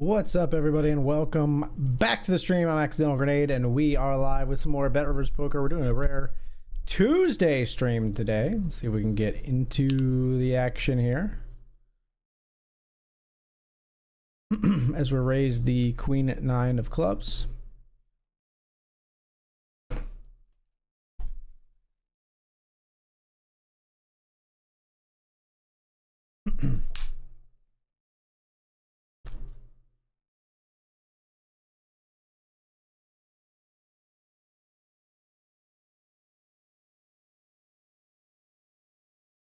What's up, everybody, and welcome back to the stream. I'm Accidental Grenade, and we are live with some more BetRivers poker. We're doing a rare Tuesday stream today. Let's see if we can get into the action here. As we raise the Queen 9 of clubs.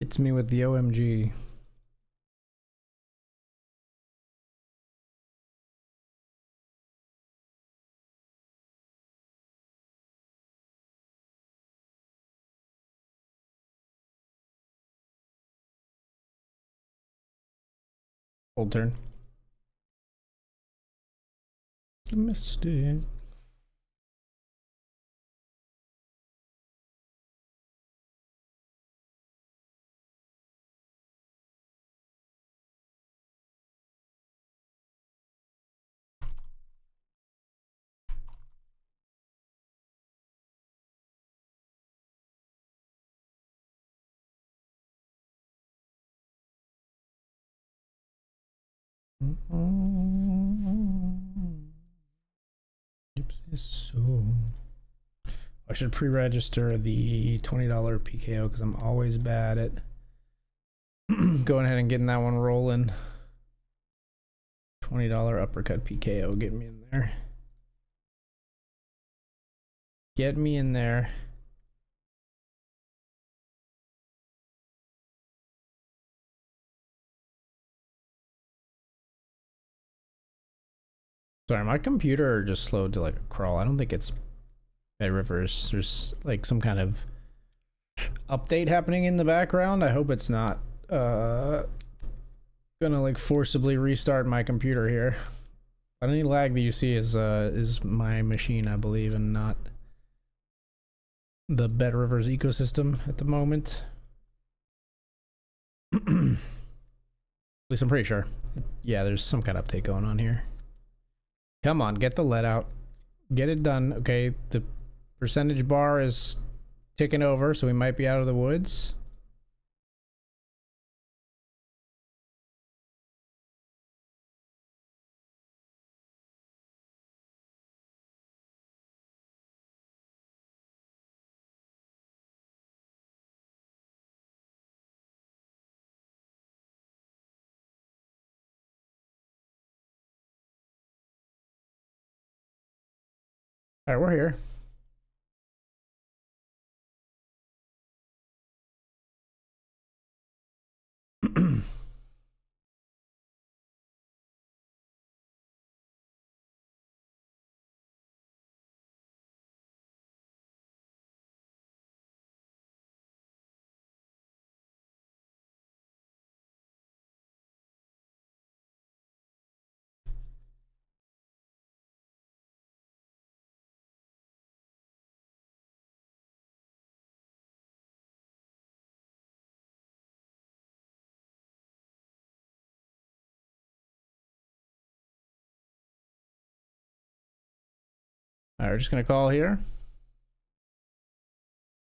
It's me with the OMG. Old turn. I missed it. So I should pre-register the $20 PKO because I'm always bad at going ahead and getting that one rolling. $20 uppercut PKO, get me in there. Get me in there. Sorry, my computer just slowed to like a crawl. I don't think it's BetRivers. There's like some kind of update happening in the background. I hope it's not gonna like forcibly restart my computer here. Any lag that you see is my machine, I believe, and not the BetRivers ecosystem at the moment. At least I'm pretty sure. Yeah, there's some kind of update going on here. Come on, get the let out. Get it done. Okay, the percentage bar is ticking over, so we might be out of the woods. All right, we're here. All right, we're just gonna call here.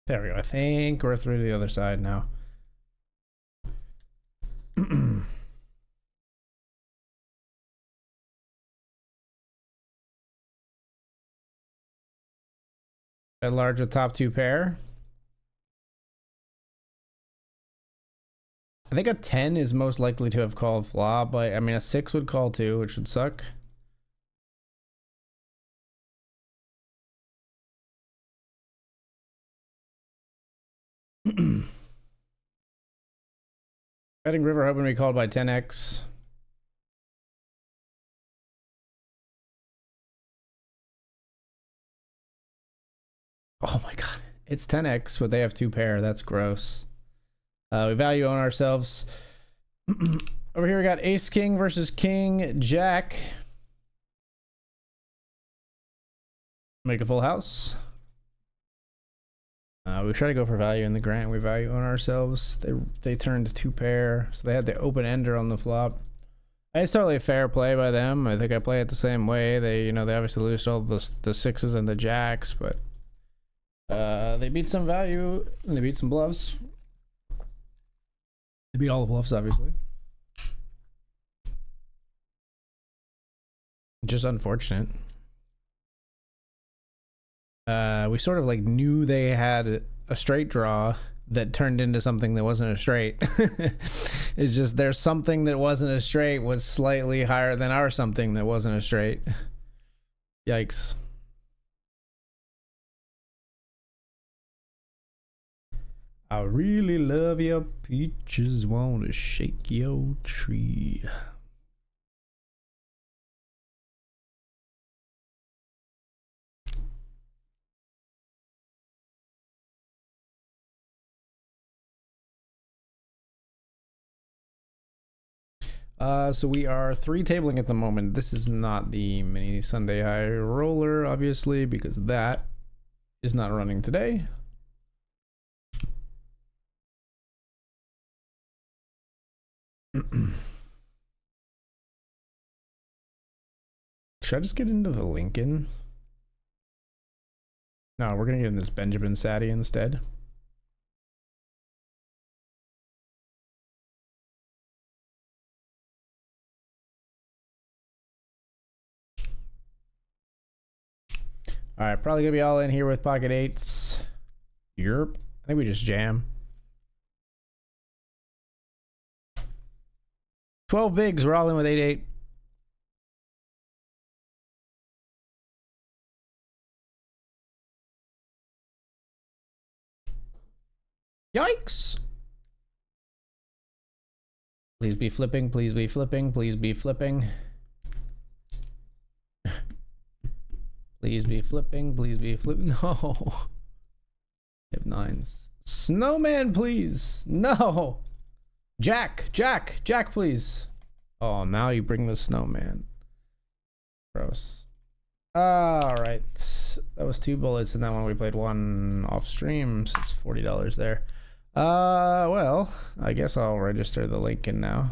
There we go. I think we're through to the other side now. At large with top two pair. I think a 10 is most likely to have called flop, but I mean a 6 would call too, which would suck. Betting river hoping to be called by 10x. Oh my god, it's 10x, but they have two pair. That's gross. We value on ourselves. Over here we got ace king versus king jack. Make a full house. We try to go for value in the grant. We value on ourselves. They turned two pair, so they had the open ender on the flop. It's totally fair play by them. I think I play it the same way. They, they obviously lose all the sixes and the jacks, but they beat some value and they beat some bluffs. They beat all the bluffs, obviously. Just unfortunate. We sort of like knew they had a straight draw that turned into something that wasn't a straight. It's just there's something that wasn't a straight was slightly higher than our something that wasn't a straight. Yikes. I really love your peaches, wanna shake your tree. So we are 3 tabling at the moment. This is not the mini Sunday high roller, obviously, because that is not running today. Should I just get into the Lincoln? No, we're gonna get in this Benjamin Sadie instead. All right, probably gonna be all in here with pocket eights. Yerp. I think we just jam. 12 bigs. We're all in with 8-8. Yikes. Please be flipping. Please be flipping. Please be flipping. Please be flipping. Please be flipping. No. Hip nines. Snowman, please. No. Jack, please. Oh, now you bring the snowman. Gross. All right. That was 2 bullets in that one. We played 1 off stream, so it's $40 there. Well, I guess I'll register the Lincoln now.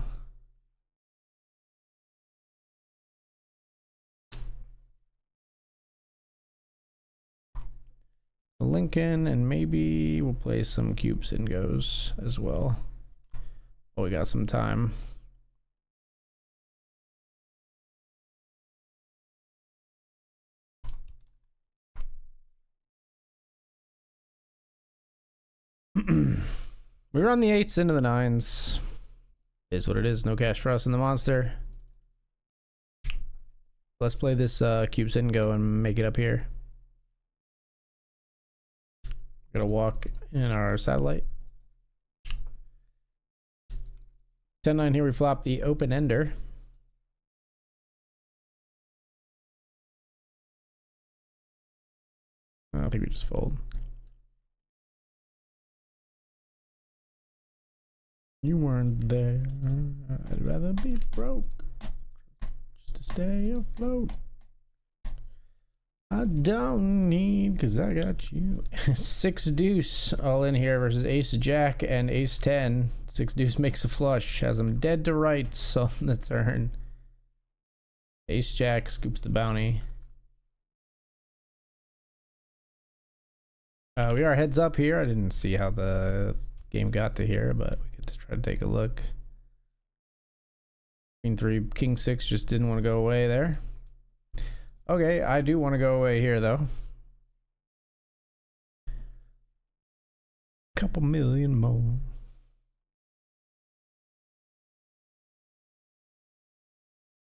The Lincoln, and maybe we'll play some cubes and goes as well. Oh, we got some time. We run the 8s into the 9s. Is what it is. No cash for us in the monster. Let's play this cubes and go and make it up here. Gonna walk in our satellite. 10-9 here. We flop the open ender. I think we just fold. You weren't there. I'd rather be broke just to stay afloat. I don't need, because I got you. 6 deuce all in here versus ace jack and ace 10. 6 deuce makes a flush, has him dead to rights on the turn. Ace jack scoops the bounty. We are heads up here. I didn't see how the game got to here, but we get to try to take a look. Queen 3, king 6 just didn't want to go away there. Okay, I do want to go away here though. Couple million more.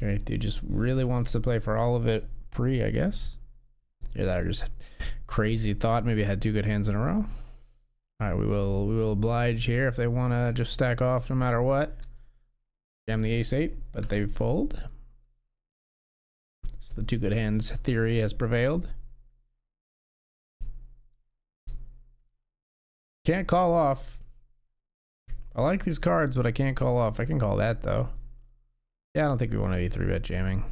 Okay, dude just really wants to play for all of it pre, I guess. Yeah, that just crazy thought. Maybe I had 2 good hands in a row. All right, we will oblige here if they want to just stack off no matter what. Jam the ace 8, but they fold. So the 2 good hands theory has prevailed. Can't call off. I like these cards, but I can't call off. I can call that though. Yeah, I don't think we want to be 3-bet jamming.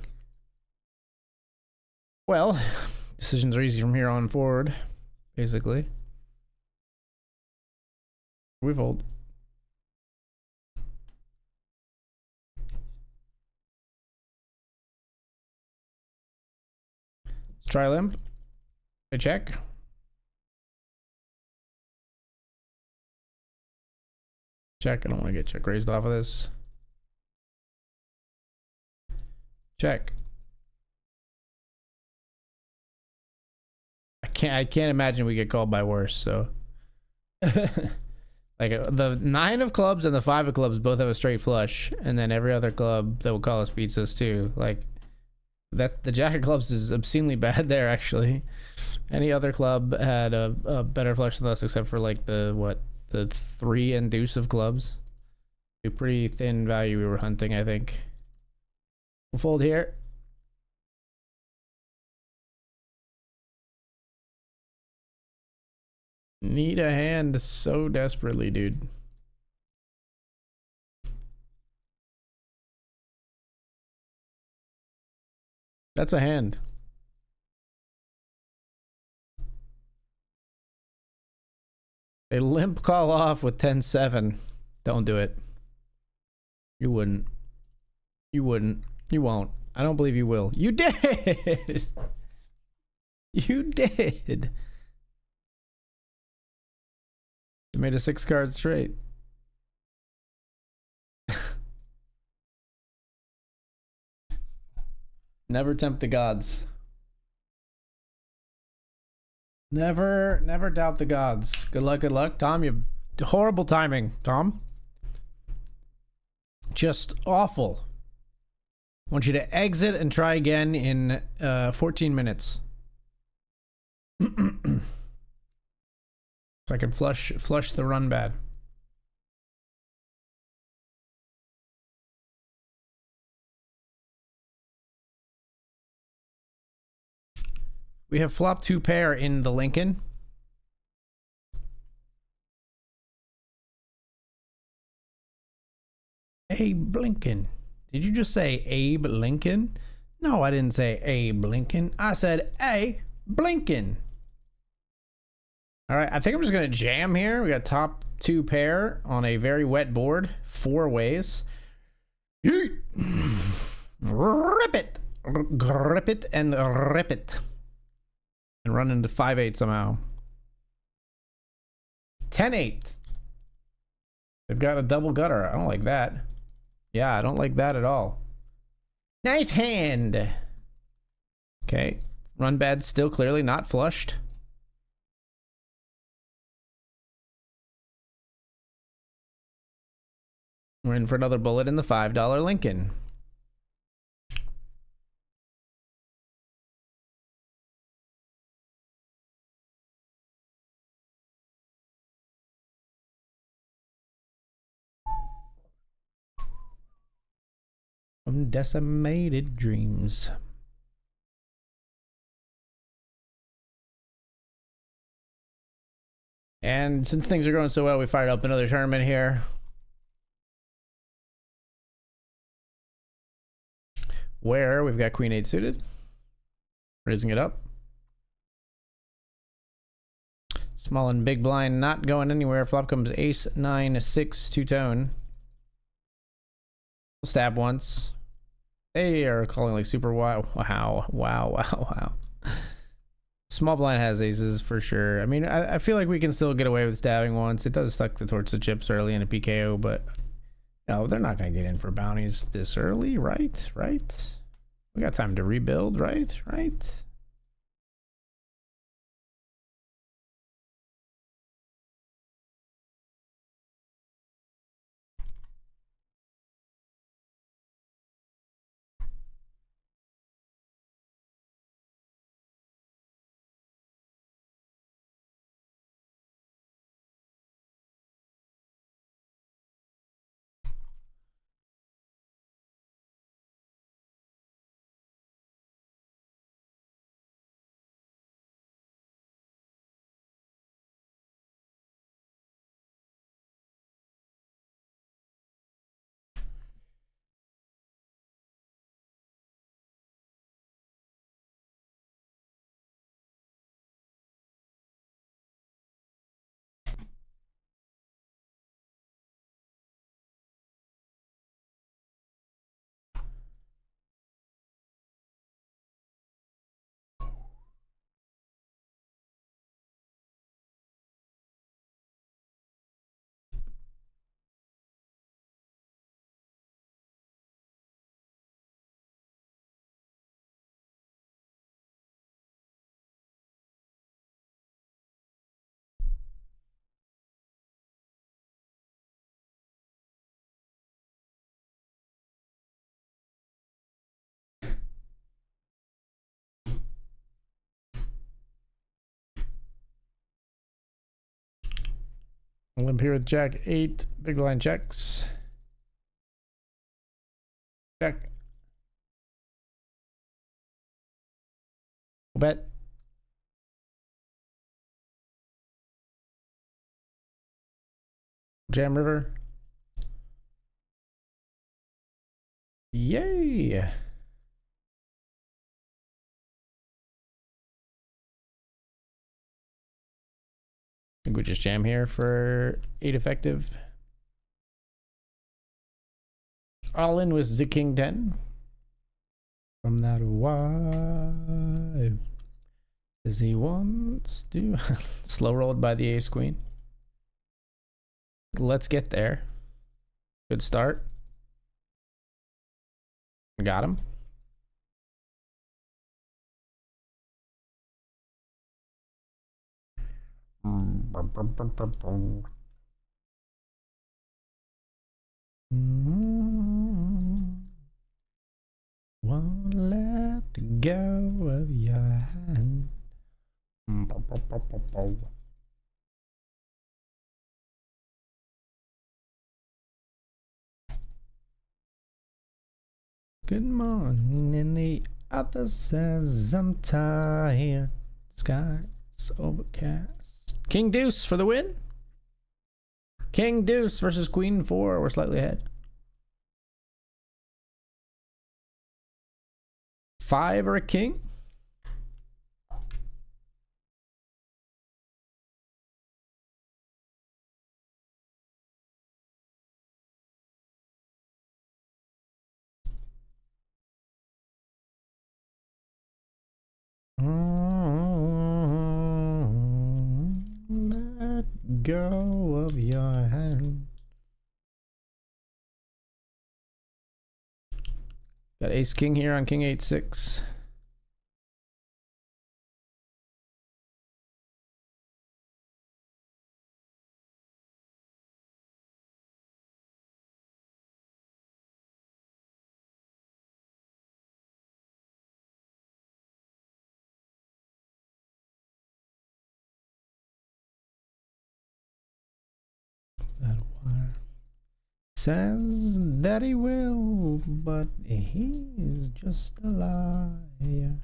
Well, decisions are easy from here on forward, basically. We fold. Let's try limp. I check. Check. I don't want to get check raised off of this. Check. I can't imagine we get called by worse, so like the 9 of clubs and the 5 of clubs both have a straight flush, and then every other club that will call us beats us too. Like that, the jack of clubs is obscenely bad there actually. Any other club had a better flush than us, except for like the 3 and deuce of clubs. A pretty thin value we were hunting, I think. We'll fold here. Need a hand so desperately, dude. That's a hand. A limp call off with 10-7. Don't do it. You wouldn't. You wouldn't. You won't. I don't believe you will. You did! You did! You made a 6 card straight. Never tempt the gods. Never doubt the gods. Good luck, good luck. Tom, you have horrible timing, Tom. Just awful. I want you to exit and try again in 14 minutes. So I can flush the run bad. We have flop 2 pair in the Lincoln. Abe Lincoln. Did you just say Abe Lincoln? No, I didn't say Abe Lincoln. I said A Blinken. All right, I think I'm just gonna jam here. We got top 2 pair on a very wet board, 4 ways. Rip it, grip it, and rip it, and run into 5-8 somehow. 10-8. They've got a double gutter. I don't like that. Yeah, I don't like that at all. Nice hand. Okay, run bad still clearly not flushed. We're in for another bullet in the $5 Lincoln. From decimated dreams. And since things are going so well, we fired up another tournament here. Where we've got Queen 8 suited. Raising it up. Small and big blind not going anywhere. Flop comes ace 9 6 two-tone. Stab once. They are calling like super wow. Small blind has aces for sure. I mean, I feel like we can still get away with stabbing once. It does suck towards the chips early in a PKO, but no, they're not going to get in for bounties this early, right? Right? We got time to rebuild, right? Right? Limp here with Jack 8. Big blind checks. Check. Bet. Jam river. Yay. I think we just jam here for 8 effective. All in with the king 10. From that wife. As he wants to. Slow rolled by the ace queen. Let's get there. Good start. Got him. Won't let go of your hand. Good morning, the other says I'm tired. Sky's overcast. King deuce for the win. King deuce versus queen 4. We're slightly ahead. 5 or a king. Let go of your hand. Got ace king here on king 8-6. That wire says that he will, but he's just a liar.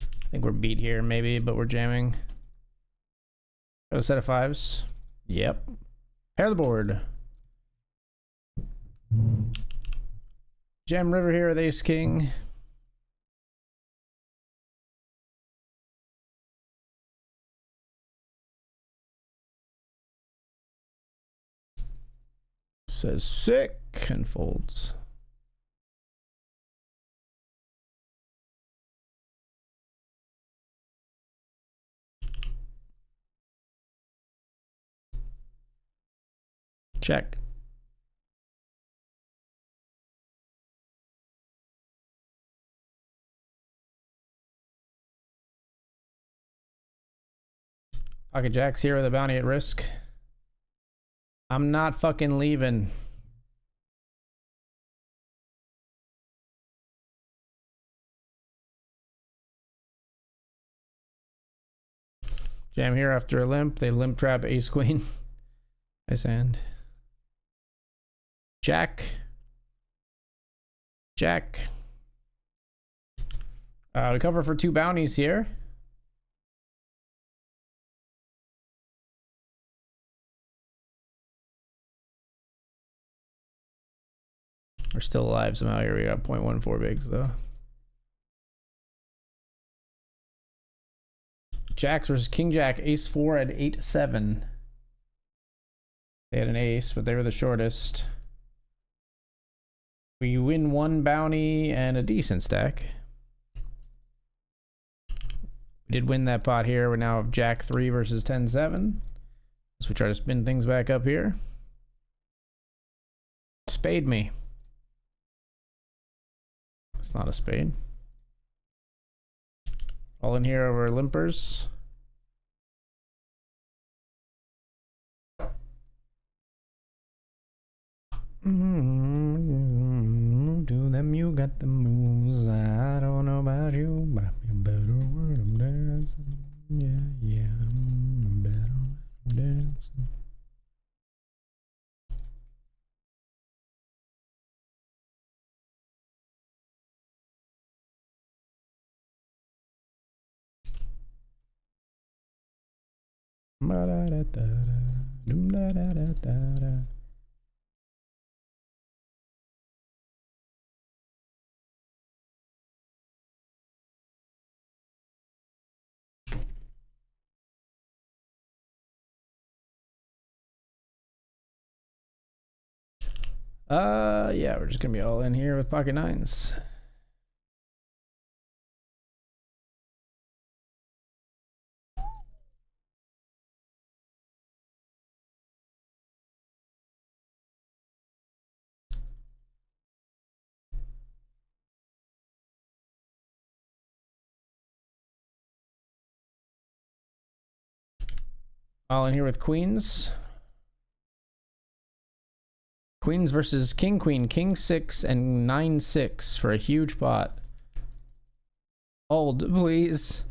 I think we're beat here maybe, but we're jamming. Got a set of 5s. Yep. Pair the board. Jam river here with ace king. Says sick and folds. Check. Pocket jacks here with a bounty at risk. I'm not fucking leaving. Jam here after a limp. They limp trap ace queen. Nice hand. Jack. Jack. We cover for 2 bounties here. We're still alive somehow here. We got 0.14 bigs though. Jacks versus king jack, ace 4 at 8-7. They had an ace, but they were the shortest. We win 1 bounty and a decent stack. We did win that pot here. We're now of jack 3 versus 10-7. So we try to spin things back up here. Spade me. It's not a spade. All in here over limpers. To them you got the moves. I don't know about you, but I feel better when I'm dancing. Yeah, yeah, I'm better when I'm dancing. Ba-da-da-da-da, doom-da-da-da-da-da. Yeah, we're just gonna be all in here with pocket nines. All in here with queens. Queens versus king, queen, king 6 and 9-6 for a huge pot. Hold, please.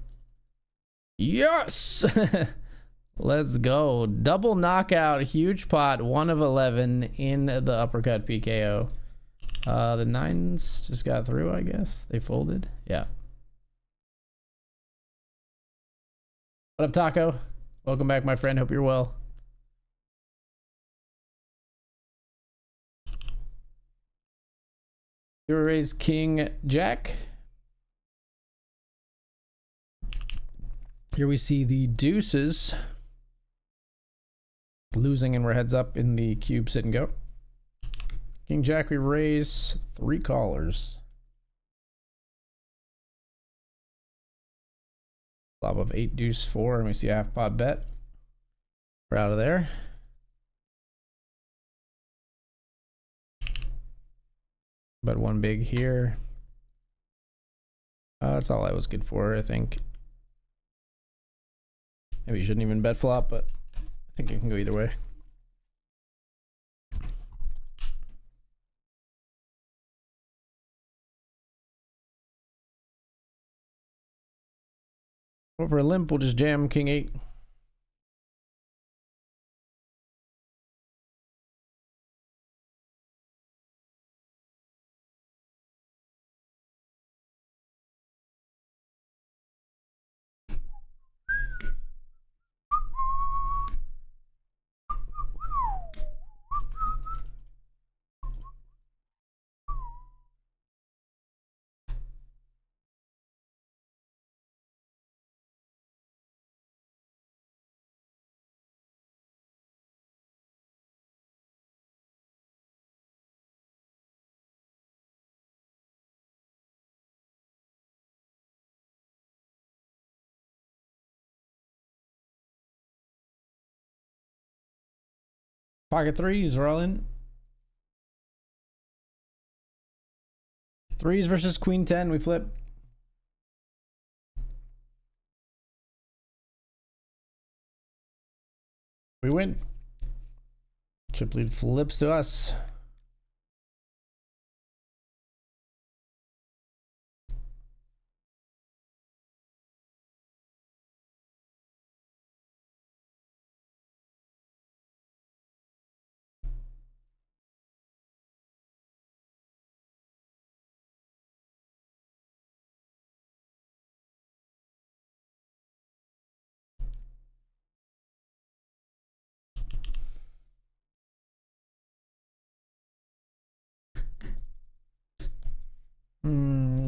Yes! Let's go. Double knockout, huge pot, 1 of 11 in the uppercut PKO. The 9s just got through, I guess. They folded. Yeah. What up, Taco? Welcome back, my friend. Hope you're well. You raise king jack. Here we see the deuces losing, and we're heads up in the cube sit and go. King jack, we raise 3 callers. Flop of 8 deuce 4, and we see a half pot bet. We're out of there. But 1 big here. That's all I was good for, I think. Maybe you shouldn't even bet flop, but I think it can go either way. Over a limp, we'll just jam king 8. Pocket 3s are all in. 3s versus queen 10, we flip. We win. Chip lead flips to us.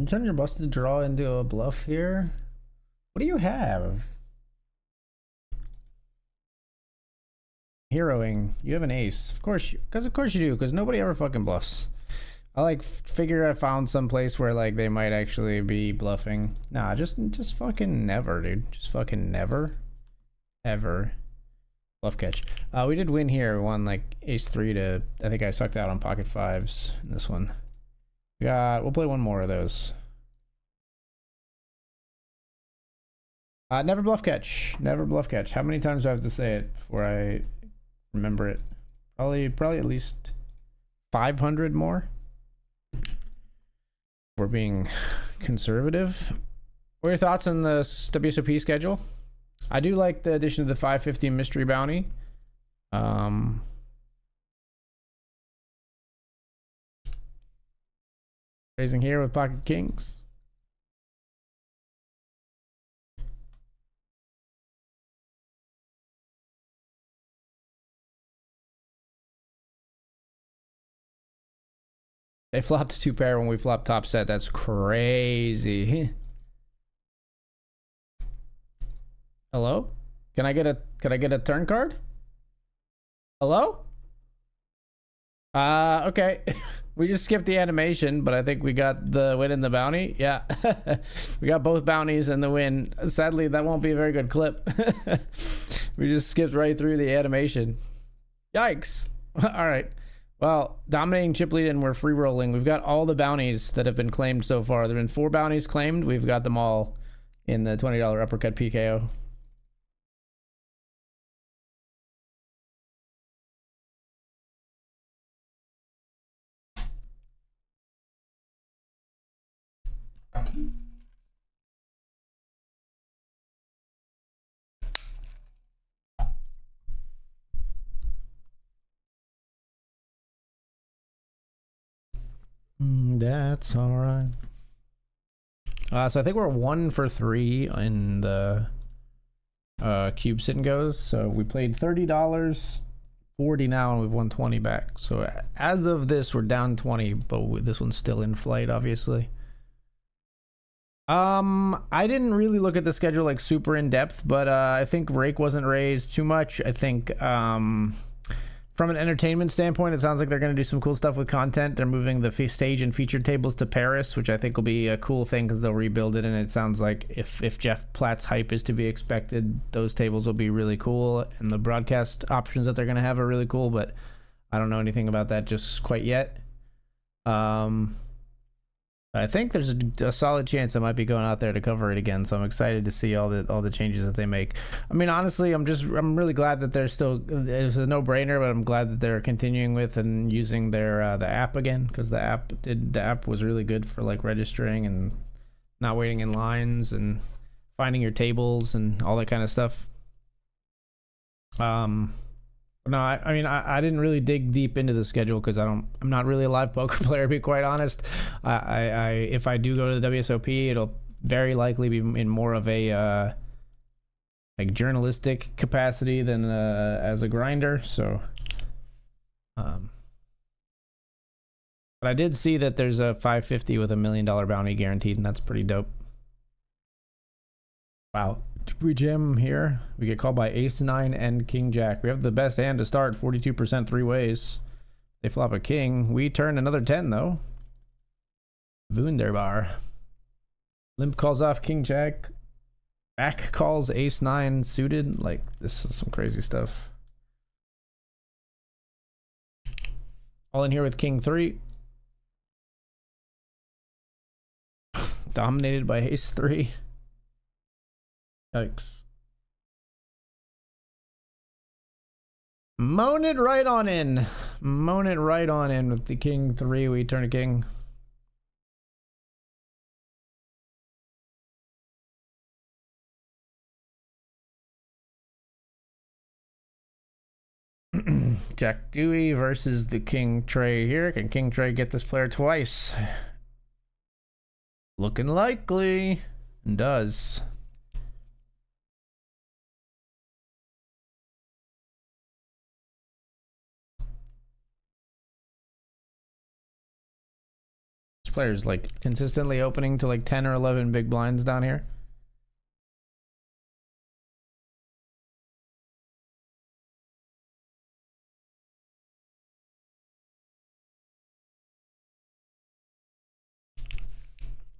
Turn your busted draw into a bluff here. What do you have? Heroing. You have an ace. Of course, because of course you do, because nobody ever fucking bluffs. I like figure I found some place where like they might actually be bluffing. Nah, just fucking never, dude. Just fucking never. Ever. Bluff catch. We did win here. We won like ace 3 to, I think I sucked out on pocket 5s in this one. We'll play 1 more of those. Never bluff catch. Never bluff catch. How many times do I have to say it before I remember it? Probably at least 500 more. We're being conservative. What are your thoughts on the WSOP schedule? I do like the addition of the 550 mystery bounty. Raising here with pocket kings. They flopped a 2-pair when we flopped top set. That's crazy. Hello? Can I get a turn card? Hello? Okay. We just skipped the animation, but I think we got the win and the bounty. Yeah. We got both bounties and the win. Sadly, that won't be a very good clip. We just skipped right through the animation. Yikes. All right. Well, dominating chip lead and we're free rolling. We've got all the bounties that have been claimed so far. There have been 4 bounties claimed. We've got them all in the $20 uppercut PKO. That's all right. So I think we're 1 for 3 in the cube sit and goes. So we played $30, 40 now, and we've won 20 back. So as of this, we're down 20, but this one's still in flight, obviously. I didn't really look at the schedule like super in depth, but I think rake wasn't raised too much. I think from an entertainment standpoint, it sounds like they're going to do some cool stuff with content. They're moving the stage and featured tables to Paris, which I think will be a cool thing because they'll rebuild it. And it sounds like if Jeff Platt's hype is to be expected, those tables will be really cool. And the broadcast options that they're going to have are really cool, but I don't know anything about that just quite yet. I think there's a solid chance I might be going out there to cover it again, so I'm excited to see all the changes that they make. I mean, honestly, I'm really glad that they're still, it's a no-brainer, but I'm glad that they're continuing with and using their the app again, because the app was really good for like registering and not waiting in lines and finding your tables and all that kind of stuff. No, I mean, I didn't really dig deep into the schedule because I'm not really a live poker player, to be quite honest. If I do go to the WSOP, it'll very likely be in more of a like journalistic capacity than as a grinder. So, but I did see that there's a 550 with $1 million bounty guaranteed, and that's pretty dope. Wow. We jam here. We get called by ace 9 and king jack. We have the best hand to start, 42% 3 ways. They flop a king. We turn another 10 though. Wunderbar. Limp calls off king jack. Back calls ace 9 suited. Like, this is some crazy stuff. All in here with king 3. Dominated by ace 3. Yikes. Moan it right on in. Moan it right on in with the king 3. We turn a king. Jack Dewey versus the king Trey here. Can king Trey get this player twice? Looking likely. And does. Players like consistently opening to like 10 or 11 big blinds down here.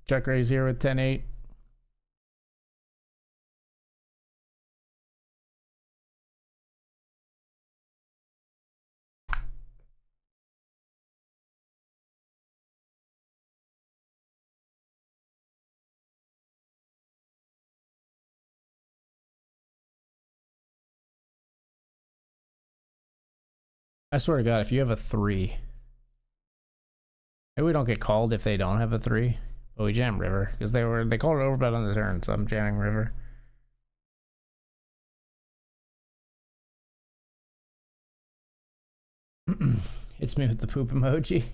Check raise here with 10-8. I swear to God, if you have a 3 Maybe we don't get called if they don't have a 3. But we jam river because they called it overbet on the turn, so I'm jamming river. Hits me with the poop emoji.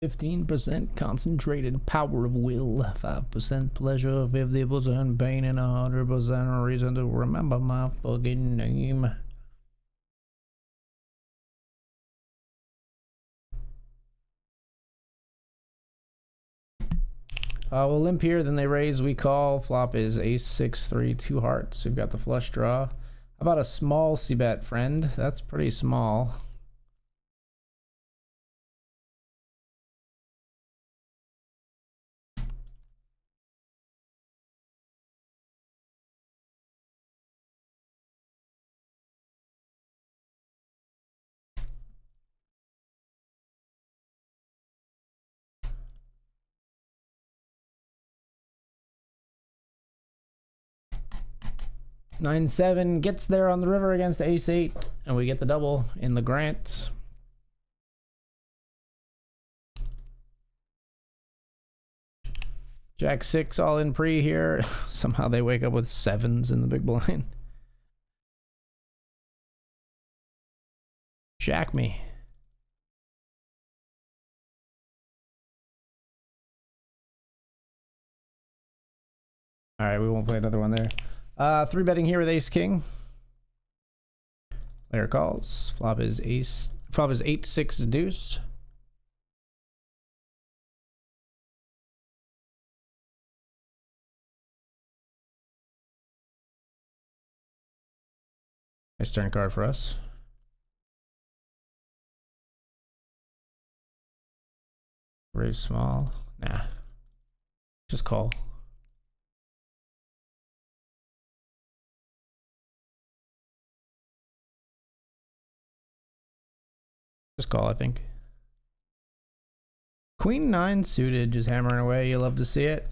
15% concentrated power of will, 5% pleasure, 50% pain, and 100% reason to remember my fucking name. We'll limp here, then they raise, we call. Flop is ace 6 3 2 hearts. We've got the flush draw. How about a small c-bet, friend? That's pretty small. Nine seven gets there on the river against ace 8, and we get the double in the grant. Jack 6 all in pre here. Somehow they wake up with 7s in the big blind. Jack me. All right, we won't play another one there. 3 betting here with ace king. Player calls. Flop is 8 6 deuce. Nice turn card for us. Raise small. Nah. Just call. Just call, I think. Queen 9 suited, just hammering away. You love to see it.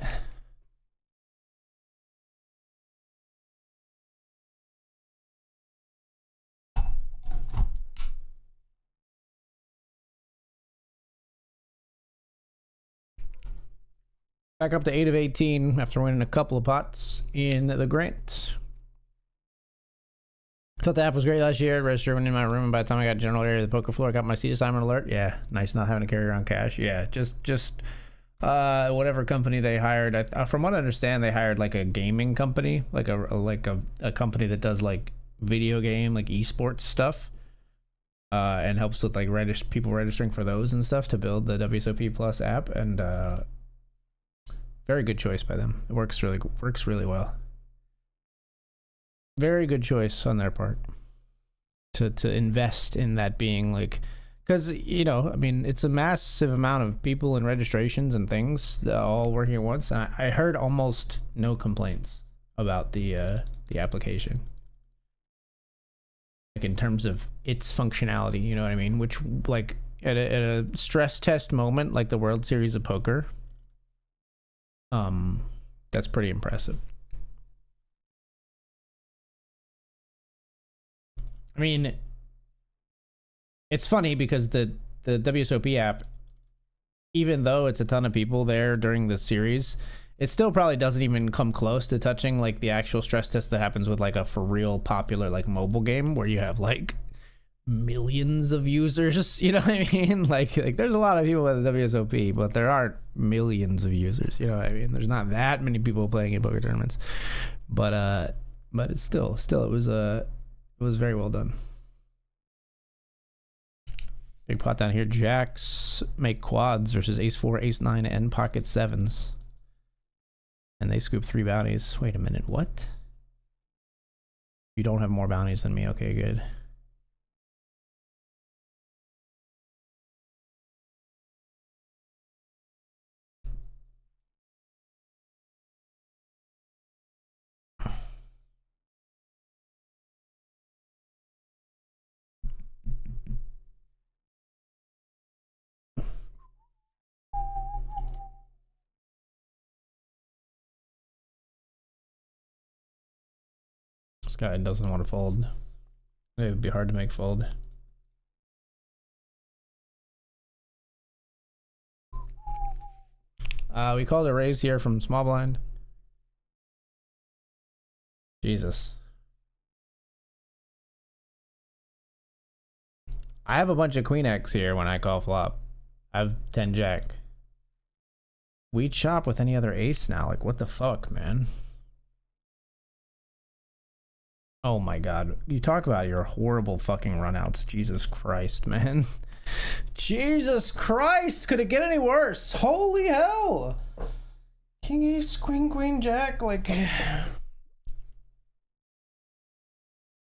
Back up to 8 of 18 after winning a couple of pots in the grant. I thought the app was great last year. Registered in my room, and by the time I got general area of the poker floor, I got my seat assignment alert. Yeah, nice not having to carry around cash. Yeah, just whatever company they hired. From what I understand, they hired like a gaming company, like a company that does like video game, like esports stuff, and helps with like people registering for those and stuff to build the WSOP Plus app. And very good choice by them. It works really well. Very good choice on their part to invest in that being like, because you know, I mean, it's a massive amount of people and registrations and things all working at once. And I heard almost no complaints about the application, like in terms of its functionality. You know what I mean? Which like at a stress test moment like the World Series of Poker, that's pretty impressive. I mean, it's funny because the WSOP app, even though it's a ton of people there during the series, it still probably doesn't even come close to touching like the actual stress test that happens with like a for real popular like mobile game where you have like millions of users. You know what I mean? Like there's a lot of people with the WSOP, but there aren't millions of users. You know what I mean? There's not that many people playing in poker tournaments, but it's still it was very well done. Big pot down here. Jacks make quads versus ace 4, ace 9, and pocket 7s. And they scoop 3 bounties. Wait a minute, what? You don't have more bounties than me. Okay, good. This guy doesn't want to fold. It would be hard to make fold. We called a raise here from small blind. Jesus. I have a bunch of queen X here when I call flop. I have 10 jack. We chop with any other ace now. Like, what the fuck, man? Oh my god. You talk about your horrible fucking runouts. Jesus Christ, man. Jesus Christ! Could it get any worse? Holy hell! King ace, queen jack, like...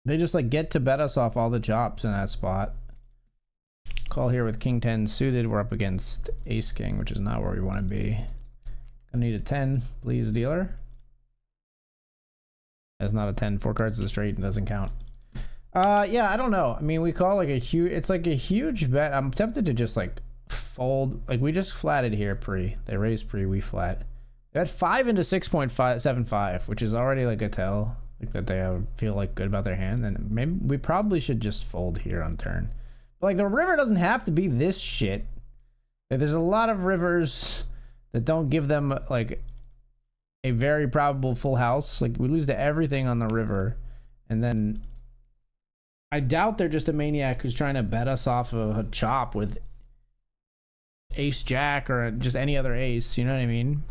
They just like get to bet us off all the chops in that spot. Call here with king 10 suited. We're up against ace king, which is not where we want to be. Gonna need a 10, please, dealer. That's not a 10. 4 cards to the straight and doesn't count. Yeah, I don't know. I mean, we call like a huge, it's like a huge bet. I'm tempted to just like fold. Like we just flatted here pre. They raised pre, we flat. They had 5 into 6.575, which is already like a tell. Like that they feel like good about their hand. And maybe we probably should just fold here on turn. But like the river doesn't have to be this shit. Like, there's a lot of rivers that don't give them like a very probable full house. Like we lose to everything on the river. And then I doubt they're just a maniac who's trying to bet us off of a chop with ace jack or just any other ace. You know what I mean?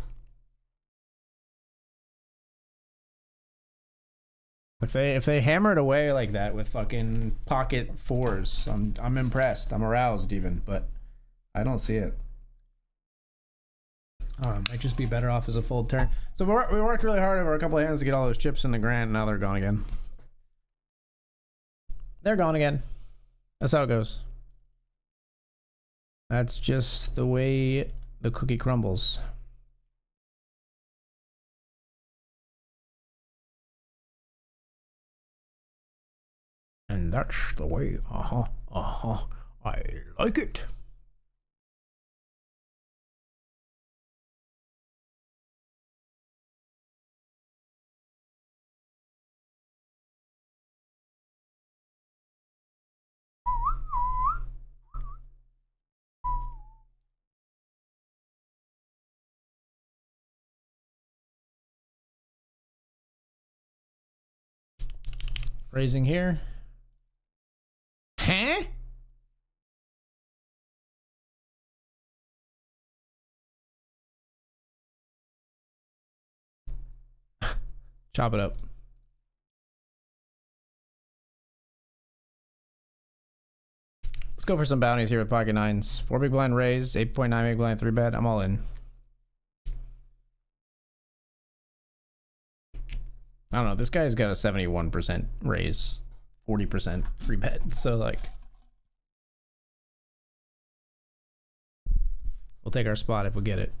If they hammered away like that with fucking pocket 4s, I'm impressed. I'm aroused even, but I don't see it. Might just be better off as a fold turn. So we worked really hard over a couple of hands to get all those chips in the grand. Now they're gone again. They're gone again. That's how it goes. That's just the way the cookie crumbles. And that's the way, I like it. Raising here. Huh? Chop it up. Let's go for some bounties here with pocket 9s. 4 big blind raise, 8.9 big blind 3 bet. I'm all in. I don't know. This guy's got a 71% raise, 40% 3 bet. So like, we'll take our spot if we get it.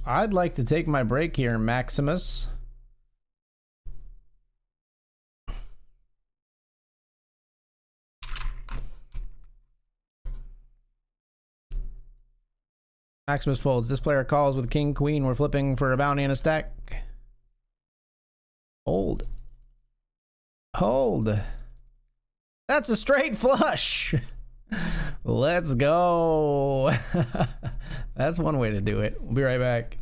I'd like to take my break here, Maximus. Maximus folds. This player calls with king, queen. We're flipping for a bounty and a stack. Hold. Hold. That's a straight flush. Let's go. That's one way to do it. We'll be right back.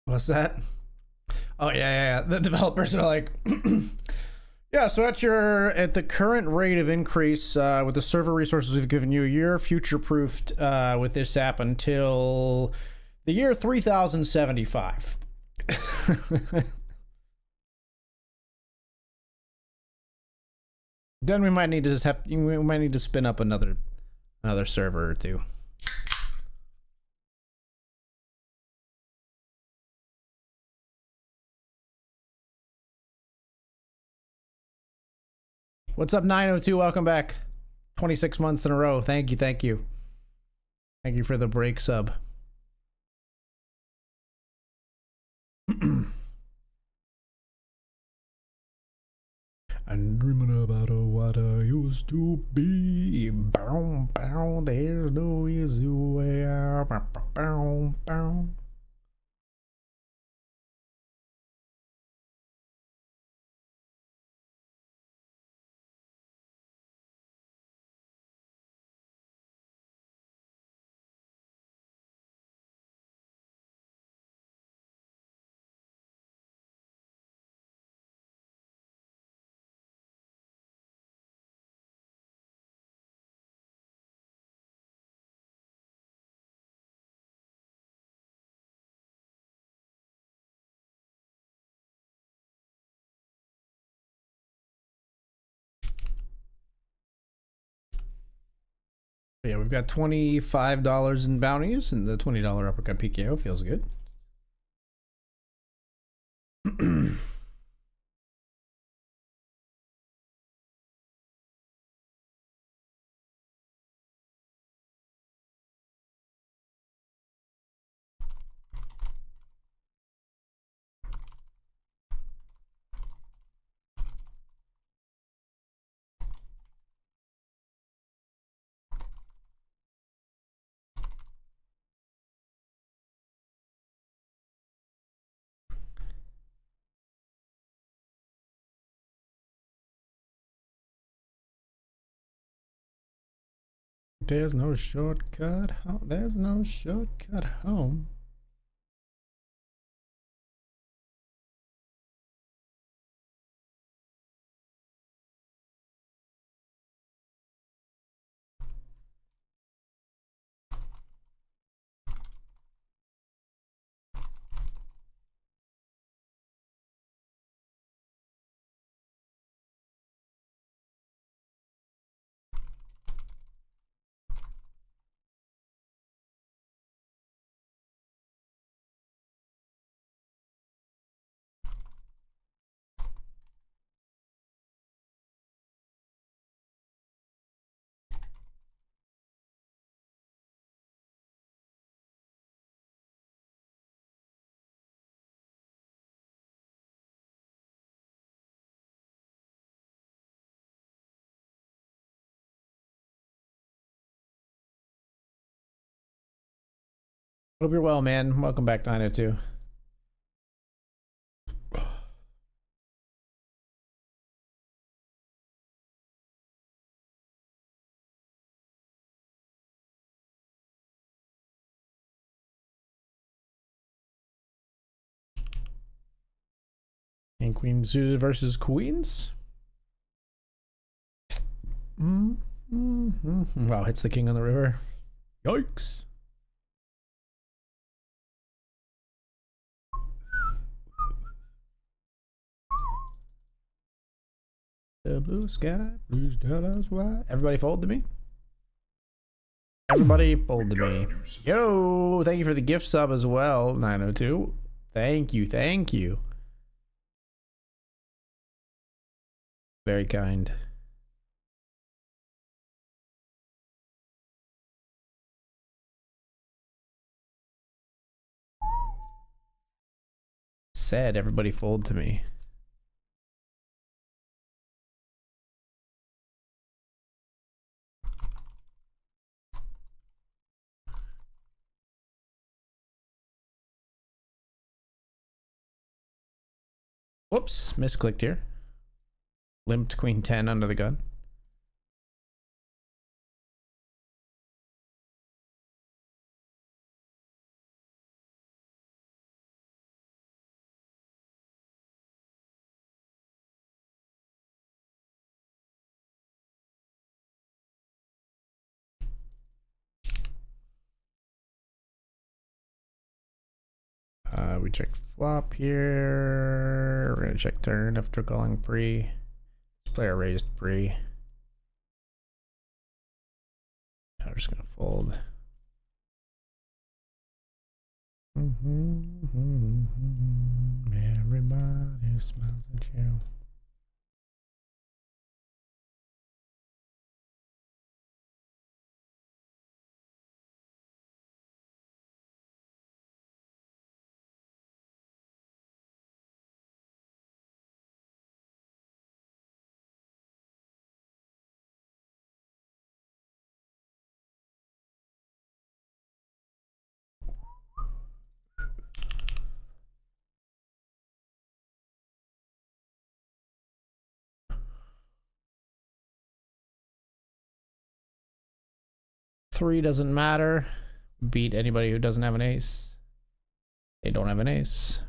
What's that? Oh yeah. The developers are like, yeah. So at the current rate of increase with the server resources we've given you, you're future-proofed with this app until the year 3075. Then we might need to spin up another server or two. What's up, 902? Welcome back. 26 months in a row. Thank you. Thank you for the break sub. I'm dreaming about what I used to be. Bow, bow, there's no easy way out. Bow, bow. Yeah, we've got $25 in bounties, and the $20 uppercut PKO feels good. There's no shortcut home. There's no shortcut home. Hope you're well, man. Welcome back, 902. And Queen suited versus Queens. Wow, hits the king on the river. Yikes. The blue sky, please tell us why. Everybody fold to me. Everybody fold to me. Yo, thank you for the gift sub as well, 902. Thank you. Very kind. Said everybody fold to me. Whoops, misclicked here. Limped queen 10 under the gun. We check flop here. We're gonna check turn after calling pre. This player raised pre. I'm just gonna fold. Everybody smiles at you. Three doesn't matter. Beat anybody who doesn't have an ace. They don't have an ace.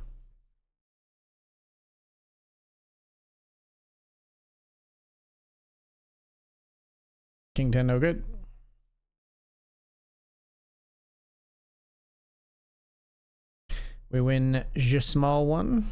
King 10, no good. We win just small one.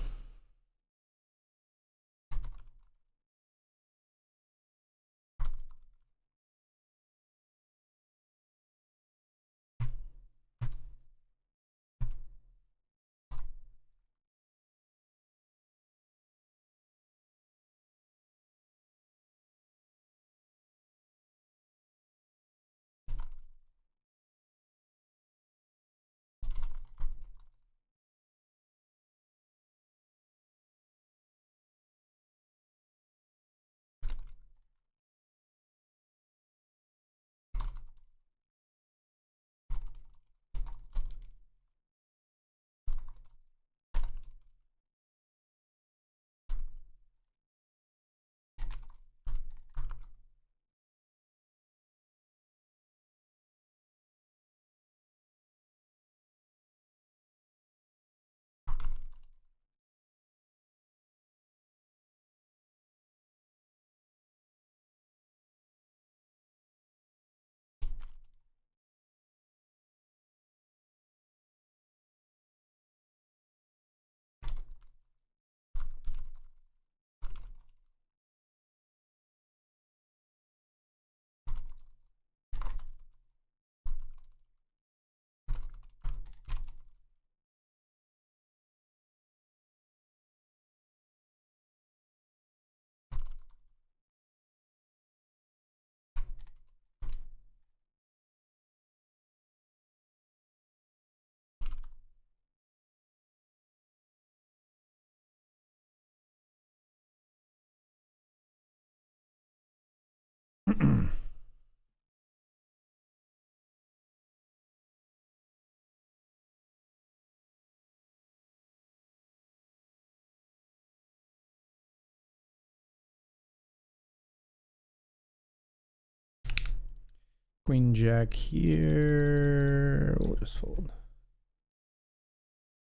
Queen Jack here. We'll just fold.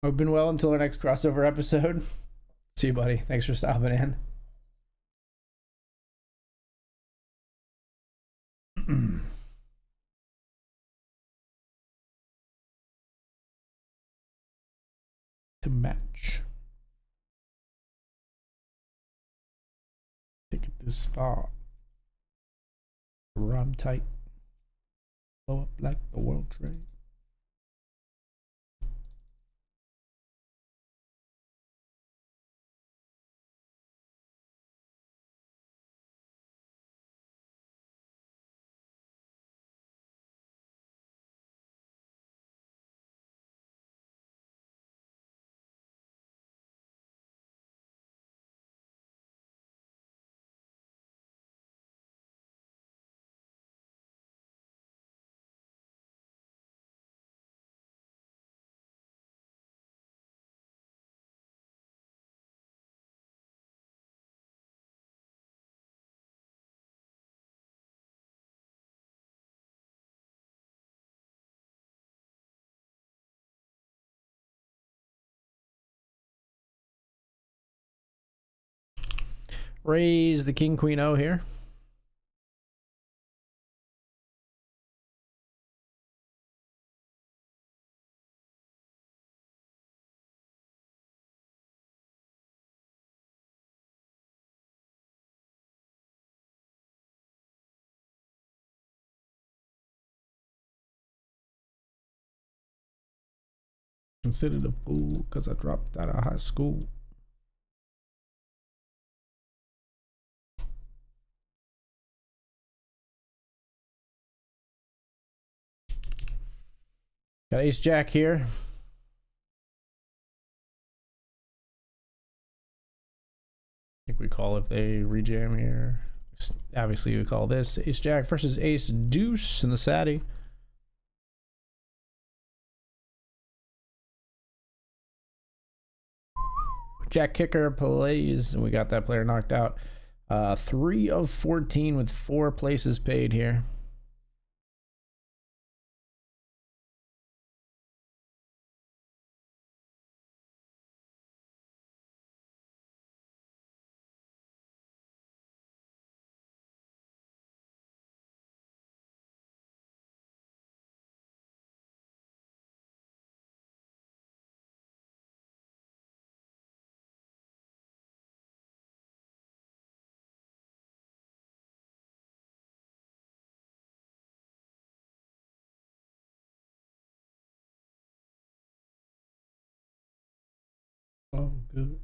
Hope been well until our next crossover episode. See you, buddy. Thanks for stopping in. To match. Take it this far. Rom tight. Blow up like the World Trade. Raise the King Queen O here. Considered a fool because I dropped out of high school. Got ace jack here. I think we call if they rejam here. Obviously we call this ace jack versus ace deuce in the Sadie. Jack kicker plays, and we got that player knocked out. 3 of 14 with 4 places paid here. Oh, good.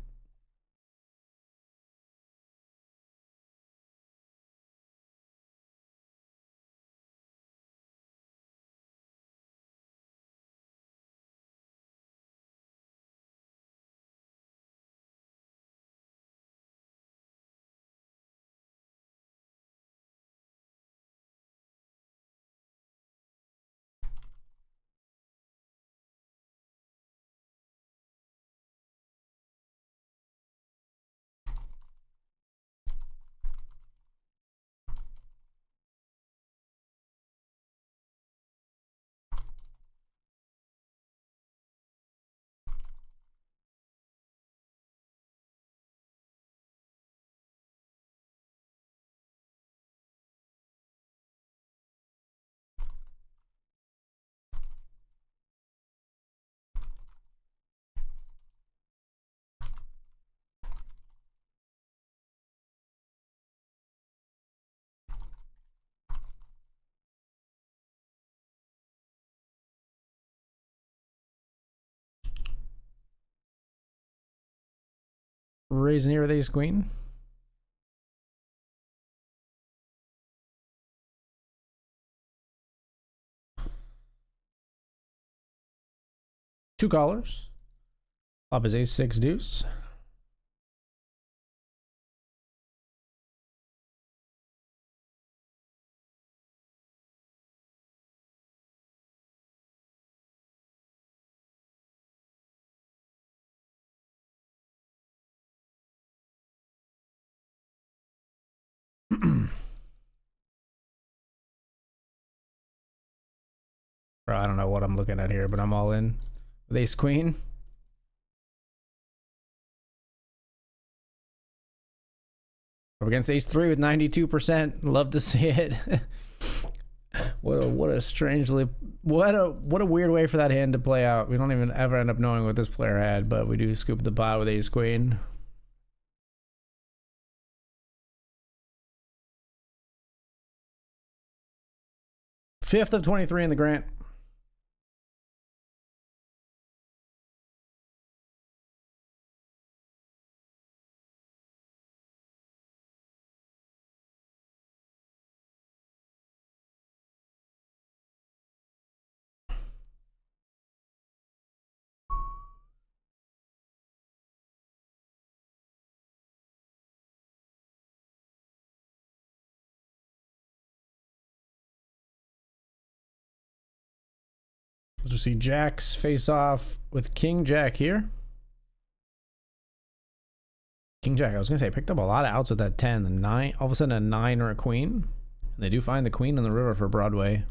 Raising here with ace queen. Two callers. Up is ace six deuce. Bro, I don't know what I'm looking at here, but I'm all in with ace queen. Up against ace three with 92%. Love to see it. what a strangely what a weird way for that hand to play out. We don't even ever end up knowing what this player had, but we do scoop the pot with ace queen. Fifth of 23 in the grant. We see jacks face off with king jack here. King jack, I was gonna say, picked up a lot of outs with that 10. The 9, all of a sudden a 9 or a queen. And they do find the queen in the river for Broadway.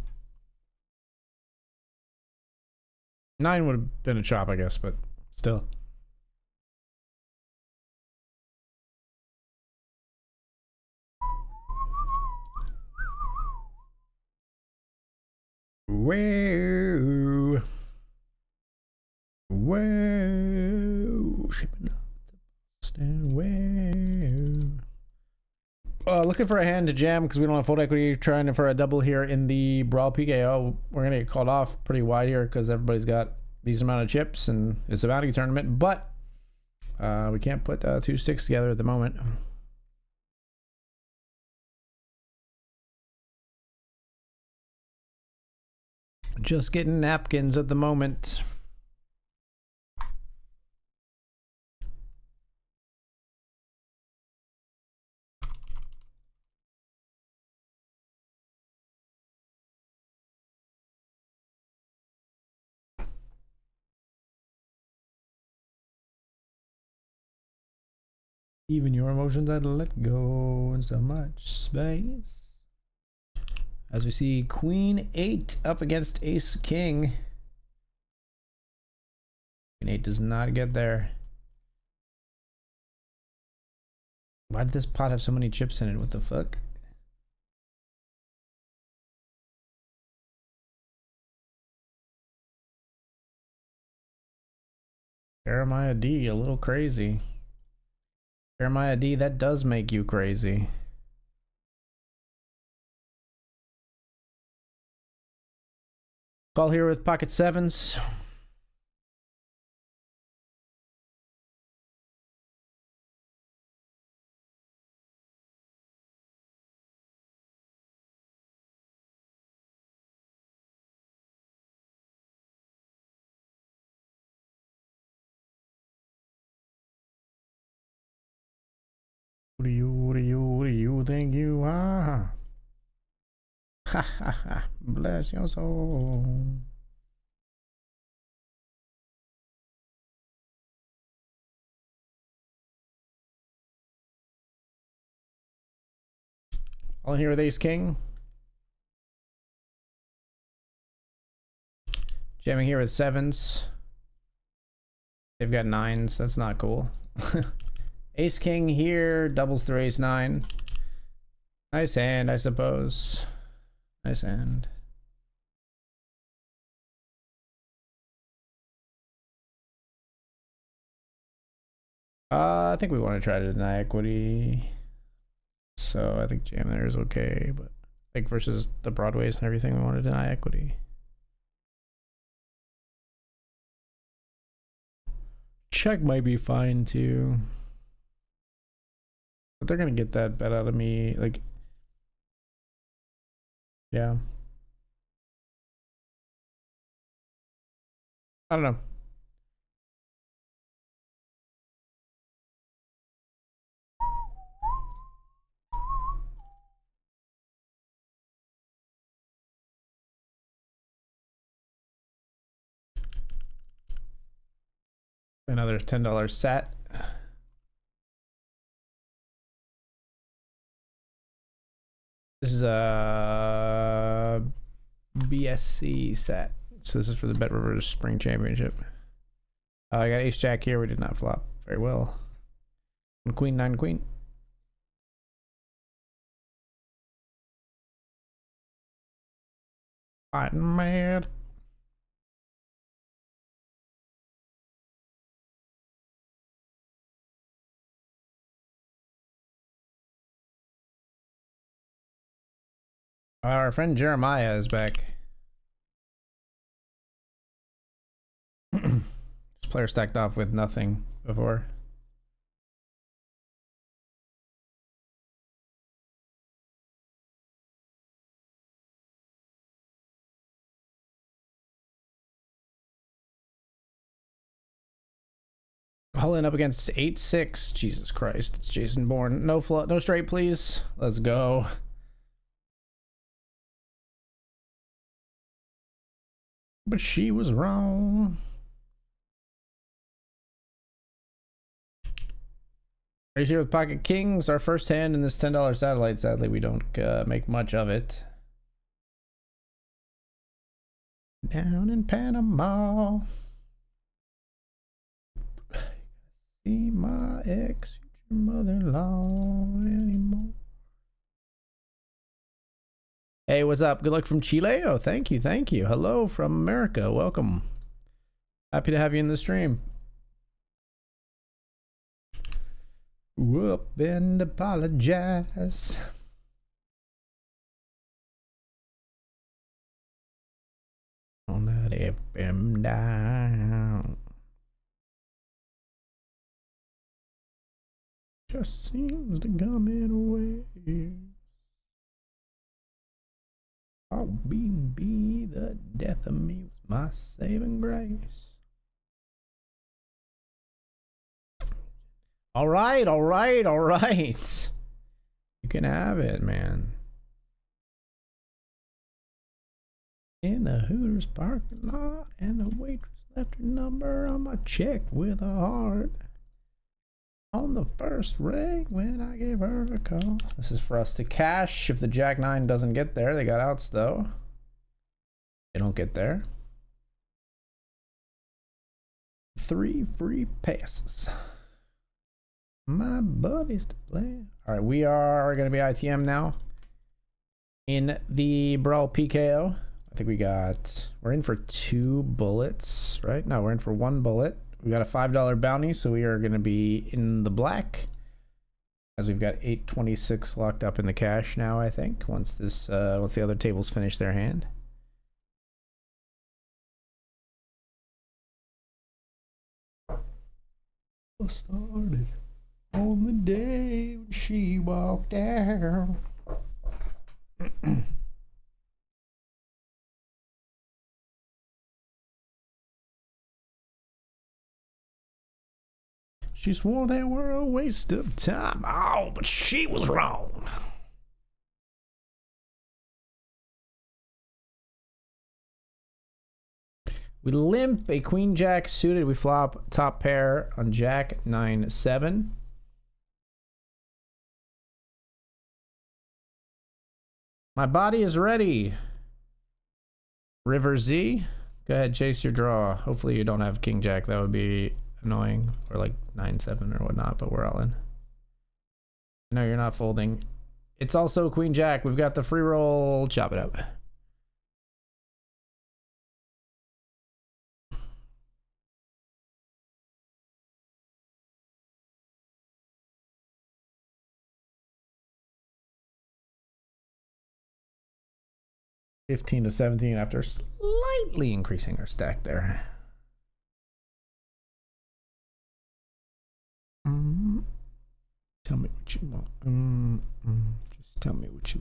9 would have been a chop, I guess, but still. Whoa. Whoa. Shipping up the Boston. Whoa. Looking for a hand to jam because we don't have full equity. Trying for a double here in the Brawl PKO. We're going to get called off pretty wide here because everybody's got decent amount of chips, and it's a bounty tournament, but we can't put 2 sticks together at the moment. Just getting napkins at the moment. Even your emotions had to let go in so much space. As we see Queen 8 up against Ace King. Queen 8 does not get there. Why did this pot have so many chips in it? What the fuck? Jeremiah D, a little crazy. Jeremiah D, that does make you crazy. Call here with pocket sevens. Who do you think you are? Ha ha ha. Bless your soul. All here with Ace King. Jamming here with sevens. They've got nines. That's not cool. Ace King here doubles through Ace 9. Nice hand, I suppose. Nice hand. I think we want to try to deny equity. So I think jam there is okay, but like versus the Broadways and everything, we want to deny equity. Check might be fine too. But they're gonna get that bet out of me, like, yeah. I don't know. Another $10 set. This is a BSC set. So this is for the BetRivers Spring Championship. I got Ace Jack here. We did not flop very well. And Queen 9 Queen. Fighting mad. Our friend Jeremiah is back. This player stacked off with nothing before. All-in up against 8-6. Jesus Christ, it's Jason Bourne. No no straight, please. Let's go. But she was wrong. Race here with Pocket Kings. Our first hand in this $10 satellite. Sadly, we don't make much of it. Down in Panama. See my ex, your mother-in-law anymore. Hey, what's up? Good luck from Chile. Oh, thank you, thank you. Hello from America. Welcome. Happy to have you in the stream. Whoop and apologize. On that FM dial. Just seems to come in a way. Oh, be the death of me was my saving grace. All right, all right, all right. You can have it, man. In the Hooters parking lot, and the waitress left her number on my check with a heart. On the first ring when I gave her a call. This is for us to cash if the Jack 9 doesn't get there. They got outs though. They don't get there. 3 free passes. My buddies to play. All right, we are going to be ITM now. In the Brawl PKO. I think we're in for 2 bullets, right? No, we're in for 1 bullet. We got a $5 bounty, so we are going to be in the black. As we've got 826 locked up in the cash now, I think, once the other tables finish their hand. Started on the day when she walked out. She swore they were a waste of time. Oh, but she was wrong. We limp a queen jack suited. We flop top pair on jack 9-7. My body is ready. River Z. Go ahead, chase your draw. Hopefully you don't have king jack. That would be annoying. Or like 9-7 or whatnot, but we're all in. No, you're not folding. It's also queen jack. We've got the free roll. Chop it up. $15 to $17 after slightly increasing our stack there. Tell me what you want. Just tell me what you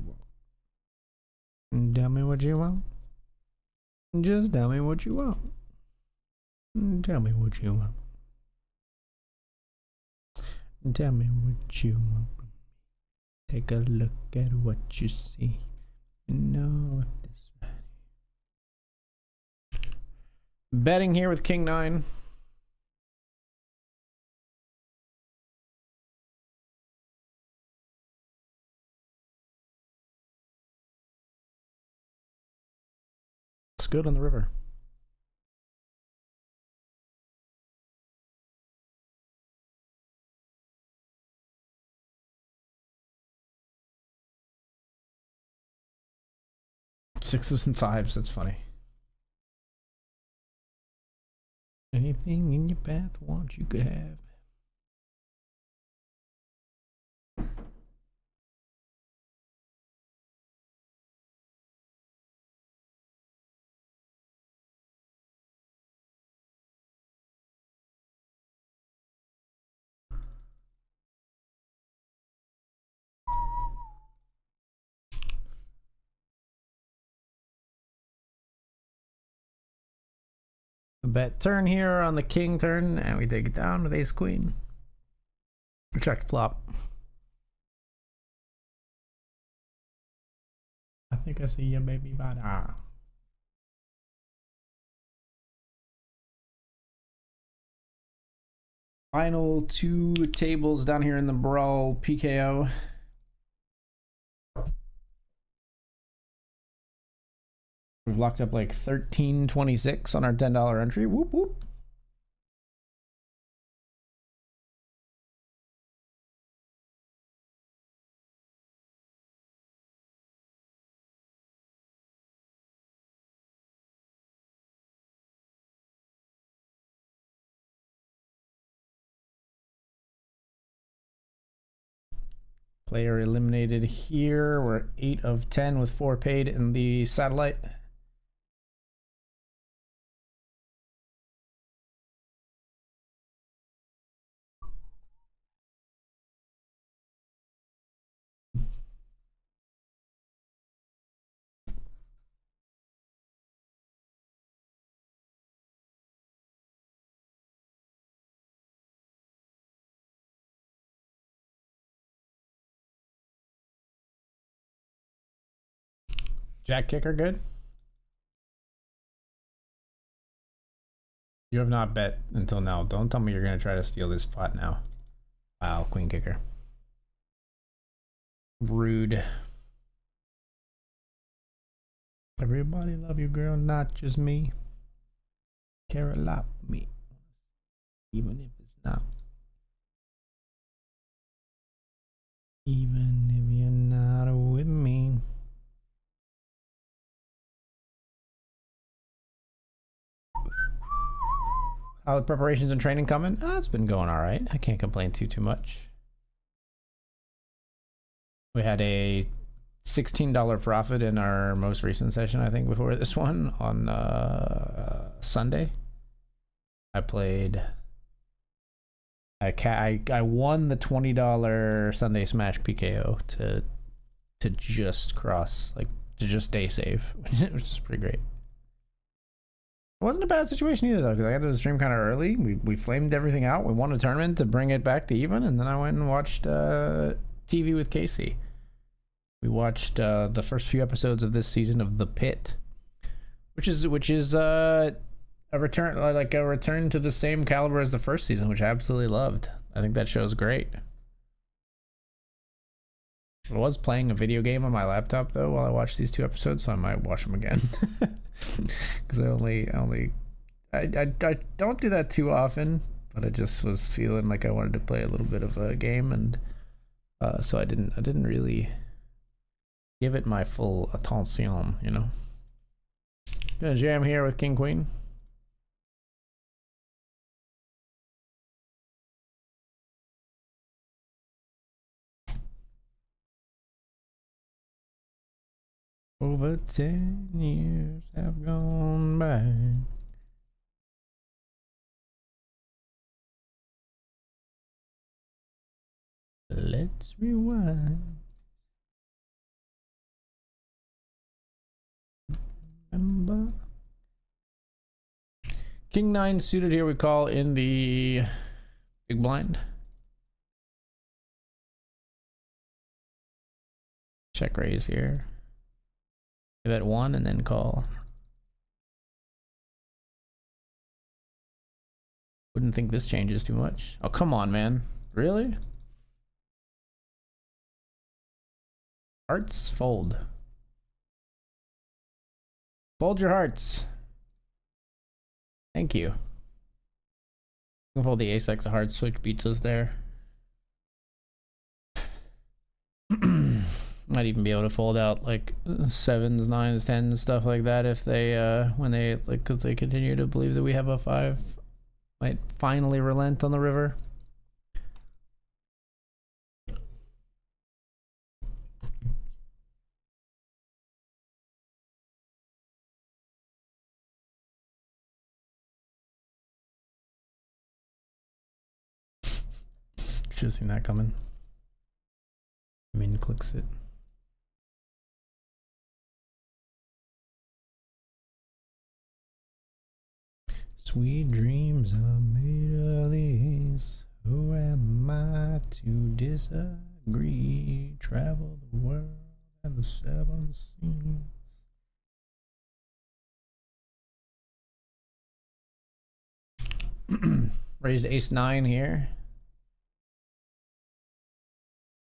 want. Tell me what you want. Just tell me what you want. Tell me what you want. Tell me what you want. Take a look at what you see. No, what this betting here with king 9. It's good on the river. Sixes and fives, that's funny. Anything in your path want you could have. Bet turn here on the king turn, and we take it down with ace queen. Check flop. I think I see you, baby, bada. Final 2 tables down here in the Brawl PKO. We've locked up like 13.26 on our $10 entry. Whoop whoop. Player eliminated here. We're 8 of 10 with 4 paid in the satellite. Jack kicker good? You have not bet until now. Don't tell me you're going to try to steal this spot now. Wow, queen kicker. Rude. Everybody love you, girl, not just me. Care a lot for me, even if it's not. Even if you're not with me. How the preparations and training coming? It's been going all right. I can't complain too much. We had a $16 profit in our most recent session, I think, before this one on Sunday. I played. I won the $20 Sunday Smash PKO to just cross, like to just stay safe, which is pretty great. It wasn't a bad situation either though, because I got to the stream kind of early. We flamed everything out. We won a tournament to bring it back to even, and then I went and watched TV with Casey. We watched the first few episodes of this season of The Pit, which is a return to the same caliber as the first season, which I absolutely loved. I think that show's great. I was playing a video game on my laptop though while I watched these 2 episodes, so I might watch them again. Because I don't do that too often, but I just was feeling like I wanted to play a little bit of a game, and so I didn't really give it my full attention, you know. Gonna jam here with King Queen. Over 10 years have gone by. Let's rewind. Remember. King 9 suited here, we call in the big blind. Check raise here. Give it 1 and then call. Wouldn't think this changes too much. Oh, come on, man. Really? Hearts, fold. Fold your hearts. Thank you. You can fold the ace like the heart switch beats us there. Might even be able to fold out like 7s, 9s, 10s, stuff like that if they when they like, because they continue to believe that we have a 5. Might finally relent on the river. Should have seen that coming. Min clicks it. Sweet dreams are made of these. Who am I to disagree? Travel the world and the 7 seas. Raised ace 9 here.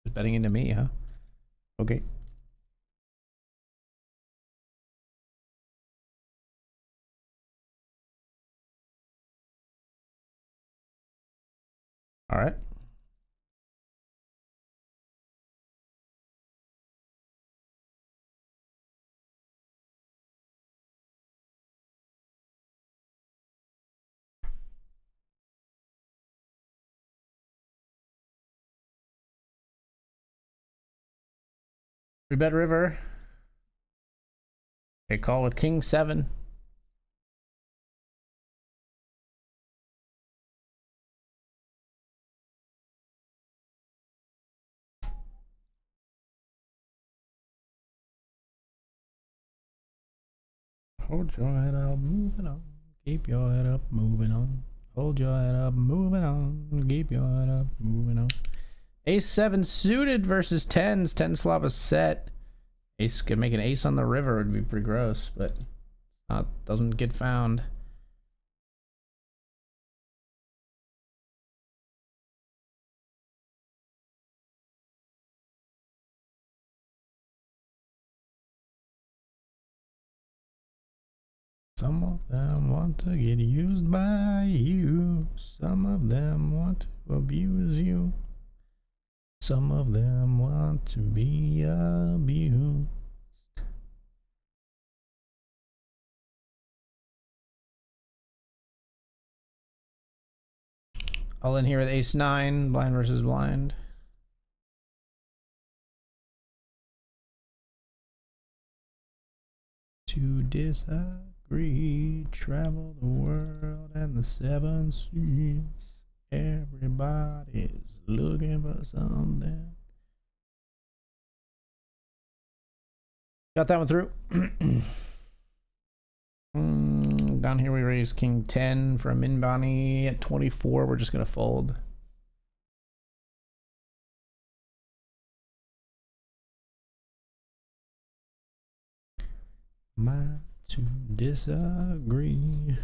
Just betting into me, huh? Okay. All right. We bet river. Okay, call with king 7. Hold your head up, moving on. Keep your head up, moving on. Hold your head up, moving on. Keep your head up, moving on. Ace 7 suited versus 10s. 10s flop a set. Ace could make an ace on the river would be pretty gross, but doesn't get found. Some of them want to get used by you. Some of them want to abuse you. Some of them want to be abused. All in here with ace 9, blind versus blind. To disagree, travel the world and the 7 seas. Everybody's looking for something. Got that one through. Down here we raise king 10 from Minbani at 24. We're just gonna fold. To disagree.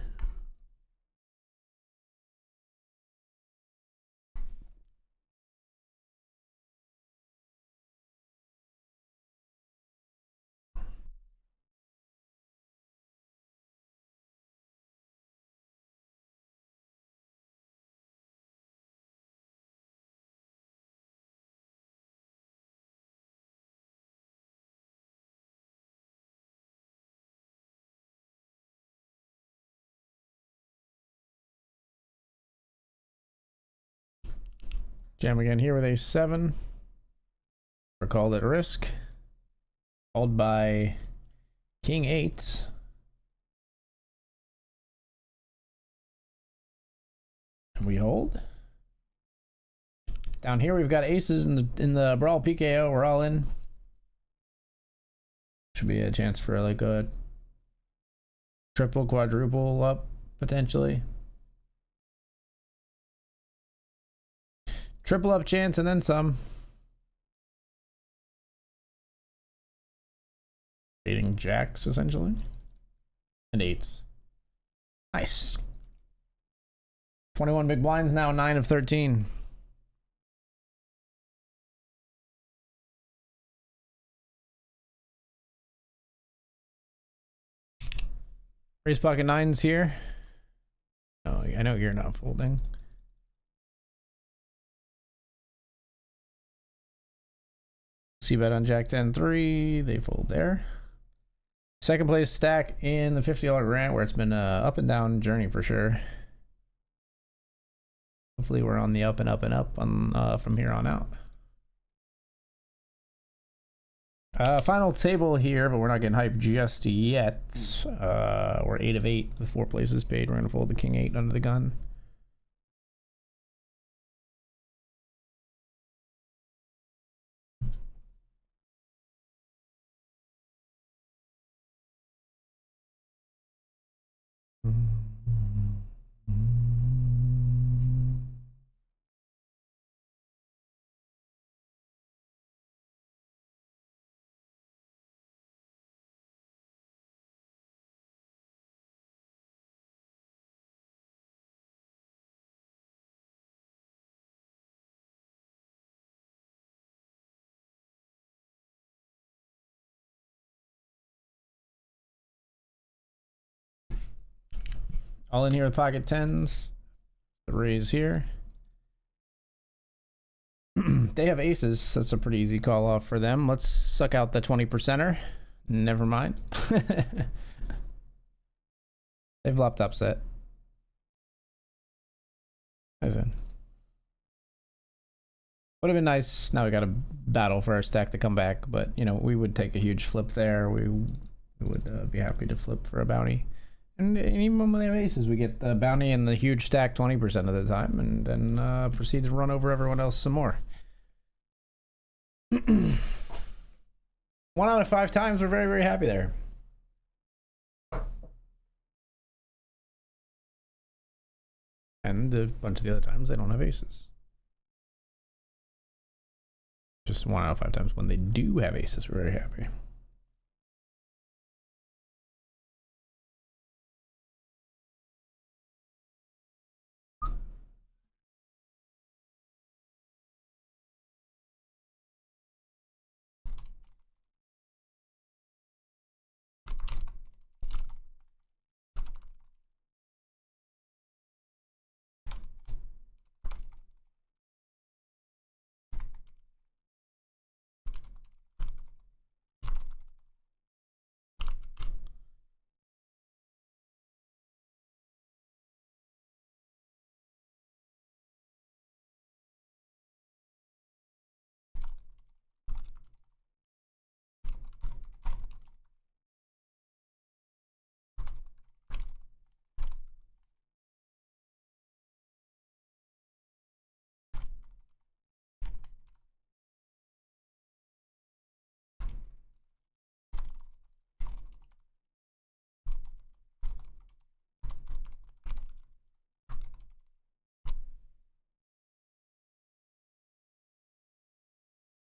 Jam again here with ace 7. We're called at risk. Called by king 8. And we hold. Down here we've got aces in the brawl PKO. We're all in. Should be a chance for like a triple, quadruple up potentially. Triple up chance and then some. Dating jacks essentially. And 8s. Nice. 21 big blinds now, 9 of 13. Raise pocket 9s here. Oh, I know you're not folding. C-bet on Jack 10-3. They fold there. Second place stack in the $50 grant, where it's been a up and down journey for sure. Hopefully we're on the up and up and up on from here on out. Final table here, but we're not getting hyped just yet. We're 8 of 8 with 4 places paid. We're gonna fold the king 8 under the gun. All in here with pocket 10s. The raise here. They have aces. That's a pretty easy call off for them. Let's suck out the 20%er. Never mind. They've flopped upset. As in. Would have been nice. Now we got to battle for our stack to come back, but you know, we would take a huge flip there. We would be happy to flip for a bounty. And even when they have aces, we get the bounty and the huge stack 20% of the time, and then proceed to run over everyone else some more. 1 out of 5 times, we're very, very happy there. And a bunch of the other times, they don't have aces. Just 1 out of 5 times when they do have aces, we're very happy.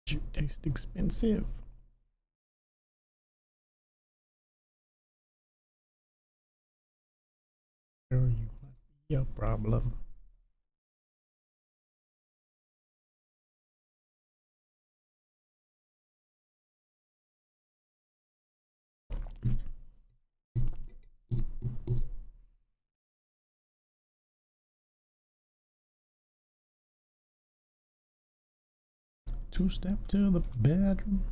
You taste expensive. Girl, you might be a problem. Two-step to the bedroom.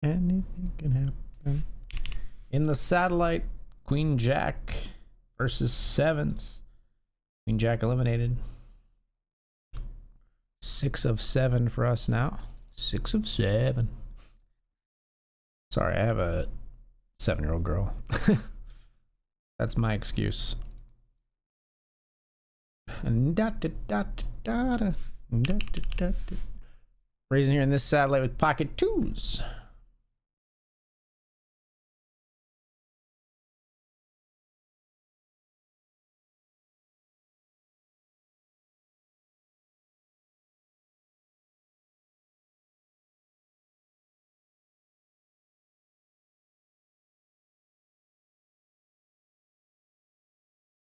Anything can happen. In the satellite, Queen Jack versus Sevens. Queen Jack eliminated. 6 of 7 for us now. 6 of 7. Sorry, I have a 7-year-old girl. That's my excuse. Raising here in this satellite with pocket twos.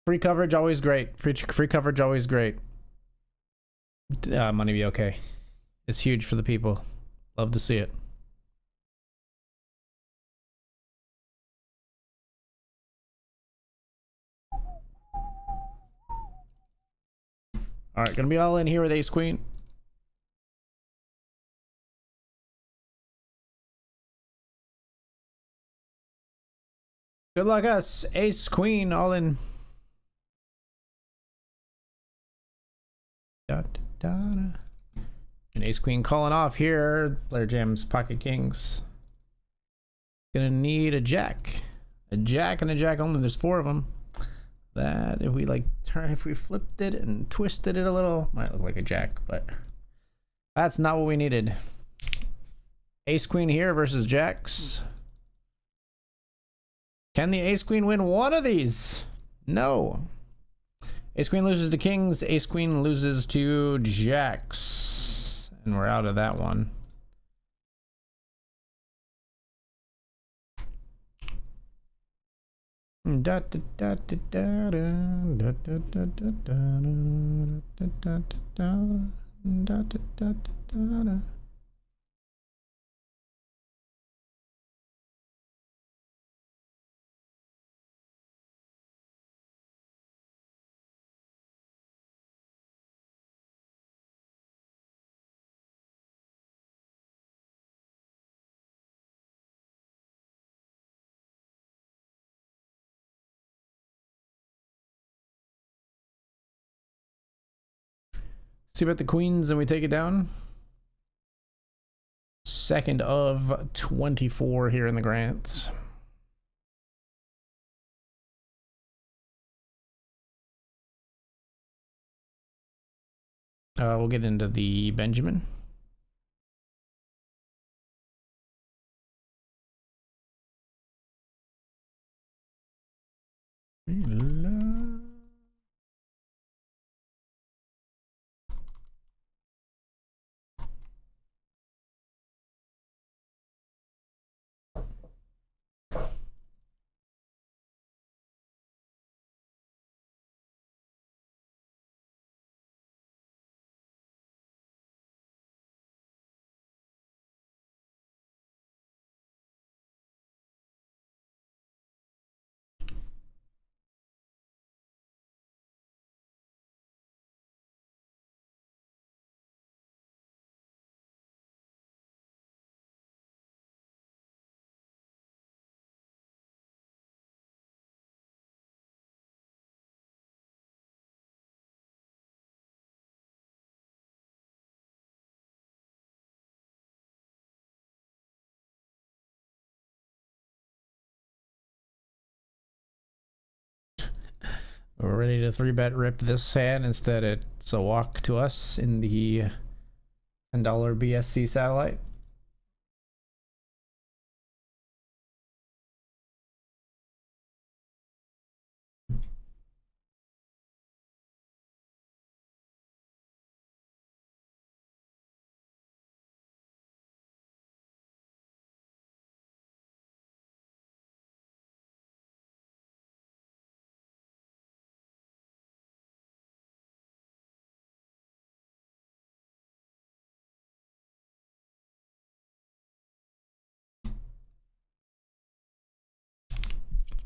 Free coverage, always great. Free coverage, always great. Money be okay. It's huge for the people. Love to see it. All right, gonna be all in here with Ace Queen. Good luck us. Ace Queen, all in. And Ace Queen calling off here. Player jams pocket kings. Gonna need a jack. A jack and a jack only. There's 4 of them. That if we like if we flipped it and twisted it a little, might look like a jack, but that's not what we needed. Ace Queen here versus jacks. Can the Ace Queen win one of these? No. Ace Queen loses to kings. Ace Queen loses to jacks. And we're out of that one. See about the queens and we take it down. 2nd of 24 here in the grants. We'll get into the Benjamin. We're ready to 3-bet rip this hand. Instead, it's a walk to us in the $10 BSC satellite.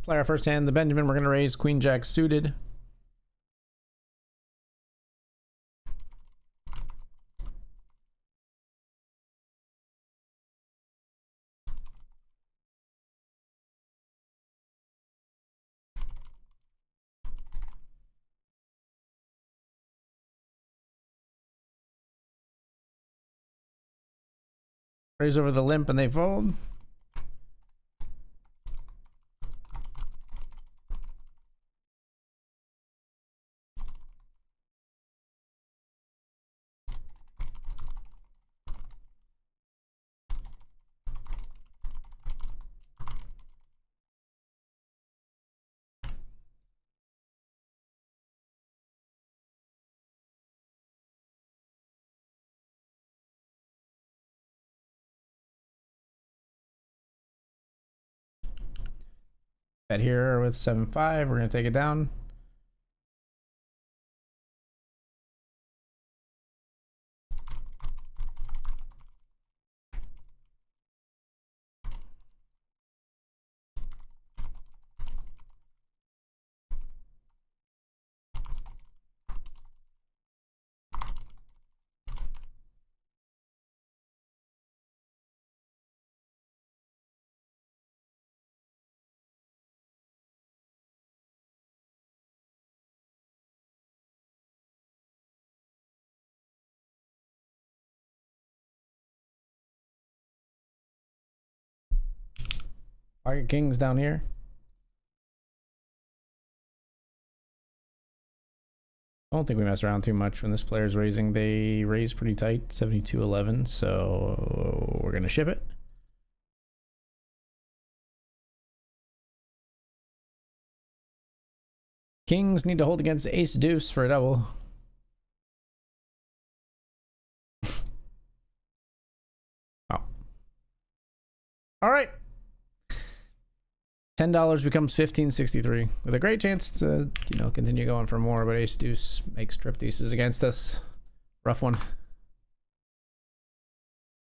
Play our first hand, the Benjamin. We're going to raise Queen Jack suited. Raise over the limp and they fold. Bet here with 7-5. We're going to take it down. Pocket kings down here. I don't think we mess around too much when this player's raising. They raise pretty tight, 72-11, so we're gonna ship it. Kings need to hold against ace deuce for a double. Wow. All right. $10 becomes $15.63 with a great chance to, you know, continue going for more, but ace deuce makes trip deuces against us. Rough one.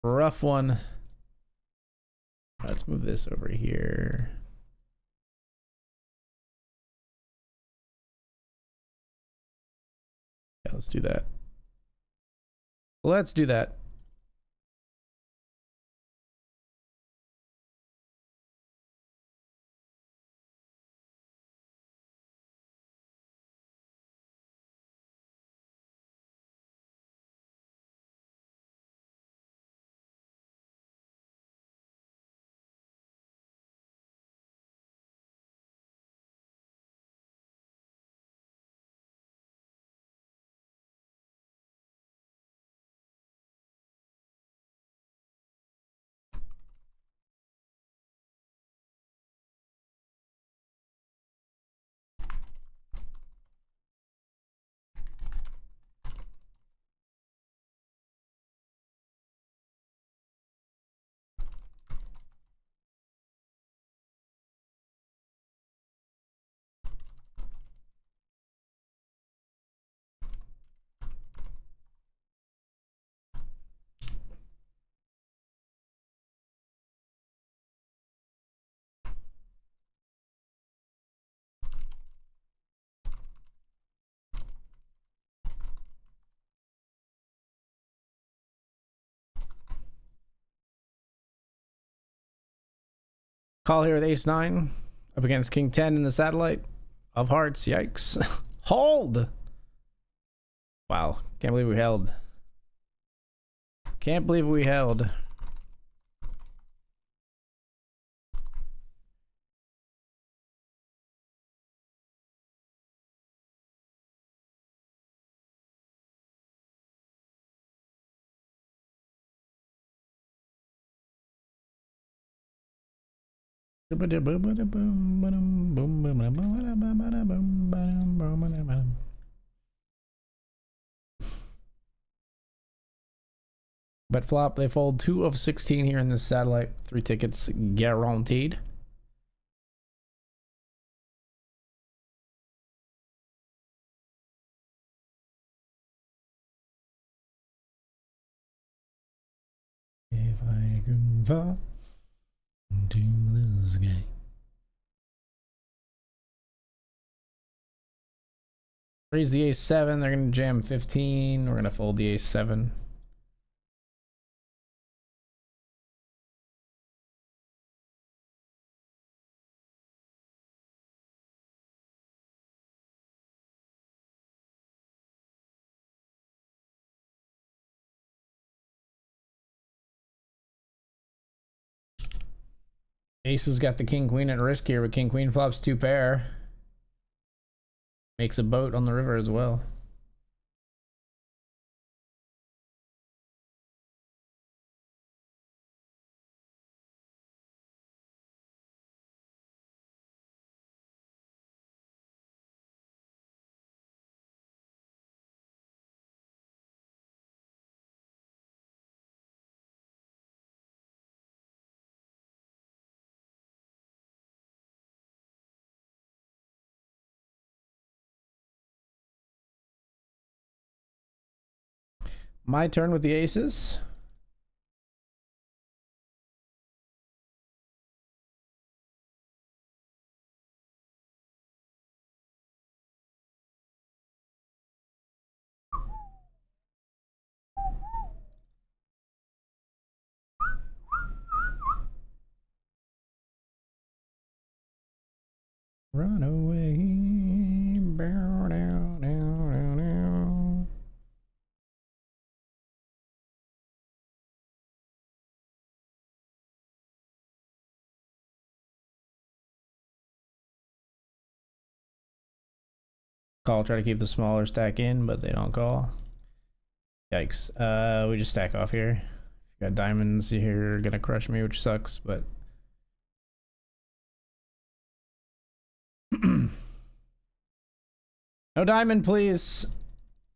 Rough one. Let's move this over here. Yeah, let's do that. Let's do that. Call here with ace 9 up against king 10 in the satellite of hearts. Yikes. Hold. Wow. Can't believe we held. Can't believe we held. Bet flop, they fold 2 of 16 here in this satellite. 3 tickets guaranteed. If I could fall into this game. Raise the ace-7. They're going to jam 15. We're going to fold the ace-7. Ace has got the king-queen at risk here, but king-queen flops 2 pair. Makes a boat on the river as well. My turn with the aces. Run away. Bow down, down, down, down. Call, try to keep the smaller stack in, but they don't call. Yikes. We just stack off here. Got diamonds here, gonna crush me, which sucks, but no diamond, please.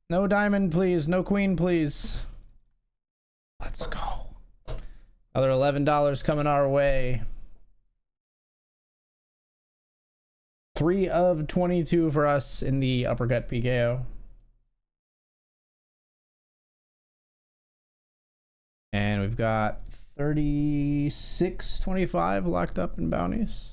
No diamond, please. No queen, please. Let's go. Another $11 coming our way. 3 of 22 for us in the uppercut PKO. And we've got 36.25 locked up in bounties.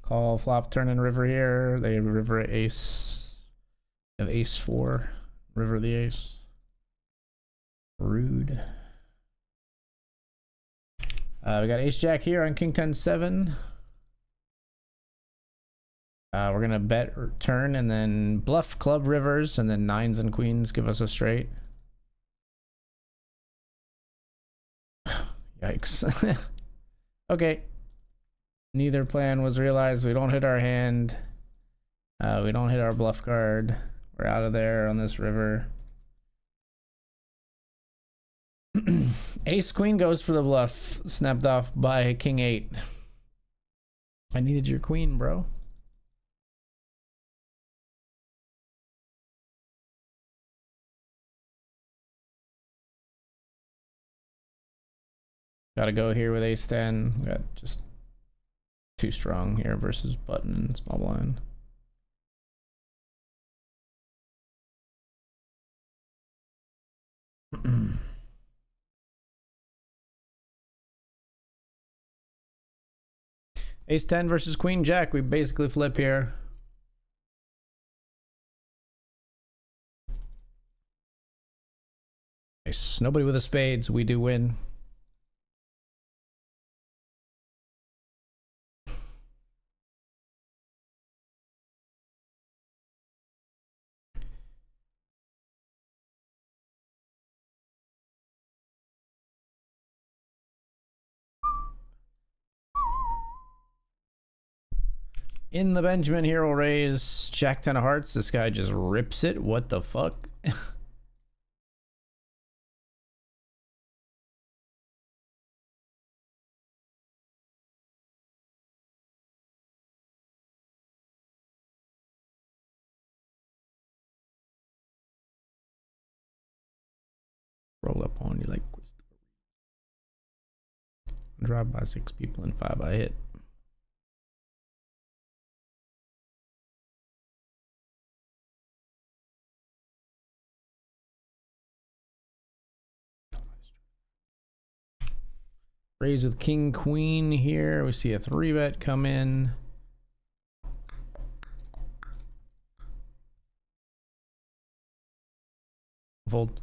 Call, flop, turn, and river here. They river ace. They have ace 4. River the ace. Rude. We got ace jack here on king 10-7. We're gonna bet turn and then bluff club rivers, and then 9s and queens give us a straight. Yikes. Okay. Neither plan was realized. We don't hit our hand. We don't hit our bluff card. We're out of there on this river. Ace queen goes for the bluff. Snapped off by king 8. I needed your queen, bro. Gotta go here with ace 10. We got just too strong here versus button and small blind. Ace 10 versus queen jack. We basically flip here. Nice. Nobody with a spades. We do win. In the Benjamin here, we'll raise jack 10 of hearts. This guy just rips it. What the fuck? Roll up on you like Drive by 6 people and 5 I hit. Raise with king queen here. We see a 3-bet come in. Fold.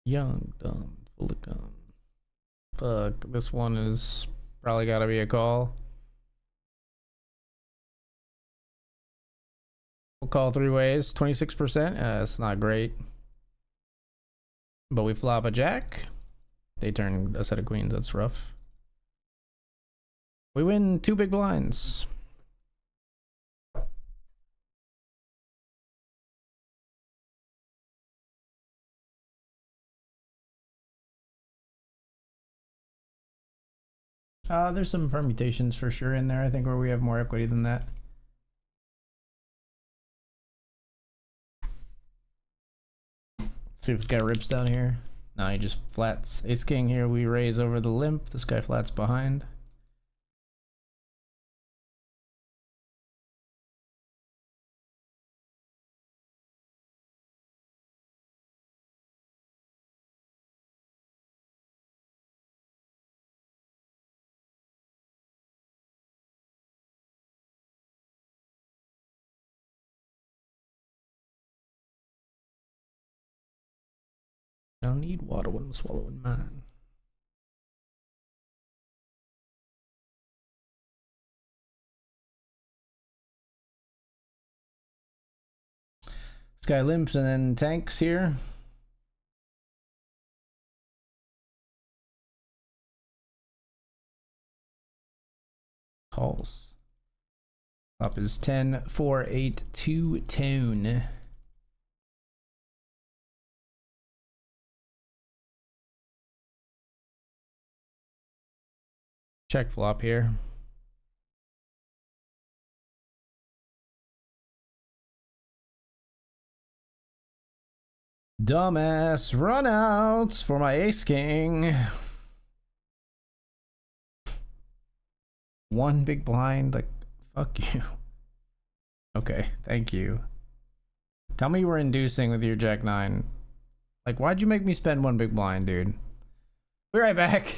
Young, dumb, full of gum. Fuck, this one is probably gotta be a call. We'll call 3 ways. 26%. That's not great. But we flop a jack. They turn a set of queens. That's rough. We win 2 big blinds. There's some permutations for sure in there, I think, where we have more equity than that. See if this guy rips down here. No, he just flats. Ace king here, we raise over the limp. This guy flats behind. I don't need water when I'm swallowing mine. This guy limps and then tanks here. Calls. Top is 10, 4, 8, 2, tone. Check flop here. Dumbass runouts for my ace king. 1 big blind, like, fuck you. Okay, thank you. Tell me you were inducing with your jack 9. Like, why'd you make me spend 1 big blind, dude? Be right back.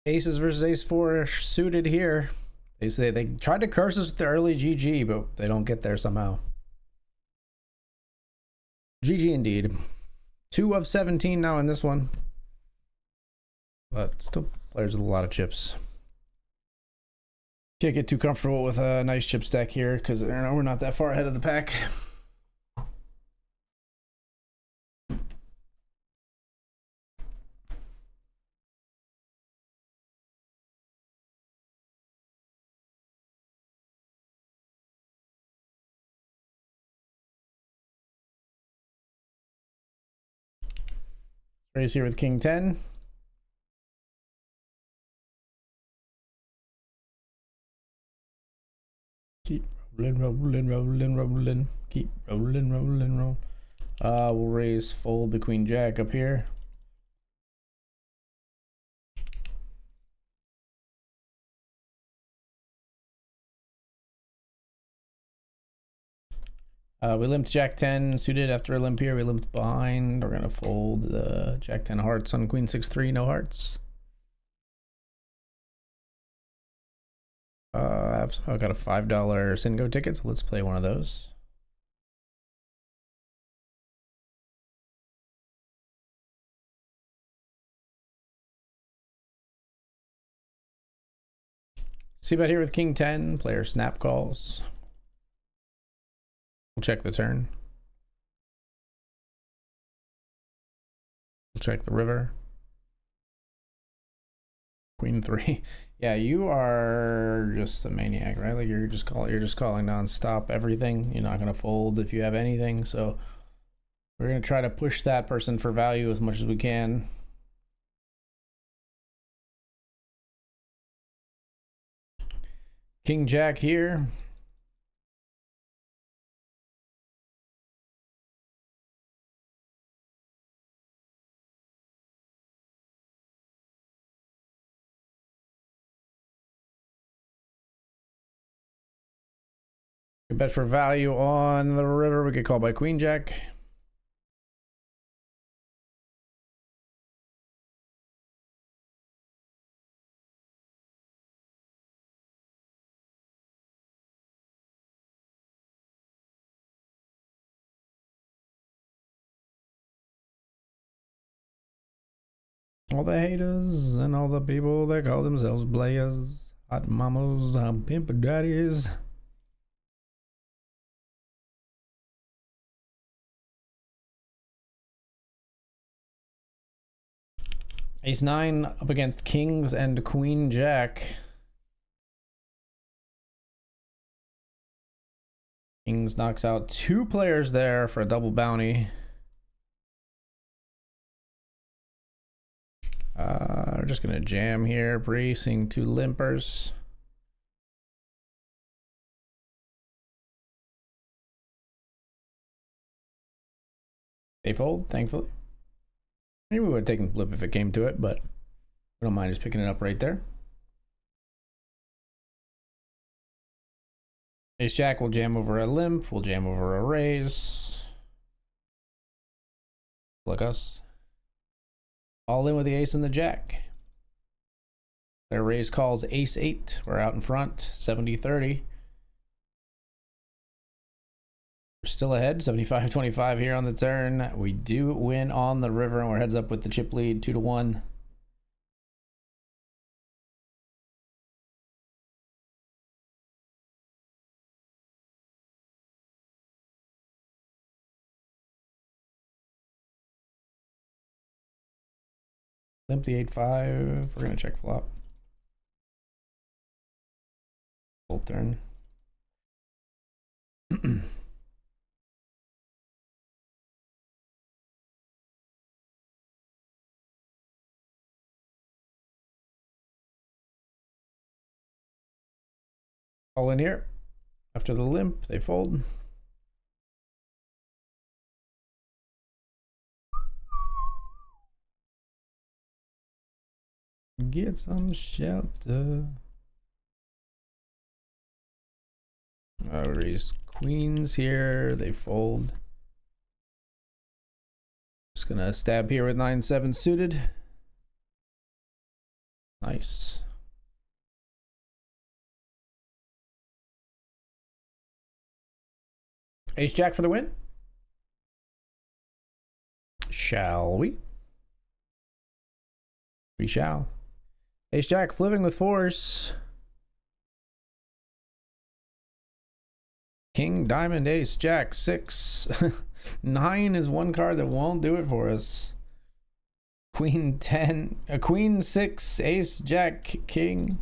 Aces versus ace four suited here. They say they tried to curse us with the early GG, but they don't get there somehow. GG indeed. 2 of 17 now in this one. But still players with a lot of chips. Can't get too comfortable with a nice chip stack here because we're not that far ahead of the pack. Raise here with King 10. Keep rolling. Keep rolling. We'll raise, fold the Queen Jack up here. We limped Jack 10 suited after a limp here. We limped behind. We're gonna fold the Jack 10 hearts on Queen 6-3, no hearts. I've got a $5 Singo ticket, so let's play one of those. See bet here with King 10, player snap calls. We'll check the turn. We'll check the river. Queen 3. Yeah, you are just a maniac, right? Like you're just calling non-stop everything. You're not gonna fold if you have anything. So we're gonna try to push that person for value as much as we can. King Jack here. Bet for value on the river. We get called by Queen Jack. All the haters and all the people that call themselves players, hot mamas, pimp daddies. Ace 9 up against Kings and Queen Jack. Kings knocks out 2 players there for a double bounty. We're just gonna jam here, seeing 2 limpers. They fold, thankfully. Maybe we would have taken flip if it came to it, but I don't mind just picking it up right there. Ace Jack will jam over a limp, we'll jam over a raise. Look us. All in with the ace and the jack. Their raise calls ace 8. We're out in front, 70-30. We're still ahead, 75-25 here on the turn. We do win on the river, and we're heads up with the chip lead, 2-1. Limp the 8-5. We're gonna check flop. Full turn. All in here. After the limp, they fold. Get some shelter. Raise queens here. They fold. Just gonna stab here with 9-7 suited. Nice. Ace Jack for the win. Shall we? We shall. Ace Jack flipping with force. King, Diamond, Ace, Jack, 6. 9 is one card that won't do it for us. Queen 10, Queen 6, Ace, Jack, King.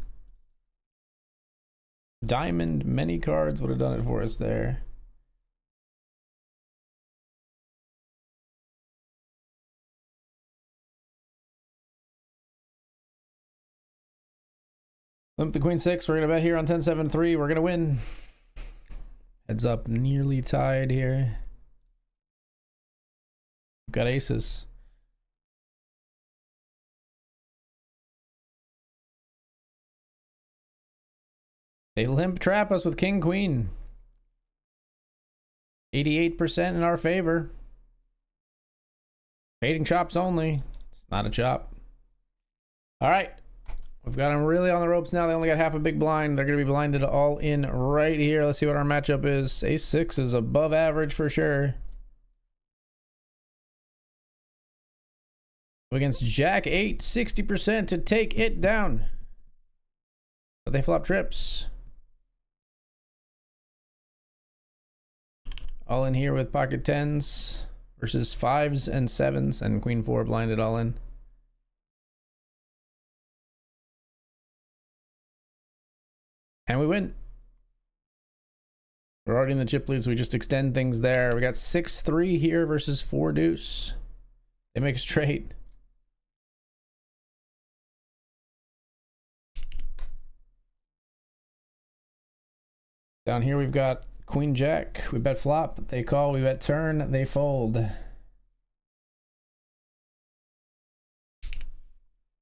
Diamond, many cards would have done it for us there. Limp the Queen 6. We're going to bet here on 10-7-3. We're going to win. Heads up, nearly tied here. Got aces. They limp trap us with King Queen. 88% in our favor. Fading chops only. It's not a chop. All right. We've got them really on the ropes now. They only got half a big blind. They're going to be blinded all in right here. Let's see what our matchup is. Ace 6 is above average for sure. Against Jack 8, 60% to take it down. But they flop trips. All in here with pocket 10s versus 5s and 7s, and Queen 4 blinded all in. And we win. We're already in the chip lead, so we just extend things there. We got 6-3 here versus 4 deuce. They make a straight. Down here we've got Queen Jack. We bet flop, they call. We bet turn, they fold.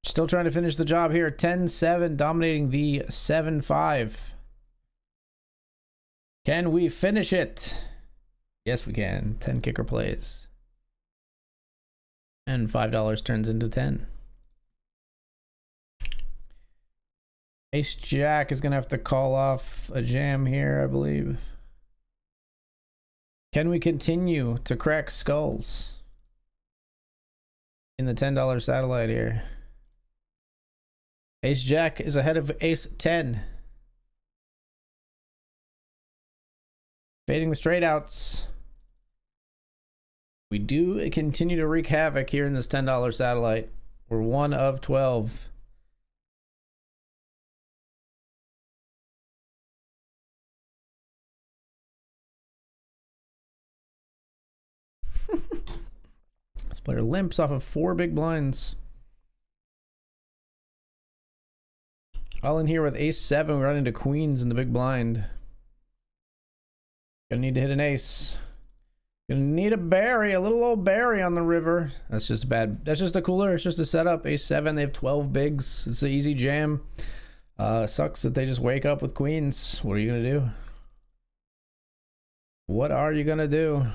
Still trying to finish the job here. 10-7, dominating the 7-5. Can we finish it? Yes, we can. 10 kicker plays. And $5 turns into 10. Ace Jack is going to have to call off a jam here, I believe. Can we continue to crack skulls in the $10 satellite here? Ace Jack is ahead of Ace 10. Fading the straight outs. We do continue to wreak havoc here in this $10 satellite. We're 1 of 12. This player limps off of 4 big blinds. All in here with Ace 7. We run into queens in the big blind. Gonna need to hit an ace. Gonna need a berry, a little old berry on the river. That's just bad. That's just a cooler. It's just a setup. Ace 7. They have 12 bigs. It's an easy jam. Sucks that they just wake up with queens. What are you gonna do? What are you gonna do?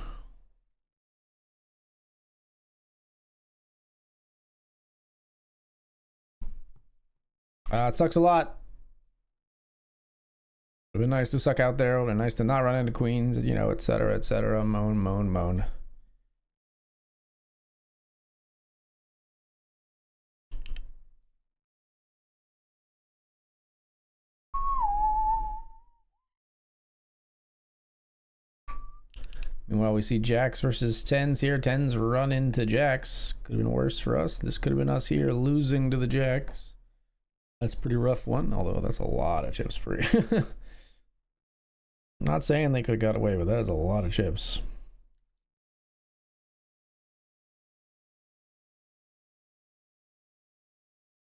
It sucks a lot. It would be nice to suck out there. It would be nice to not run into queens, you know, etc., etc. Moan, moan, moan. Meanwhile, we see jacks versus 10s here. 10s run into jacks. Could have been worse for us. This could have been us here losing to the jacks. That's a pretty rough one, although that's a lot of chips for you. Not saying they could have got away with that. It's a lot of chips.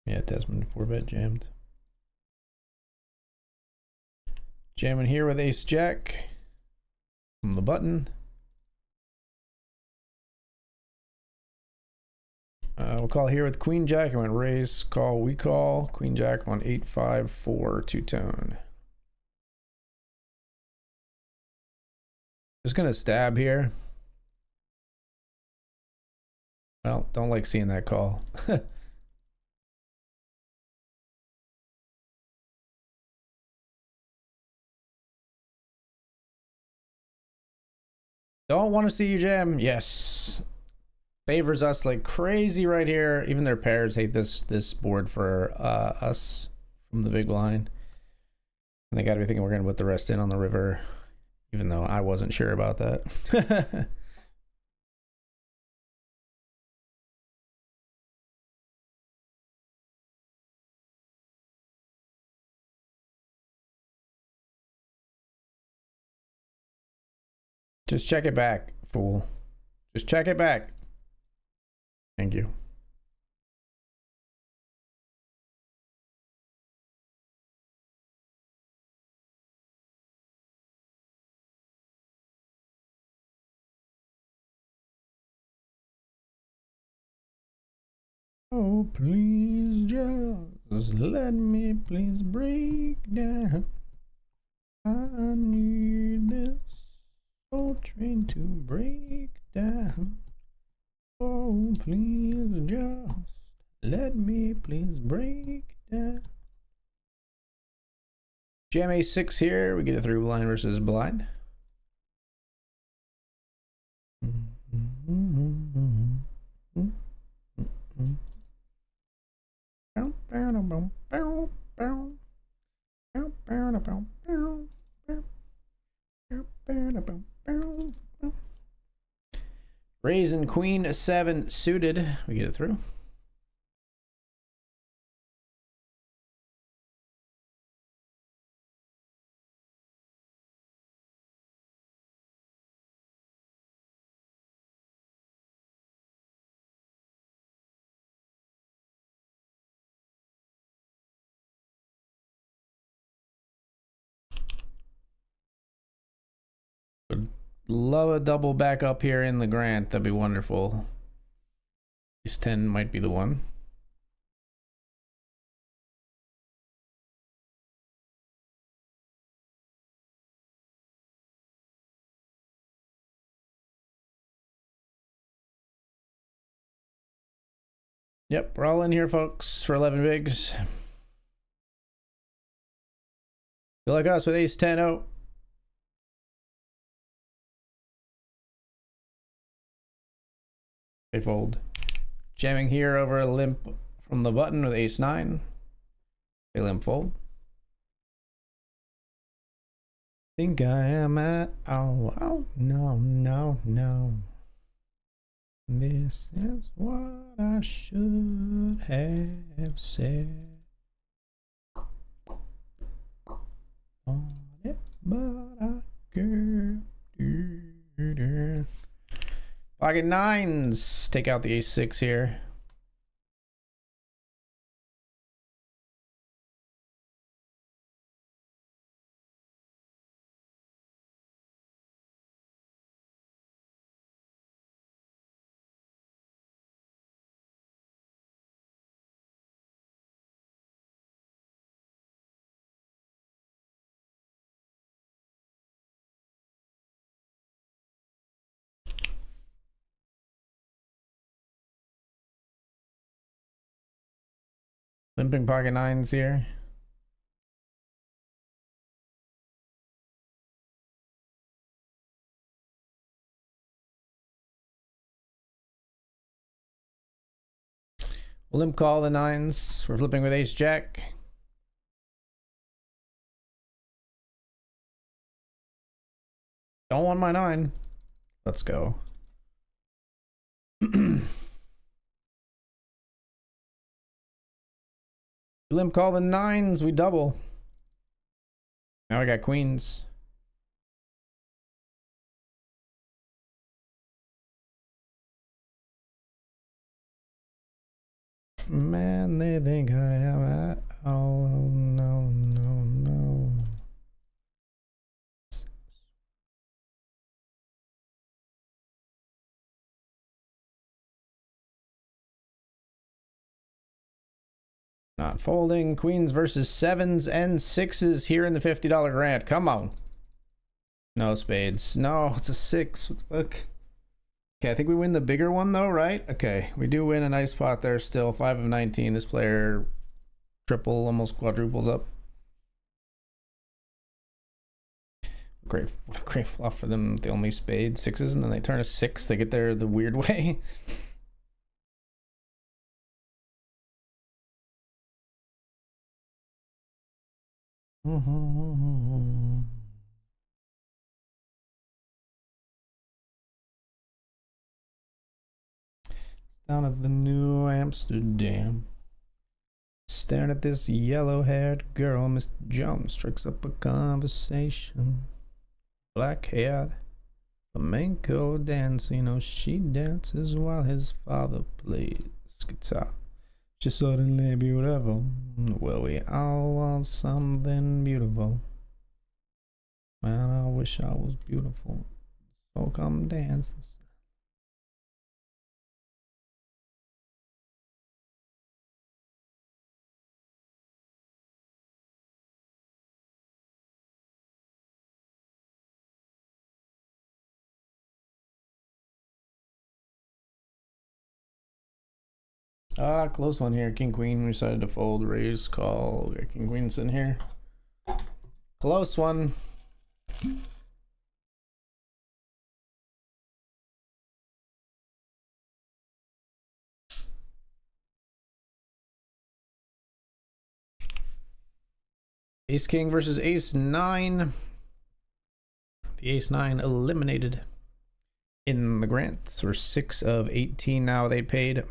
Yeah, Desmond 4-bet jammed. Jamming here with Ace Jack on the button. We'll call here with Queen Jack. I went raise, call, we call. Queen Jack went 8-5-4 two-tone. Just gonna stab here. Well, don't like seeing that call. Don't want to see you jam. Yes. Favors us like crazy right here. Even their pairs hate this board for us from the big blind. And they got to be thinking we're going to put the rest in on the river, even though I wasn't sure about that. Just check it back, fool. Just check it back. Thank you. Oh, please just let me please break down. I need this soul train to break down. Oh, please just let me please break down. Jam A6 here. We get it through blind versus blind. Raising queen 7 suited. We get it through. Would love a double back up here in the Grant. That'd be wonderful. Ace 10 might be the one. Yep, we're all in here, folks, for 11 bigs. Feel like us with ace 10-0. They fold. Jamming here over a limp from the button with ace 9. They limp fold. Think I am at, oh, no. This is what I should have said. On it, but I can't do it. Pocket 9s. Take out the ace 6 here. Limping pocket 9s here. Limp call the 9s. We're flipping with ace jack. Don't want my 9. Let's go. Limp call the 9s. We double. Now I got queens. Man, they think I am at. Oh, no. Not folding. Queens versus 7s and 6s here in the $50 Grant. Come on. No spades. No, it's a 6. What the fuck? Okay, I think we win the bigger one though, right? Okay, we do win a nice pot there still. 5 of 19. This player triple, almost quadruples up. what a great flop for them. They only spade sixes and then they turn a six. They get there the weird way. Down at the New Amsterdam, staring at this yellow-haired girl, Mr. Jones strikes up a conversation. Black-haired flamenco dancing, oh, she dances while his father plays guitar. She's suddenly beautiful. Well, we all want something beautiful. Man, I wish I was beautiful. So come dance this. Close one here. King Queen. We decided to fold, raise, call. We got King Queens in here. Close one. Ace King versus Ace 9. The Ace 9 eliminated in the grants. We're 6 of 18 now. They paid.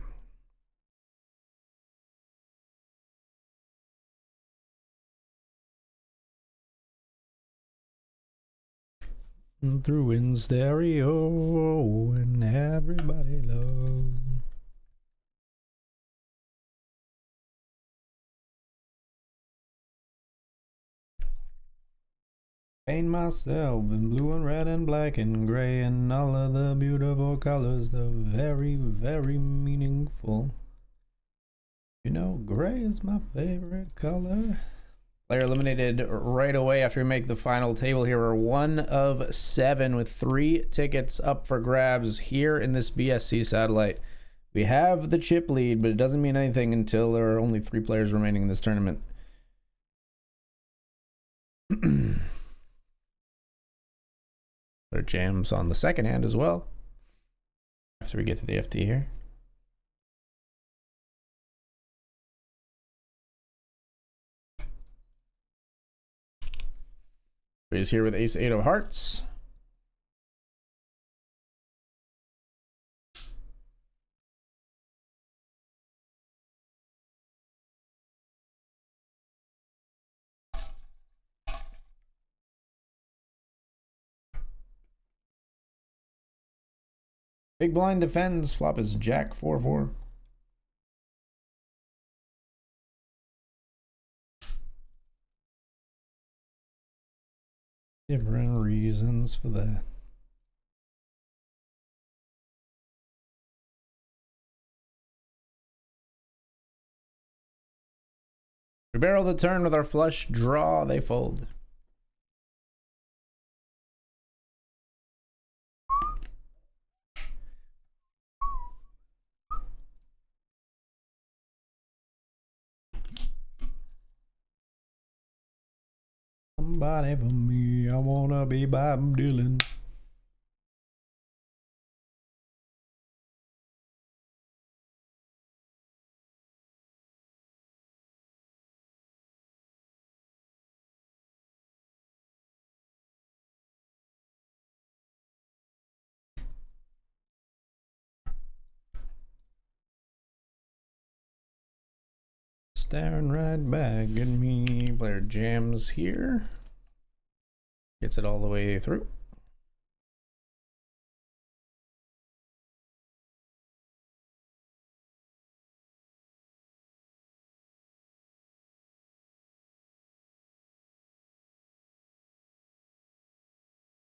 Through in stereo and everybody loves. Paint myself in blue and red and black and gray and all of the beautiful colors, the very, very meaningful. You know, gray is my favorite color. Player eliminated right away after we make the final table here. We're 1 of 7 with 3 tickets up for grabs here in this BSC satellite. We have the chip lead, but it doesn't mean anything until there are only 3 players remaining in this tournament. There are jams on the second hand as well. After we get to the FT here. He's here with Ace 8 of Hearts. Big blind defends. Flop is Jack 4-4. Different reasons for that. We barrel the turn with our flush draw. They fold. Somebody for me, I wanna be Bob Dylan. Staring right back at me. Player jams here. Gets it all the way through.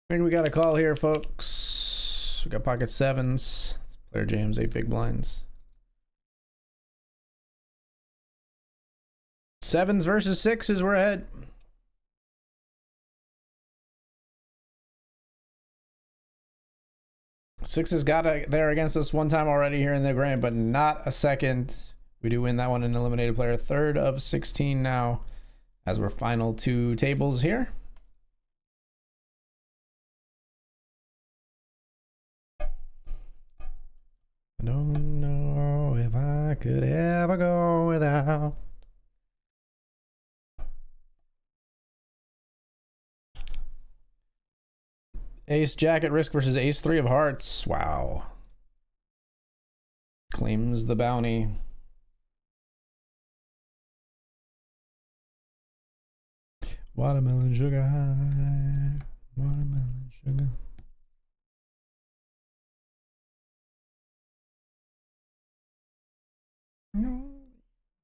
I think we got a call here, folks. We got pocket sevens. Player jams 8 big blinds. Sevens versus sixes, we're ahead. Sixes got there against us one time already here in the grand, but not a second. We do win that one in eliminated player. 3rd of 16 now as we're final 2 tables here. don't know if I could ever go without. Ace Jack at risk versus Ace 3 of hearts. Wow. Claims the bounty. Watermelon sugar high. Watermelon sugar.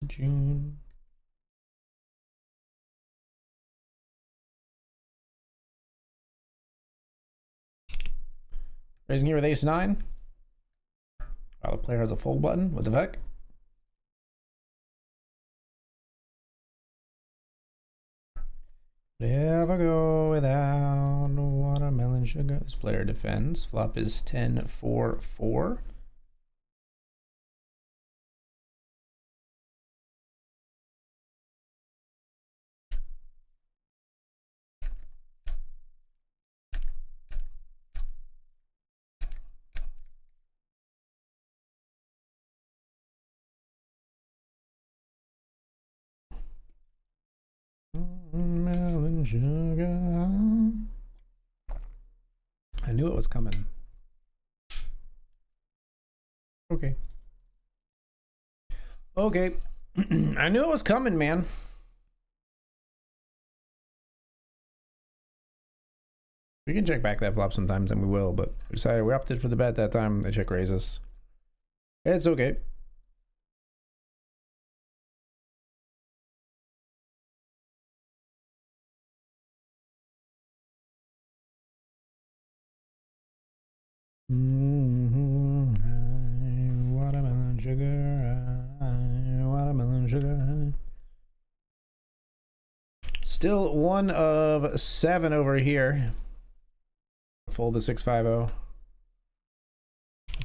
June. Raising here with ace 9. Wow, the player has a fold button. What the heck? Never go without watermelon sugar. This player defends. Flop is 10-4-4. Melon sugar. I knew it was coming. Okay. Okay. I knew it was coming, man. We can check back that flop sometimes, and we will, but we decided we opted for the bet that time. They check raises. It's okay. Watermelon sugar. Watermelon sugar. Still 1 of 7 over here. Fold the 6-5-0. Up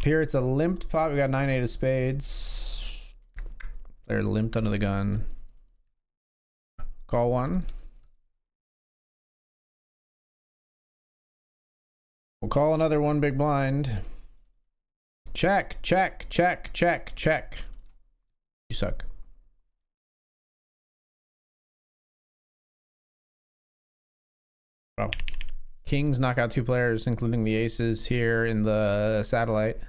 here it's a limped pot. We got 9-8 of spades. Player limped under the gun. Call 1. We'll call another 1 big blind. Check, check, check, check, check. You suck. Wow. Kings knock out 2 players, including the aces here in the satellite.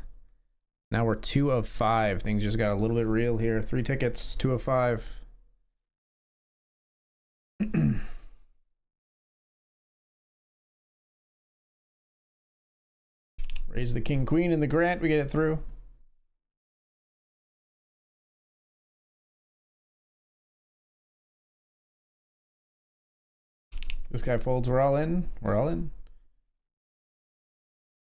Now we're 2 of 5. Things just got a little bit real here. 3 tickets, 2 of 5. Raise the king queen in the grant. We get it through. This guy folds. We're all in. We're all in.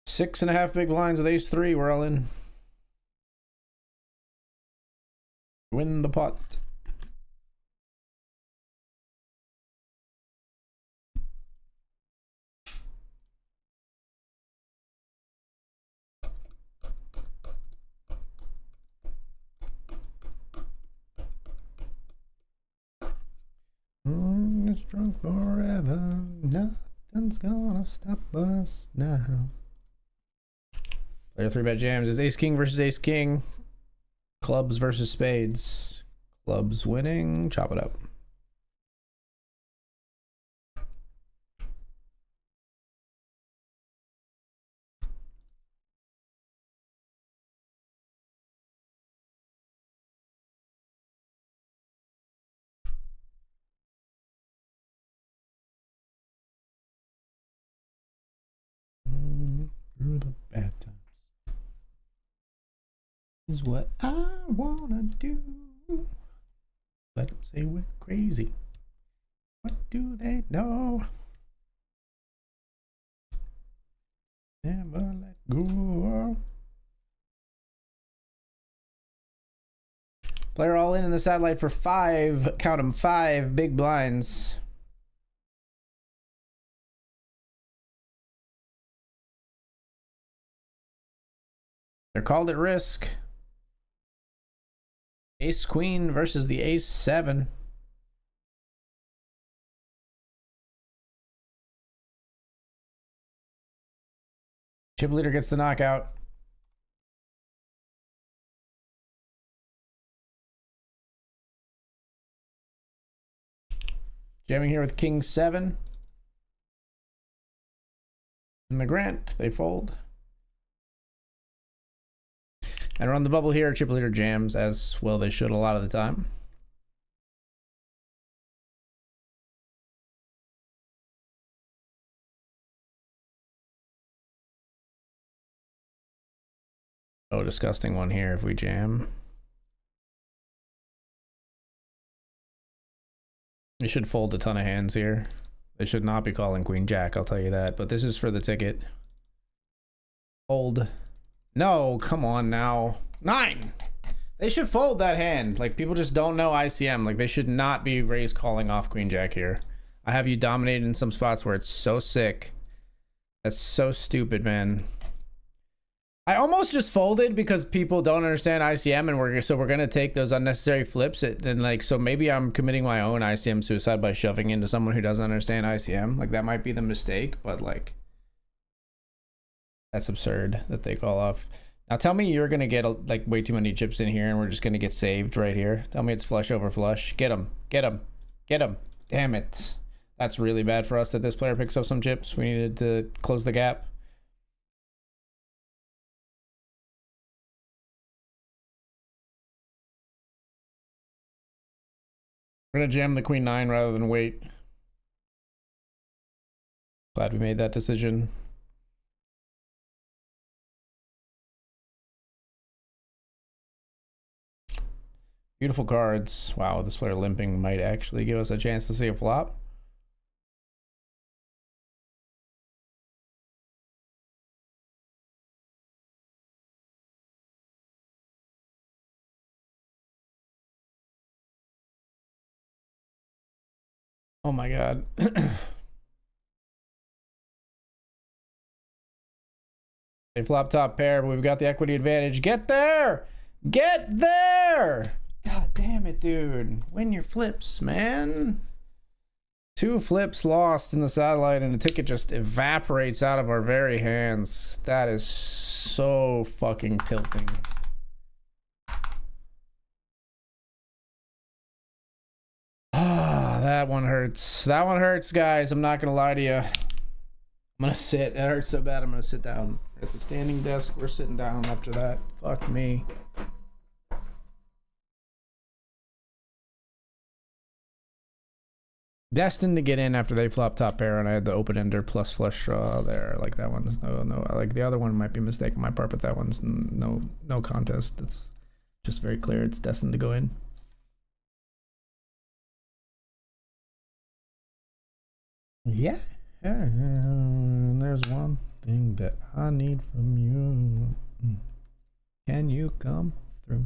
6.5 big blinds with ace 3. We're all in. Win the pot. It's drunk forever. Nothing's gonna stop us now. Player 3-bet jams is ace king versus ace king. Clubs versus spades. Clubs winning. Chop it up. Through the bad times is what I wanna do. Let them say we're crazy. What do they know? Never let go. Player all in the satellite for 5. Count them, 5 big blinds. They're called at risk. Ace queen versus the ace 7. Chip leader gets the knockout. Jamming here with King 7. And the Grant, they fold. And run the bubble here, triple leader jams, as well they should a lot of the time. Oh, disgusting one here if we jam. They should fold a ton of hands here. They should not be calling Queen Jack, I'll tell you that. But this is for the ticket. Fold. No, come on now. 9! They should fold that hand. Like, people just don't know ICM. Like, they should not be raise calling off Queen Jack here. I have you dominated in some spots where it's so sick. That's so stupid, man. I almost just folded because people don't understand ICM, and we're gonna take those unnecessary flips. And like, so maybe I'm committing my own ICM suicide by shoving into someone who doesn't understand ICM. Like, that might be the mistake, but like, that's absurd that they call off. Now tell me you're gonna get like way too many chips in here, and we're just gonna get saved right here. Tell me it's flush over flush. Get him, get him, get him. Damn it. That's really bad for us that this player picks up some chips. We needed to close the gap. We're gonna jam the Queen 9 rather than wait. Glad we made that decision. Beautiful cards. Wow, this player limping might actually give us a chance to see a flop. Oh my god. They flop top pair, but we've got the equity advantage. Get there! Get there! God damn it, dude. Win your flips, man. 2 flips lost in the satellite, and the ticket just evaporates out of our very hands. That is so fucking tilting. Ah, that one hurts. That one hurts, guys. I'm not gonna lie to you. I'm gonna sit. It hurts so bad, I'm gonna sit down. At the standing desk, we're sitting down after that. Fuck me. Destined to get in after they flop top pair, and I had the open ender plus flush draw there. Like, that one's no. Like, the other one might be a mistake on my part, but that one's no contest. It's just very clear. It's destined to go in. Yeah. There's one thing that I need from you. Can you come through?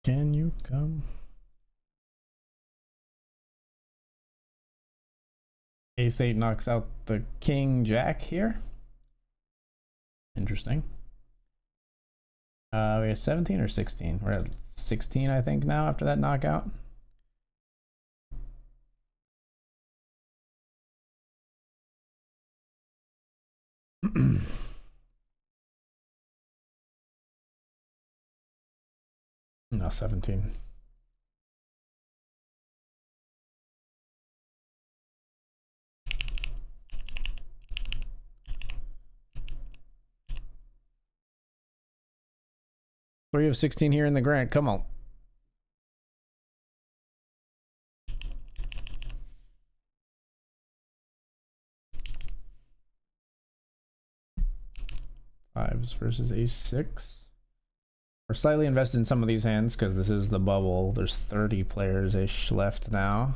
Can you come? Ace-8 knocks out the King Jack here. Interesting. We have 17 or 16. We're at 16, I think, now after that knockout. No, 17. Three of 16 here in the Grant. Come on. Fives versus ace six. We're slightly invested in some of these hands because this is the bubble. There's 30 players-ish left now.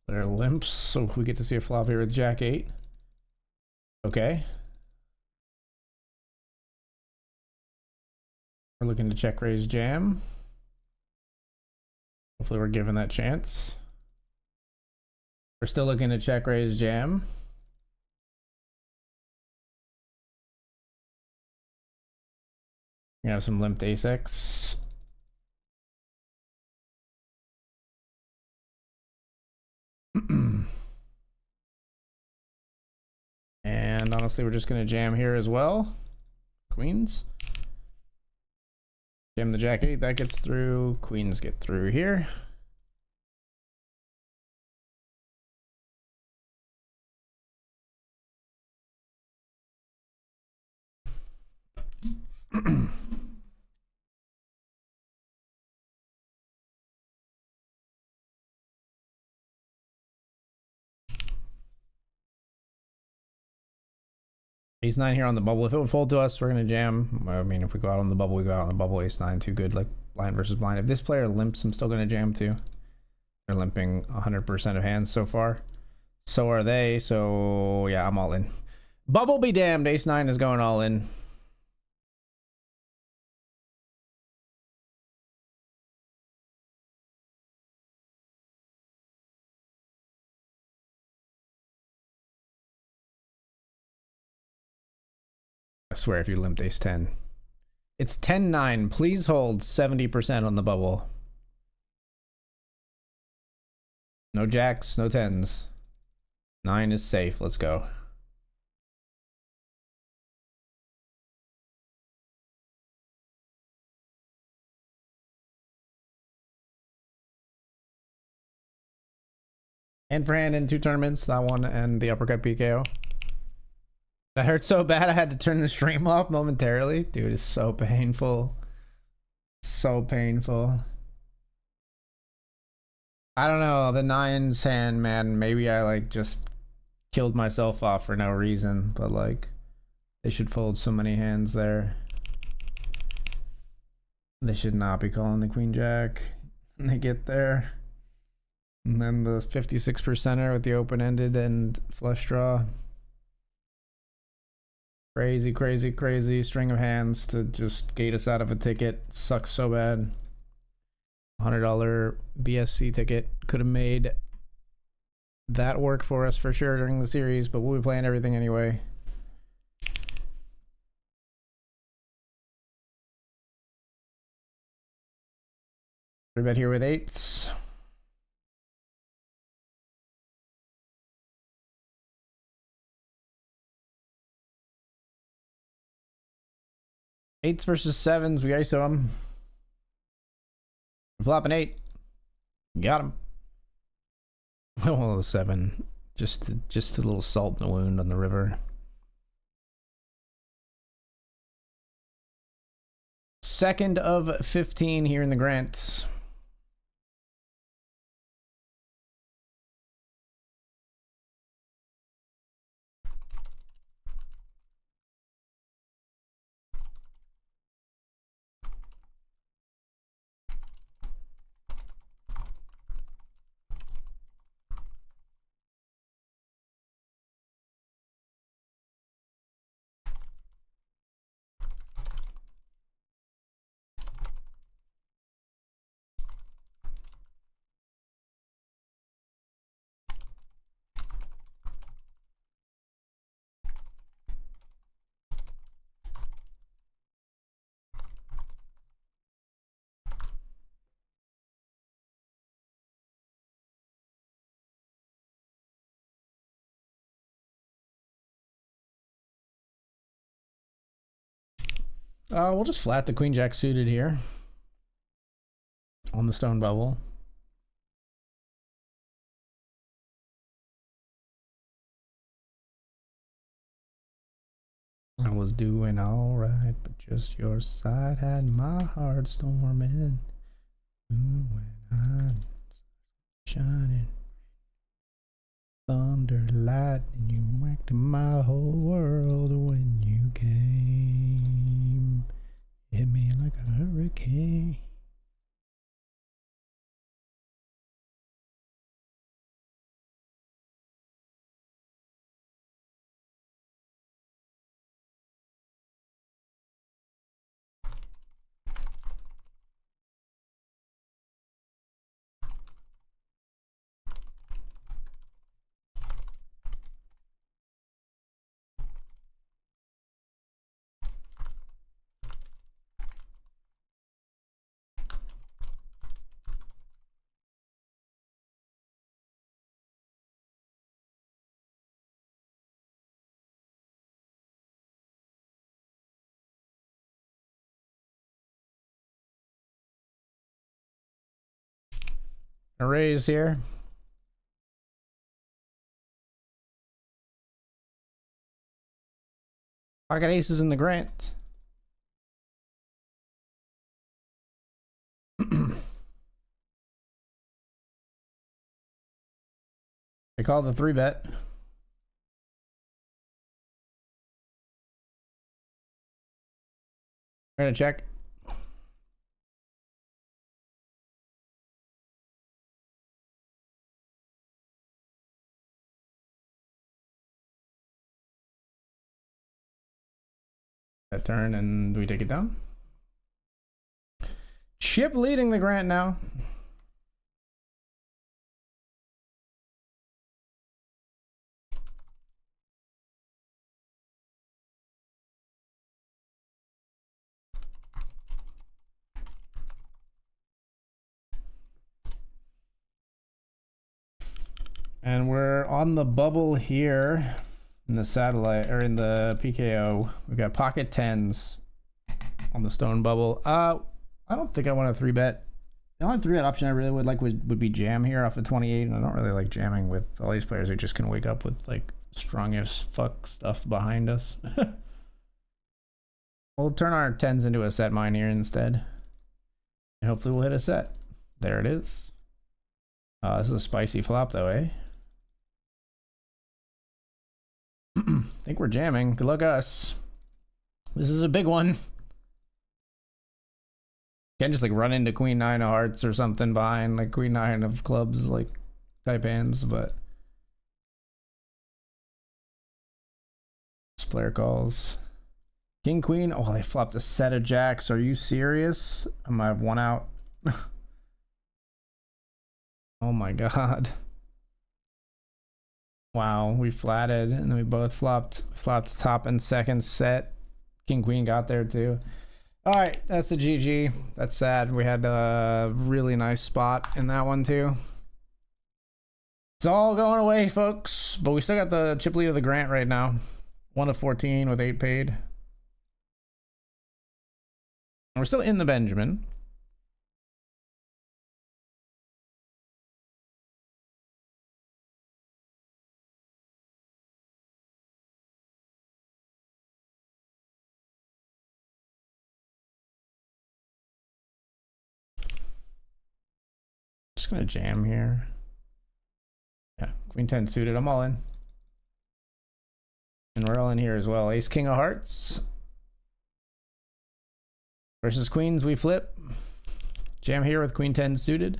They're limps, so we get to see a flop here with Jack 8. Okay. We're looking to check raise jam. Hopefully we're given that chance. We're still looking to check raise jam. We have some limped ace-x. And honestly, we're just gonna jam here as well. Queens. Jam the Jack 8, that gets through. Queens get through here. Ace 9 here on the bubble. If it would fold to us, we're going to jam. I mean, if we go out on the bubble, we go out on the bubble. Ace 9, too good, like blind versus blind. If this player limps, I'm still going to jam too. They're limping 100% of hands so far. So are they. So, yeah, I'm all in. Bubble be damned. Ace 9 is going all in. I swear if you limped ace 10. It's 10-9. Please hold 70% on the bubble. No jacks, no tens. 9 is safe. Let's go. Hand for hand in 2 tournaments. That one and the uppercut PKO. That hurt so bad I had to turn the stream off momentarily. Dude, it's so painful. So painful. I don't know. The 9s hand, man. Maybe I like just killed myself off for no reason. But like, they should fold so many hands there. They should not be calling the queen jack when they get there. And then the 56%er with the open-ended and flush draw. Crazy, crazy, crazy string of hands to just gate us out of a ticket. Sucks so bad. $100 BSC ticket could have made that work for us for sure during the series, but we'll be playing everything anyway. We bet here with 8s. Eights versus 7s, we ISO them. Flop an 8. Got him. Oh, 7. Just a little salt in the wound on the river. Second of 15 here in the Grants. We'll just flat the queen jack suited here on the stone bubble. I was doing alright, but just your side had my heart storming. When I'm shining, thunder, lightning, you wrecked my whole world when you came. Hit me like a hurricane. A raise here. Pocket aces in the Grant. They call it the 3-bet. We're gonna check. That turn, and do we take it down? Chip leading the Grant now. And we're on the bubble here in the satellite, or in the PKO. We got pocket tens on the stone bubble. I don't think I want a 3-bet. The only 3-bet option I really would like would be jam here off of 28, and I don't really like jamming with all these players who just can wake up with like strong as fuck stuff behind us. We'll turn our tens into a set mine here instead, and hopefully we'll hit a set. There it is. This is a spicy flop though, eh? I think we're jamming. Good luck us. This is a big one. Can't just like run into queen 9 of hearts or something behind like queen 9 of clubs like type hands, but this player calls. King queen. Oh, they flopped a set of jacks. Are you serious? I might have one out. Oh my god. Wow, we flatted and then we both flopped top and second set. King queen got there too. All right, that's a GG. That's sad. We had a really nice spot in that one too. It's all going away, folks, but we still got the chip lead of the Grant right now. 1 of 14 with 8 paid. And we're still in the Benjamin. Just gonna jam here. Yeah, queen 10 suited. I'm all in. And we're all in here as well. Ace king of hearts. Versus queens, we flip. Jam here with queen 10 suited.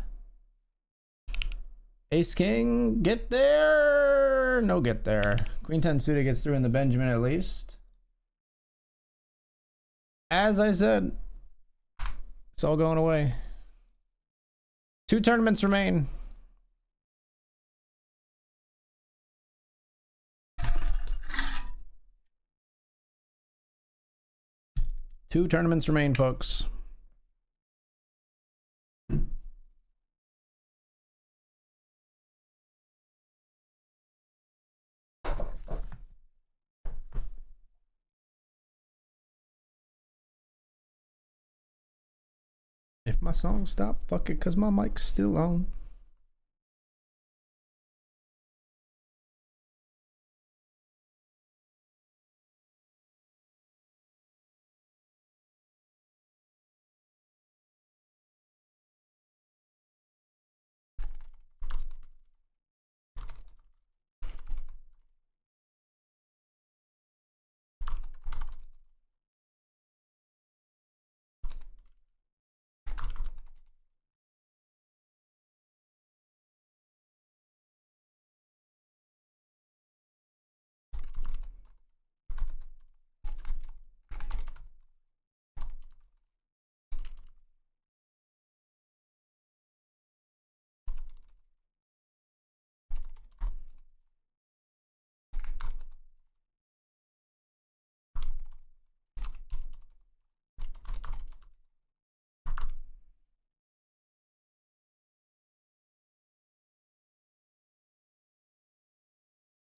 Ace king, get there. No get there. Queen 10 suited gets through in the Benjamin at least. As I said, it's all going away. 2 tournaments remain. Two tournaments remain, folks. If my song stopped, fuck it, cause my mic's still on.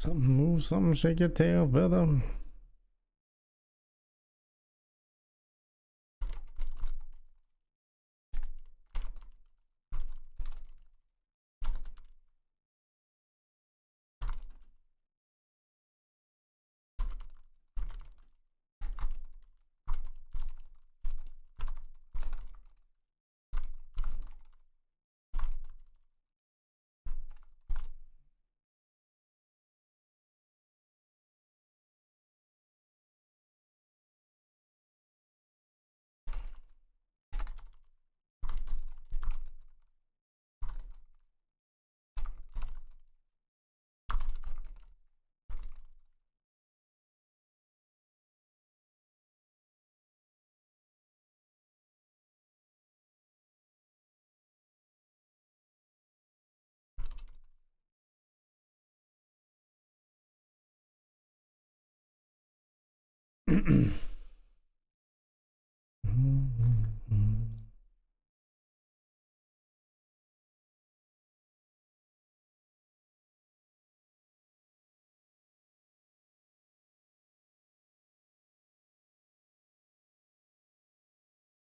Something move, something shake your tail, feather.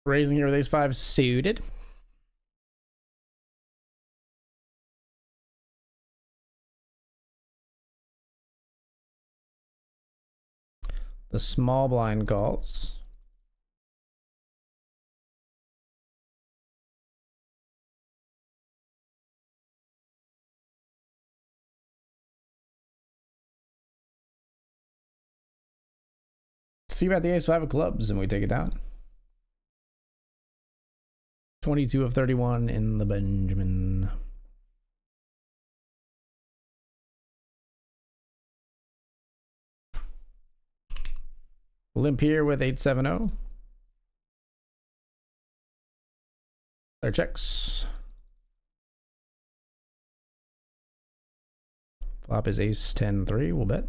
Raising here with ace five suited. The small blind calls. See about the ace five of clubs, and we take it down. 22 of 31 in the Benjamin. Limp here with 870. Their checks. Flop is ace 10-3. We'll bet.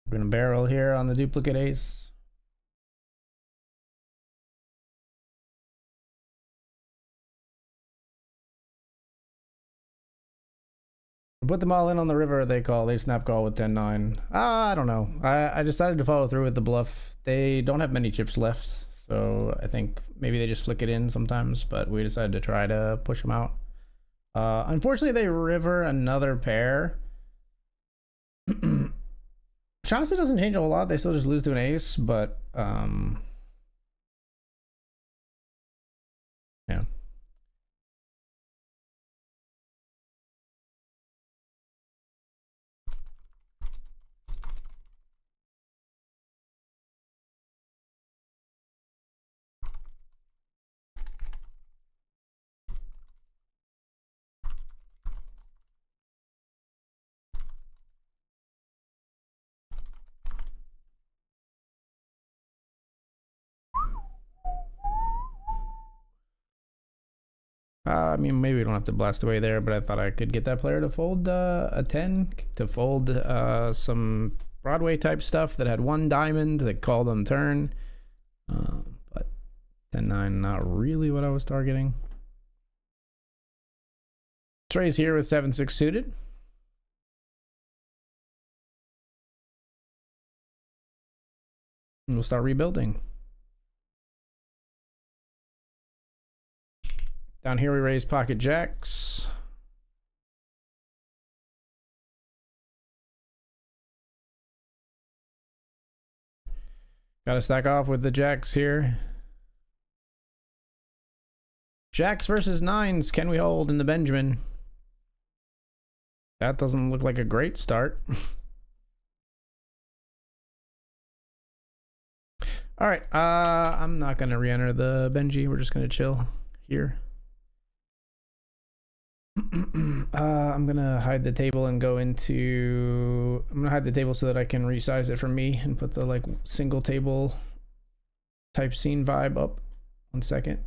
We're gonna barrel here on the duplicate ace. Put them all in on the river. They snap call with 10-9. I don't know. I decided to follow through with the bluff. They don't have many chips left, so I think maybe they just flick it in sometimes, but we decided to try to push them out. Unfortunately, they river another pair. Chance doesn't change a whole lot. They still just lose to an ace, but yeah. I mean, maybe we don't have to blast away there, but I thought I could get that player to fold a 10, to fold some Broadway type stuff that had one diamond that called on turn. But 10-9, not really what I was targeting. Trey's here with 7-6 suited. And we'll start rebuilding. Down here we raise pocket jacks. Gotta stack off with the jacks here. Jacks versus nines. Can we hold in the Benjamin? That doesn't look like a great start. All right, I'm not gonna re-enter the Benji. We're just gonna chill here. I'm gonna hide the table and go into. I'm gonna hide the table so that I can resize it for me and put the like single table type scene vibe up. 1 second.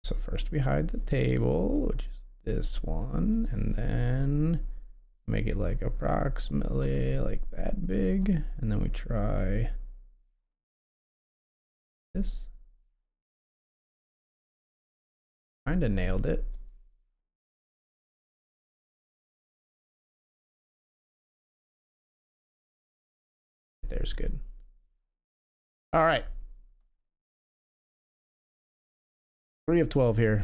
So first we hide the table, which is this one, and then make it like approximately like that big, and then we try this. Kinda nailed it. There's good. All right. 3 of 12 here.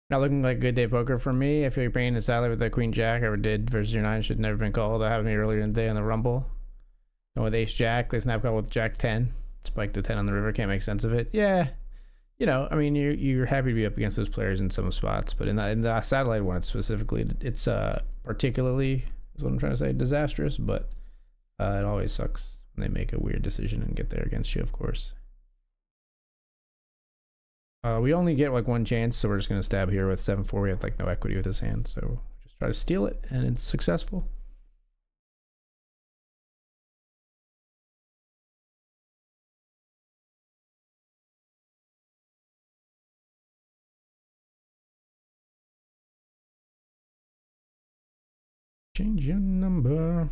Not looking like a good day of poker for me. I feel you're paying the salary with that Queen Jack I ever did versus your 9 should never been called. That happened to me earlier in the day on the Rumble. And with Ace Jack, they snap call with Jack 10. Spike the 10 on the river, can't make sense of it. Yeah. You know, I mean, you're happy to be up against those players in some spots, but in the satellite one specifically, it's particularly, is what I'm trying to say, disastrous, but it always sucks when they make a weird decision and get there against you, of course. We only get like one chance, so we're just gonna stab here with 7-4. We have like no equity with this hand, so just try to steal it, and it's successful. Change your number.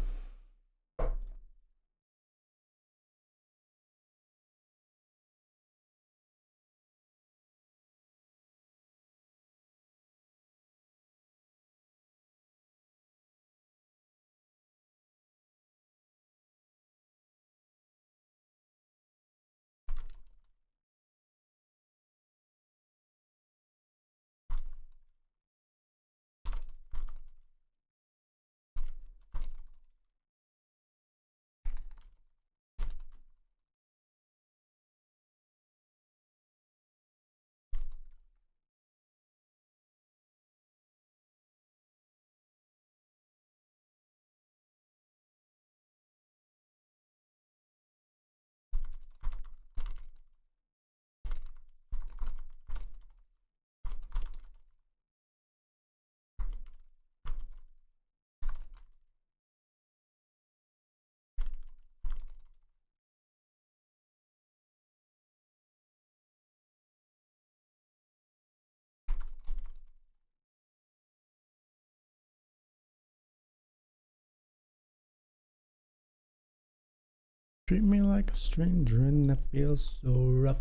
Treat me like a stranger and that feels so rough.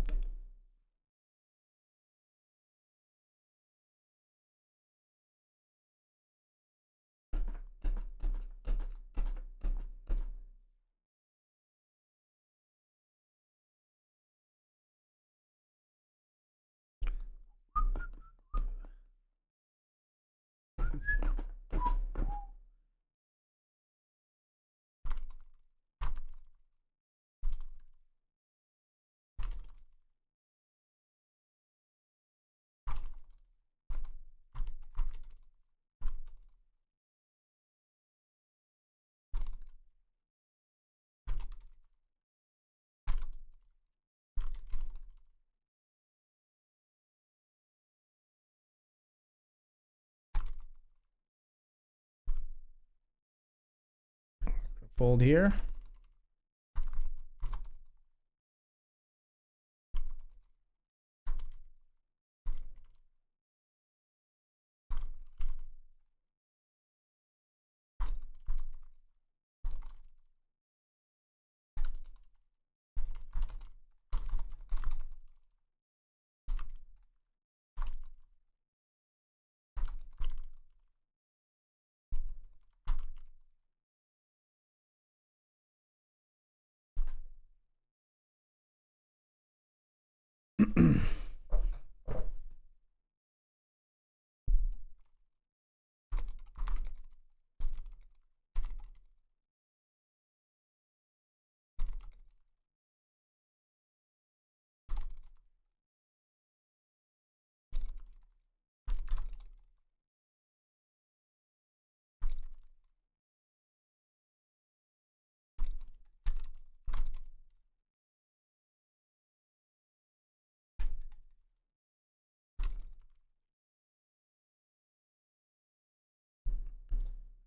Fold here.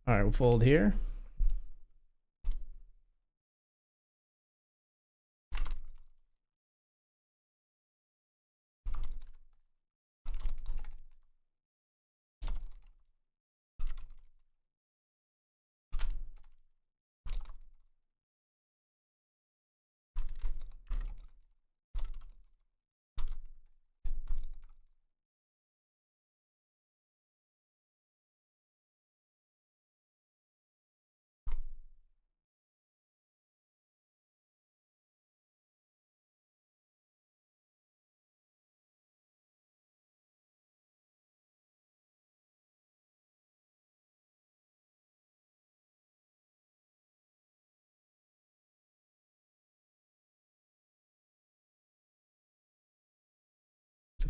All right, we'll fold here.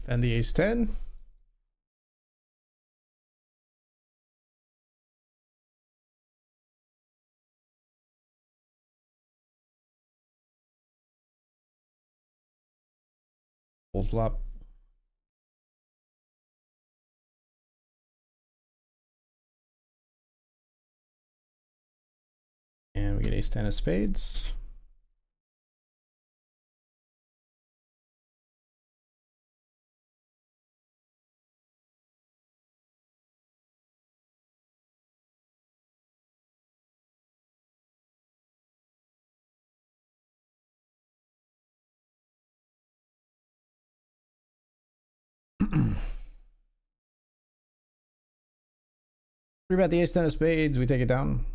And the ace 10. Full flop. And we get ace 10 of spades. Three bet the ace 10 of spades. We take it down.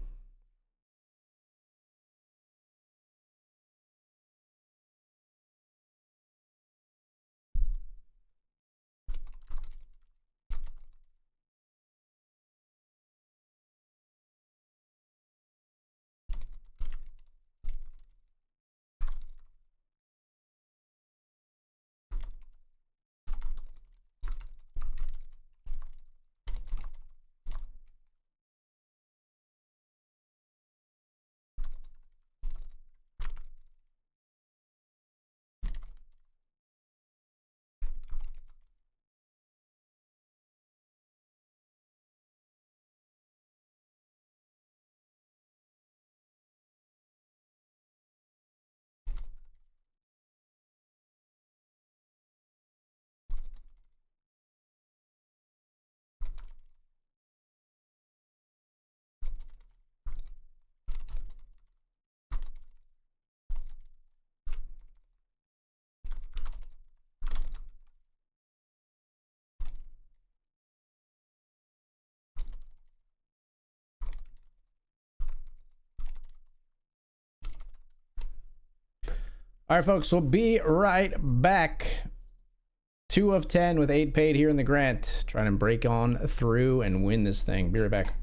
All right, folks, we'll be right back. 2 of 10 with 8 paid here in the Grant. Trying to break on through and win this thing. Be right back.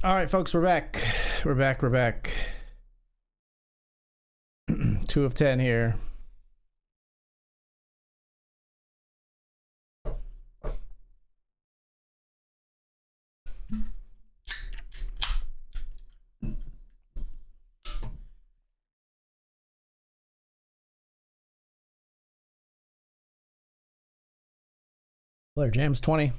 All right, folks, we're back. We're back. 2 of 10 here. Player jams 20.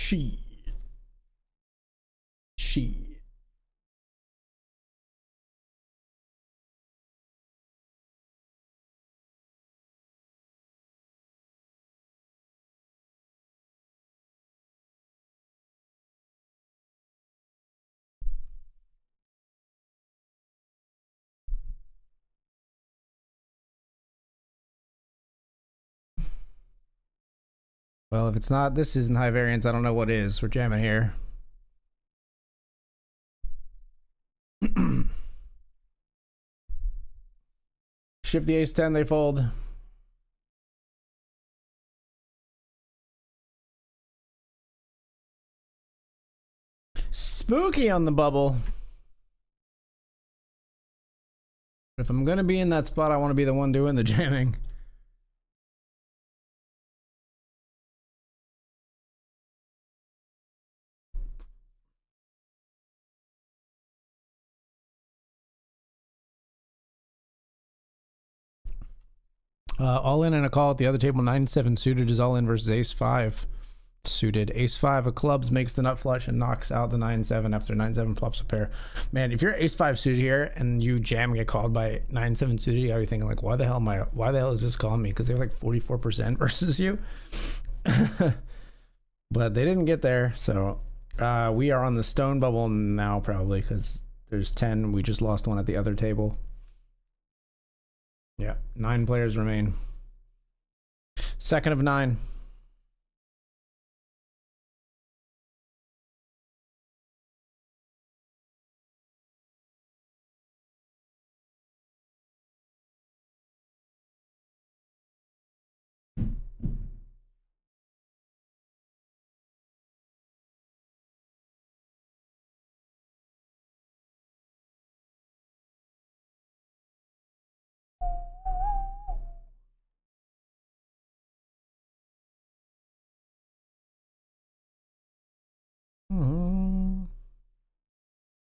She. Well, if it's not, this isn't high variance. I don't know what is. We're jamming here. Ship the ace 10, they fold. Spooky on the bubble. If I'm gonna be in that spot, I want to be the one doing the jamming. All in and a call at the other table. 9-7 suited is all in versus ace 5 suited. Ace 5 of clubs makes the nut flush and knocks out the 9-7 after 9-7 flops a pair. Man, if you're ace 5 suited here and you jam and get called by 9-7 suited, you gotta be thinking like, why the hell is this calling me? Because they're like 44% versus you. But they didn't get there, so we are on the stone bubble now probably because there's 10. We just lost one at the other table. Yeah, 9 players remain. Second of 9.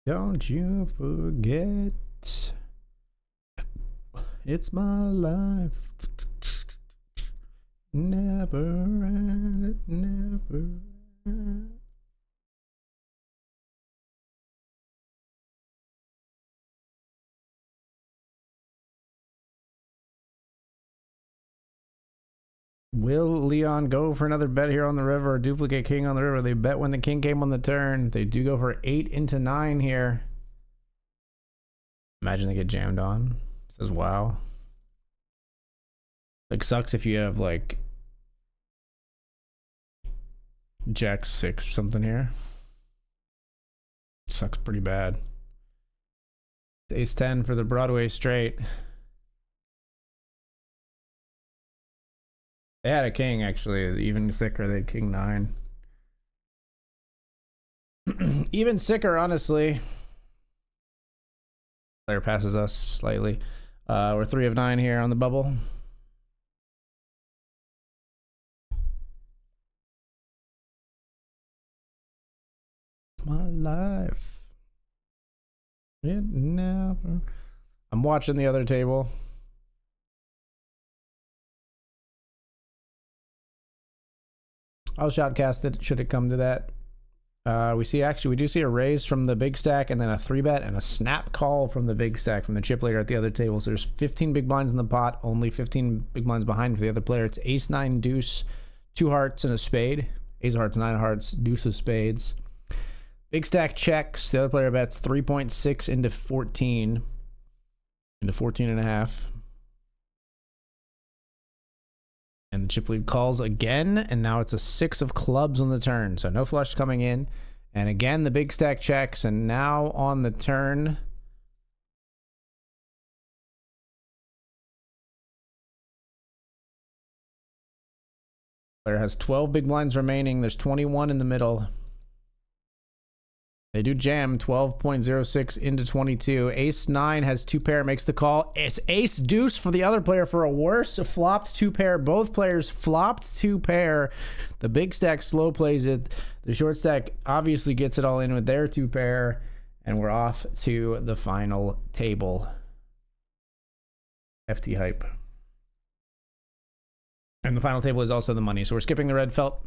Don't you forget, it's my life. Never. Will Leon go for another bet here on the river or duplicate king on the river? They bet when the king came on the turn. They do go for 8 into 9 here. Imagine they get jammed on. Says wow. Like sucks if you have like Jack 6 or something here. Sucks pretty bad. Ace 10 for the Broadway straight. They had a king actually, even sicker. They had king 9. Even sicker, honestly. Player passes us slightly. We're 3 of 9 here on the bubble. My life. It never. I'm watching the other table. I'll shoutcast it should it come to that. We do see a raise from the big stack and then a 3-bet and a snap call from the big stack from the chip leader at the other table. So there's 15 big blinds in the pot, only 15 big blinds behind for the other player. It's ace, 9, deuce, 2 hearts and a spade. Ace of hearts, 9 hearts, deuce of spades. Big stack checks. The other player bets 3.6 into 14. Into 14 and a half. And the chip lead calls again, and now it's a 6 of clubs on the turn. So no flush coming in. And again, the big stack checks, and now on the turn, player has 12 big blinds remaining. There's 21 in the middle. They do jam 12.06 into 22. Ace 9 has 2 pair, makes the call. It's ace deuce for the other player for a worse flopped 2 pair. Both players flopped 2 pair. The big stack slow plays it. The short stack obviously gets it all in with their 2 pair. And we're off to the final table. FT hype. And the final table is also the money. So we're skipping the red felt.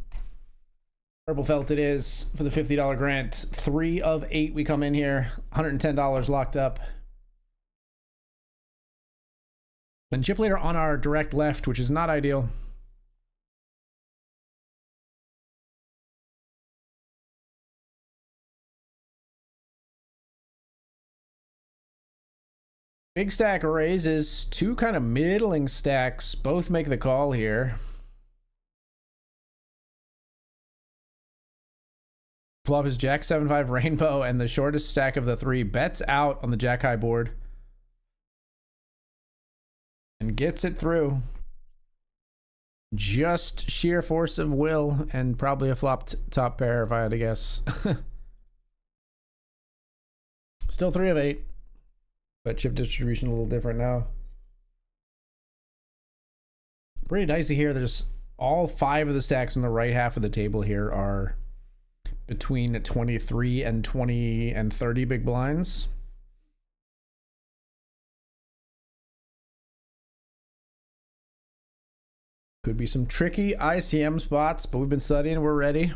Purple felt it is for the $50 grant. 3 of 8 we come in here. $110 locked up. And chip leader on our direct left, which is not ideal. Big stack raises. 2 kind of middling stacks. Both make the call here. Flop is Jack 7-5 rainbow, and the shortest stack of the 3 bets out on the Jack high board and gets it through. Just sheer force of will and probably a flopped top pair if I had to guess. Still 3 of 8, but chip distribution a little different now. Pretty dicey here. There's all 5 of the stacks on the right half of the table here are between 23 and 20 and 30 big blinds. Could be some tricky ICM spots, but we've been studying. We're ready.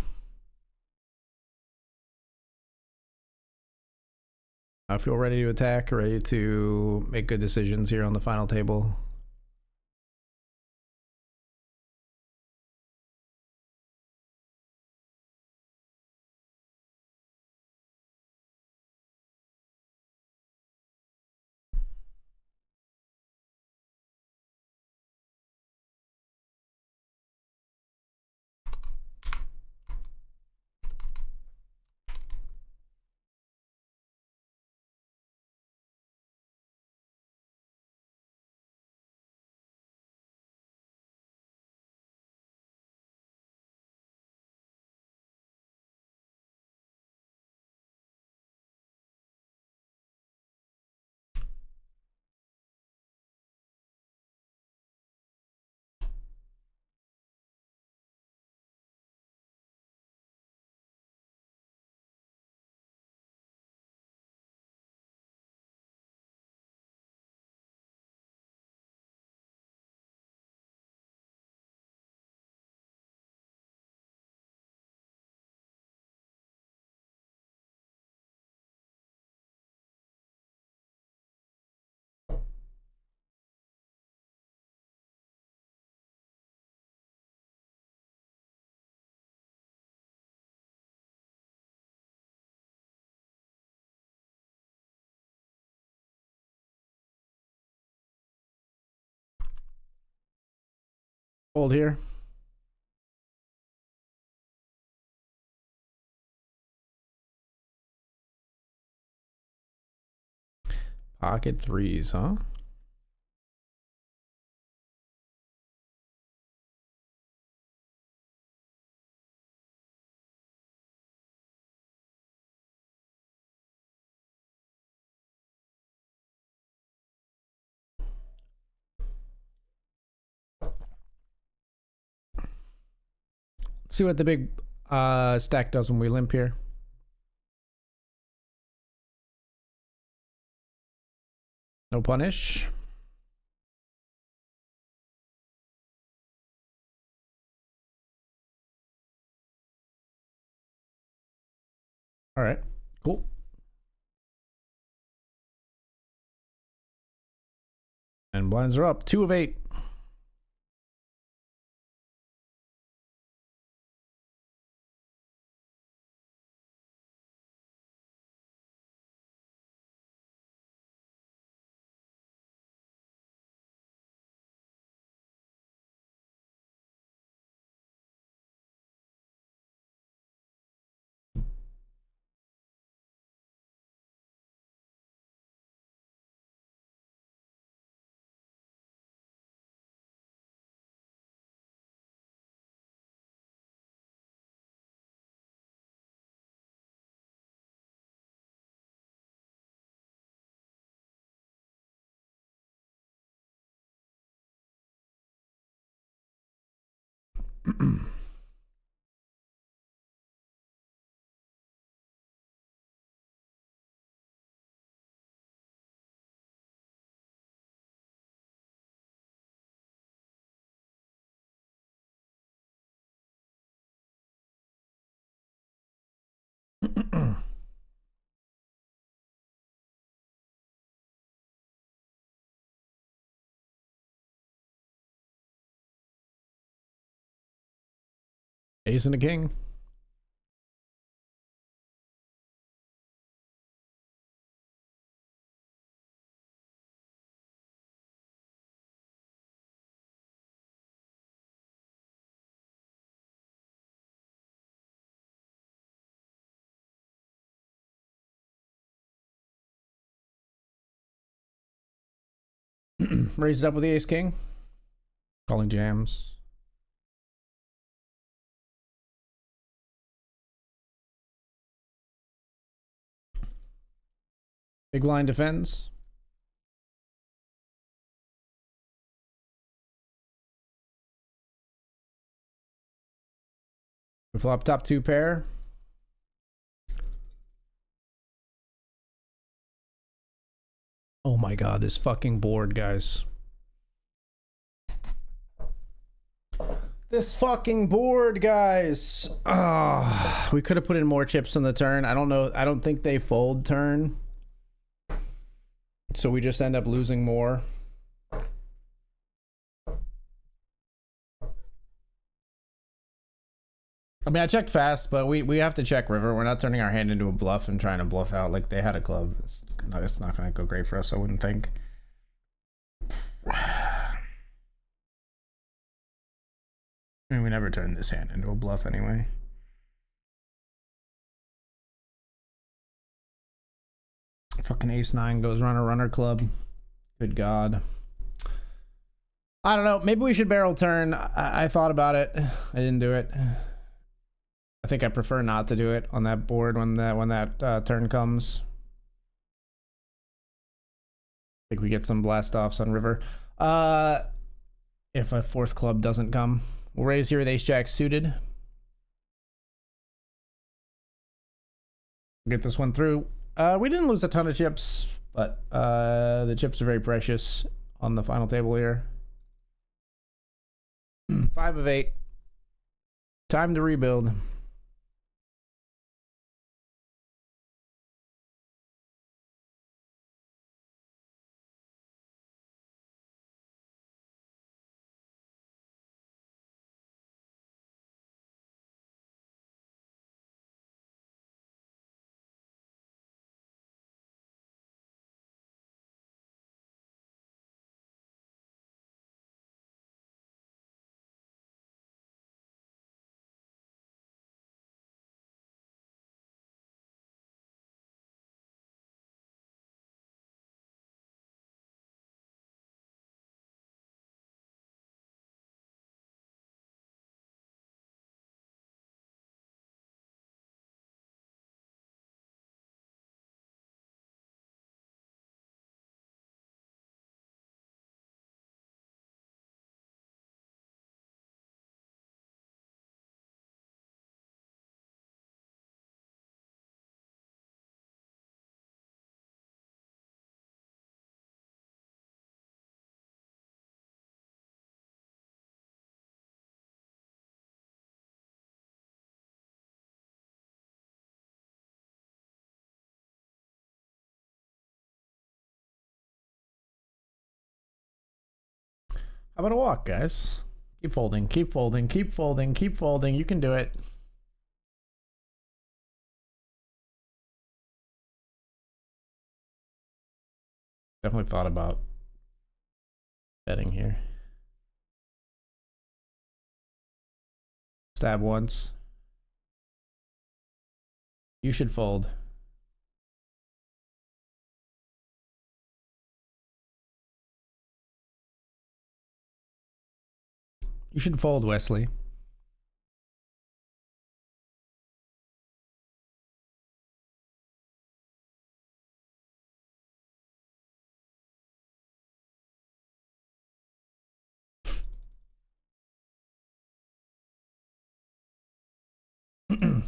I feel ready to attack, ready to make good decisions here on the final table. Hold here. Pocket 3s, huh? See what the big stack does when we limp here. No punish. All right, cool. And blinds are up. 2 of 8. Ace and a king. Raised up with the ace king. Calling jams. Big blind defends. We flop top 2 pair. Oh my god, this fucking board, guys. This fucking board, guys. We could have put in more chips on the turn. I don't know. I don't think they fold turn. So we just end up losing more. I mean, I checked fast, but we have to check river. We're not turning our hand into a bluff and trying to bluff out like they had a club. It's not going to go great for us, I wouldn't think. I mean, we never turned this hand into a bluff anyway. Fucking ace-9 goes runner club. Good god. I don't know. Maybe we should barrel turn. I thought about it. I didn't do it. I think I prefer not to do it on that board when that turn comes. I think we get some blast offs on river. If a 4th club doesn't come, we'll raise here with ace jack suited. Get this one through. We didn't lose a ton of chips, but the chips are very precious on the final table here. 5 of 8. Time to rebuild. How about a walk, guys? Keep folding, keep folding, keep folding, keep folding. You can do it. Definitely thought about betting here. Stab once. You should fold. You should fold, Wesley.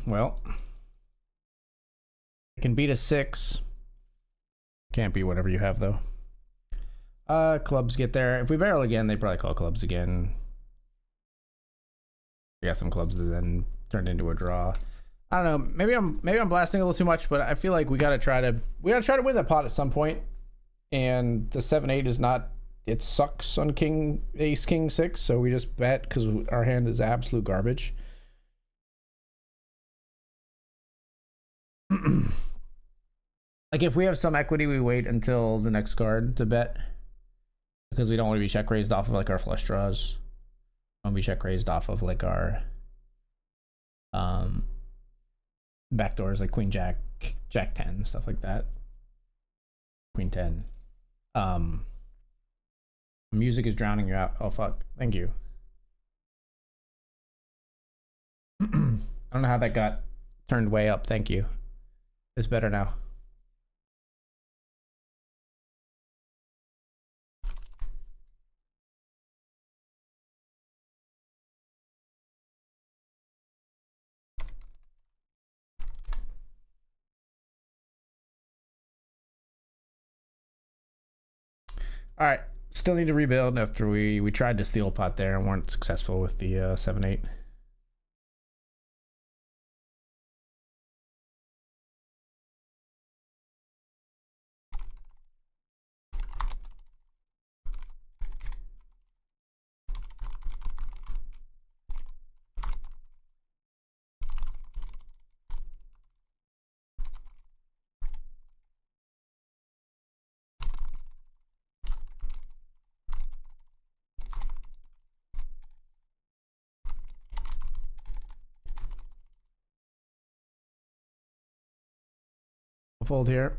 Well, it can beat a 6. Can't be whatever you have though. Clubs get there. If we barrel again, they probably call clubs again. We got some clubs that then turned into a draw. I don't know. Maybe I'm blasting a little too much, but I feel like we gotta try to win that pot at some point. And the 7-8 is not. It sucks on king ace king 6, so we just bet because our hand is absolute garbage. Like if we have some equity, we wait until the next card to bet because we don't want to be check raised off of like our flush draws. We want to be check raised off of like our backdoors like queen jack, jack 10, stuff like that. Queen 10. Music is drowning you out. Oh fuck. Thank you. I don't know how that got turned way up. Thank you. It's better now. All right. Still need to rebuild after we tried to steal a pot there and weren't successful with the 7-8. We'll fold here.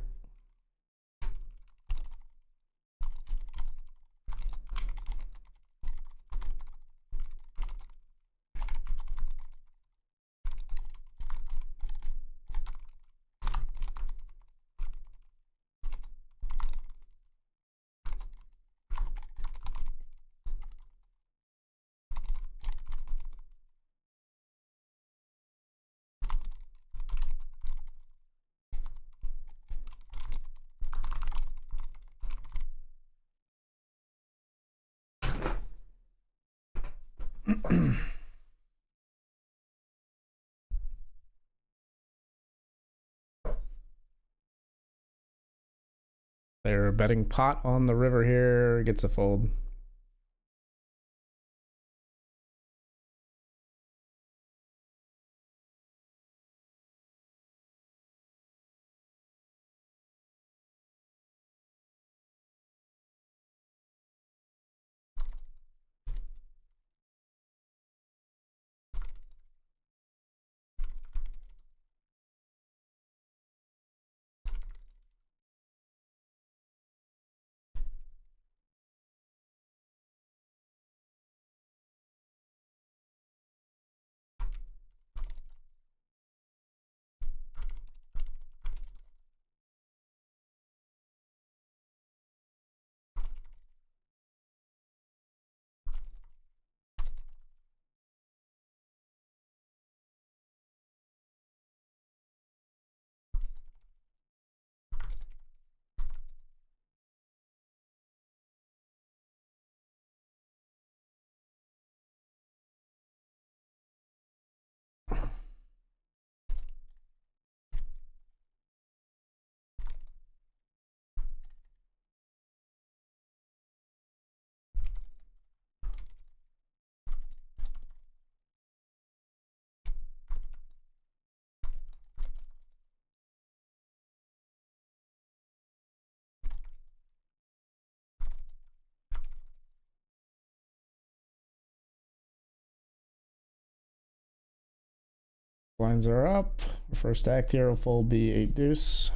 They're betting pot on the river here. Gets a fold. Blinds are up. The first act here will fold the 8 deuce.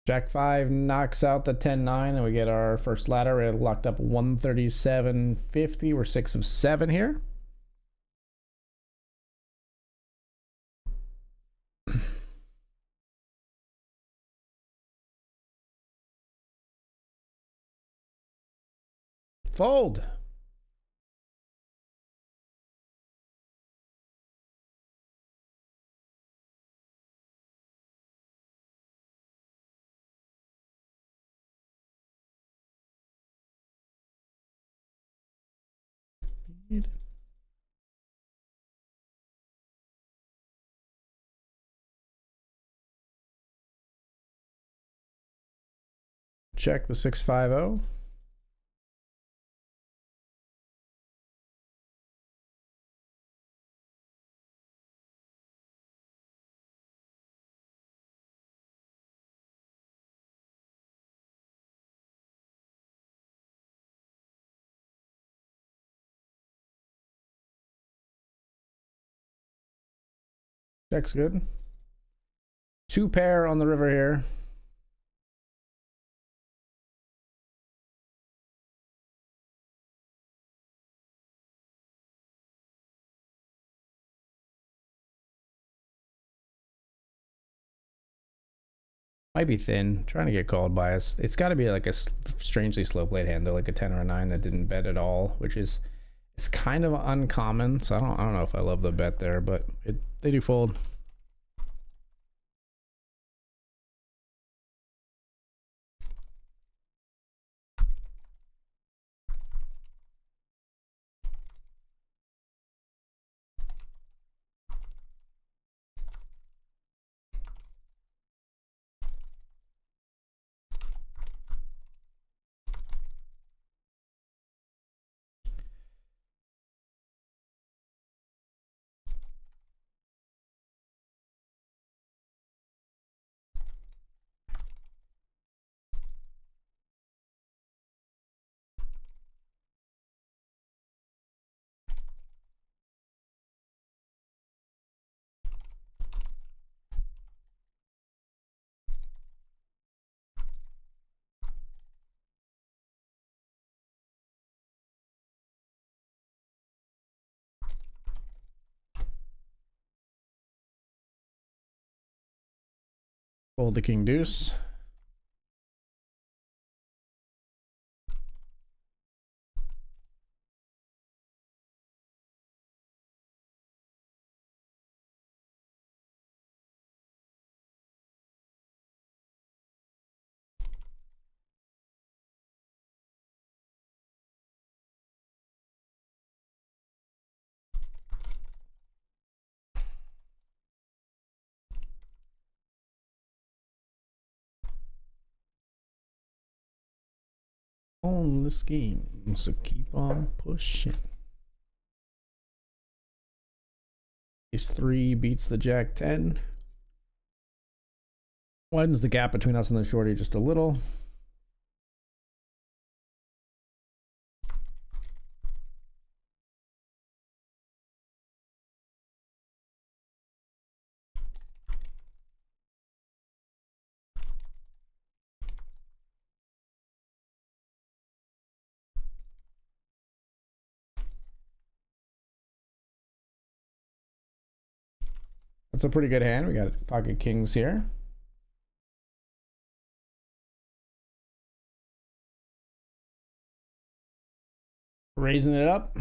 Jack 5 knocks out the 10-9, and we get our first ladder. We're locked up 137.50. We're 6 of 7 here. Fold. Check the 650. Check's good. 2 pair on the river here. Might be thin. Trying to get called by us. It's got to be like a strangely slow played hand though, like a 10 or a 9 that didn't bet at all, which is it's kind of uncommon. So I don't know if I love the bet there, but they do fold. Fold the king deuce. On the scheme, so keep on pushing. Ace 3 beats the Jack 10. Widens the gap between us and the shorty just a little. That's a pretty good hand. We got pocket kings here. Raising it up.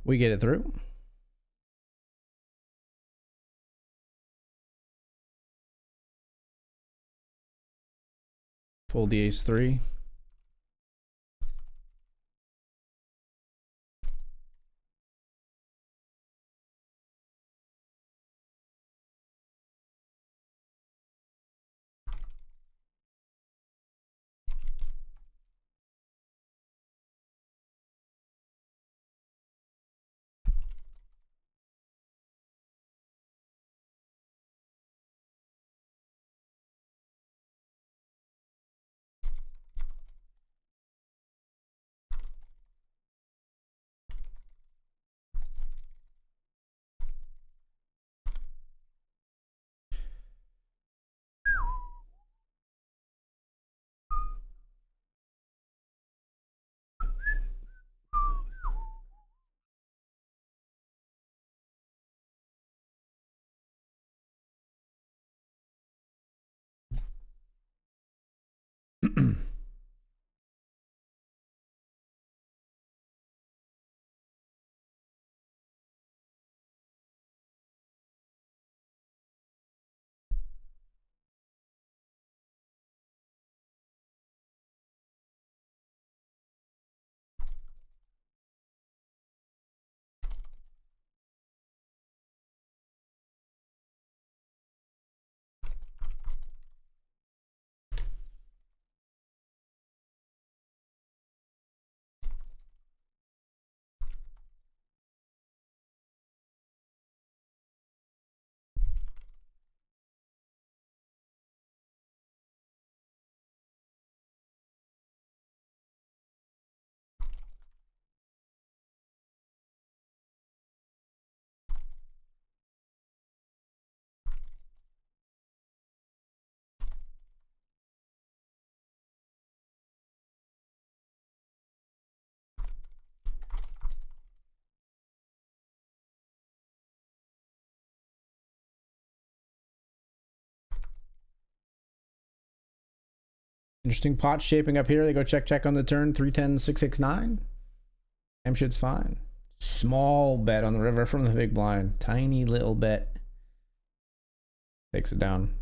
We get it through. Fold the ace 3. Interesting pot shaping up here. They go check on the turn. 310, 669. Damn shit's fine. Small bet on the river from the big blind. Tiny little bet. Takes it down.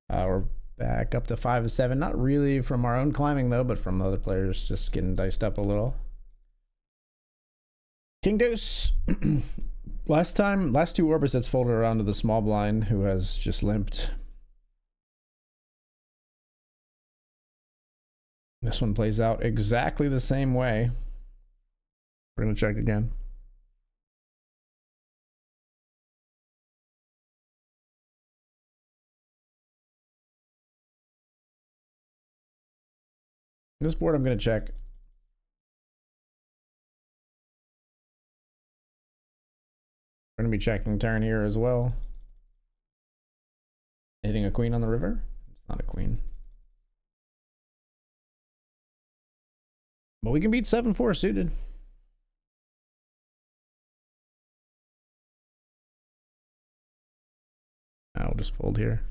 We're back up to 5-7. Not really from our own climbing though, but from other players just getting diced up a little. King deuce. Last two orbits that's folded around to the small blind who has just limped. This one plays out exactly the same way. We're going to check again. This board I'm going to check. We're going to be checking turn here as well. Hitting a queen on the river. It's not a queen. But we can beat 7-4 suited. I'll just fold here.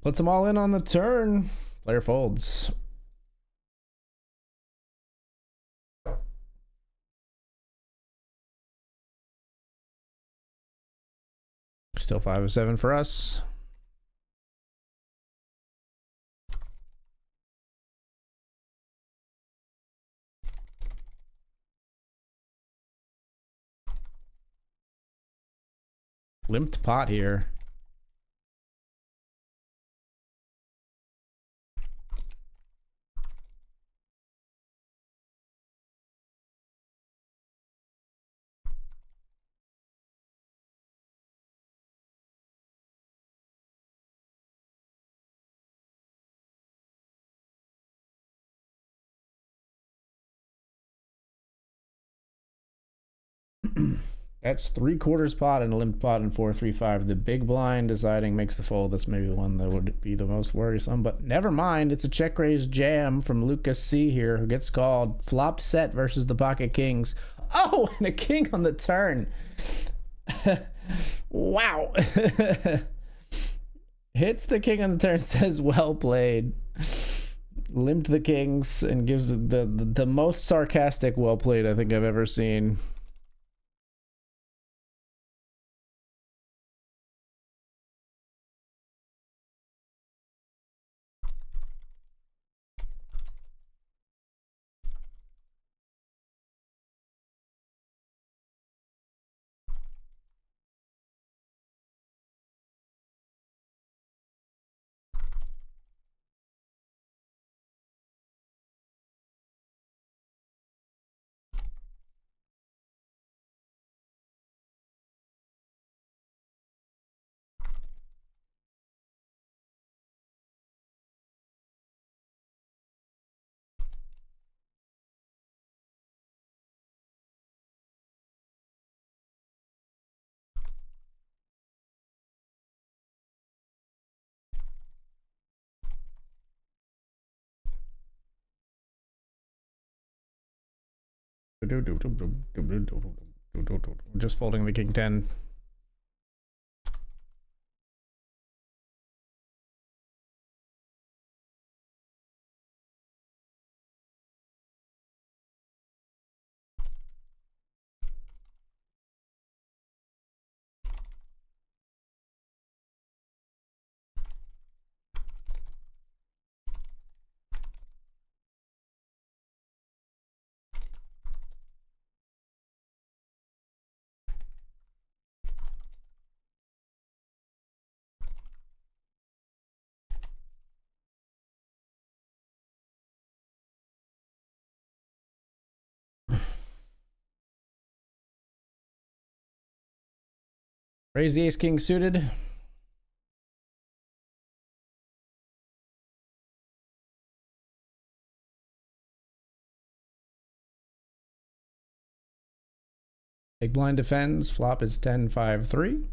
Puts them all in on the turn. Player folds. Still 5-7 for us. Limped pot here. That's 3/4 pot and a limp pot in 4-3-5. The big blind deciding makes the fold. That's maybe the one that would be the most worrisome, but never mind. It's a check raise jam from Lucas C here, who gets called. Flopped set versus the pocket kings. Oh, and a king on the turn. Wow. Hits the king on the turn, says well played. Limped the kings and gives the most sarcastic well played I think I've ever seen. Just folding the king 10. Raise the ace king suited. Big blind defends. Flop is 10-5-3.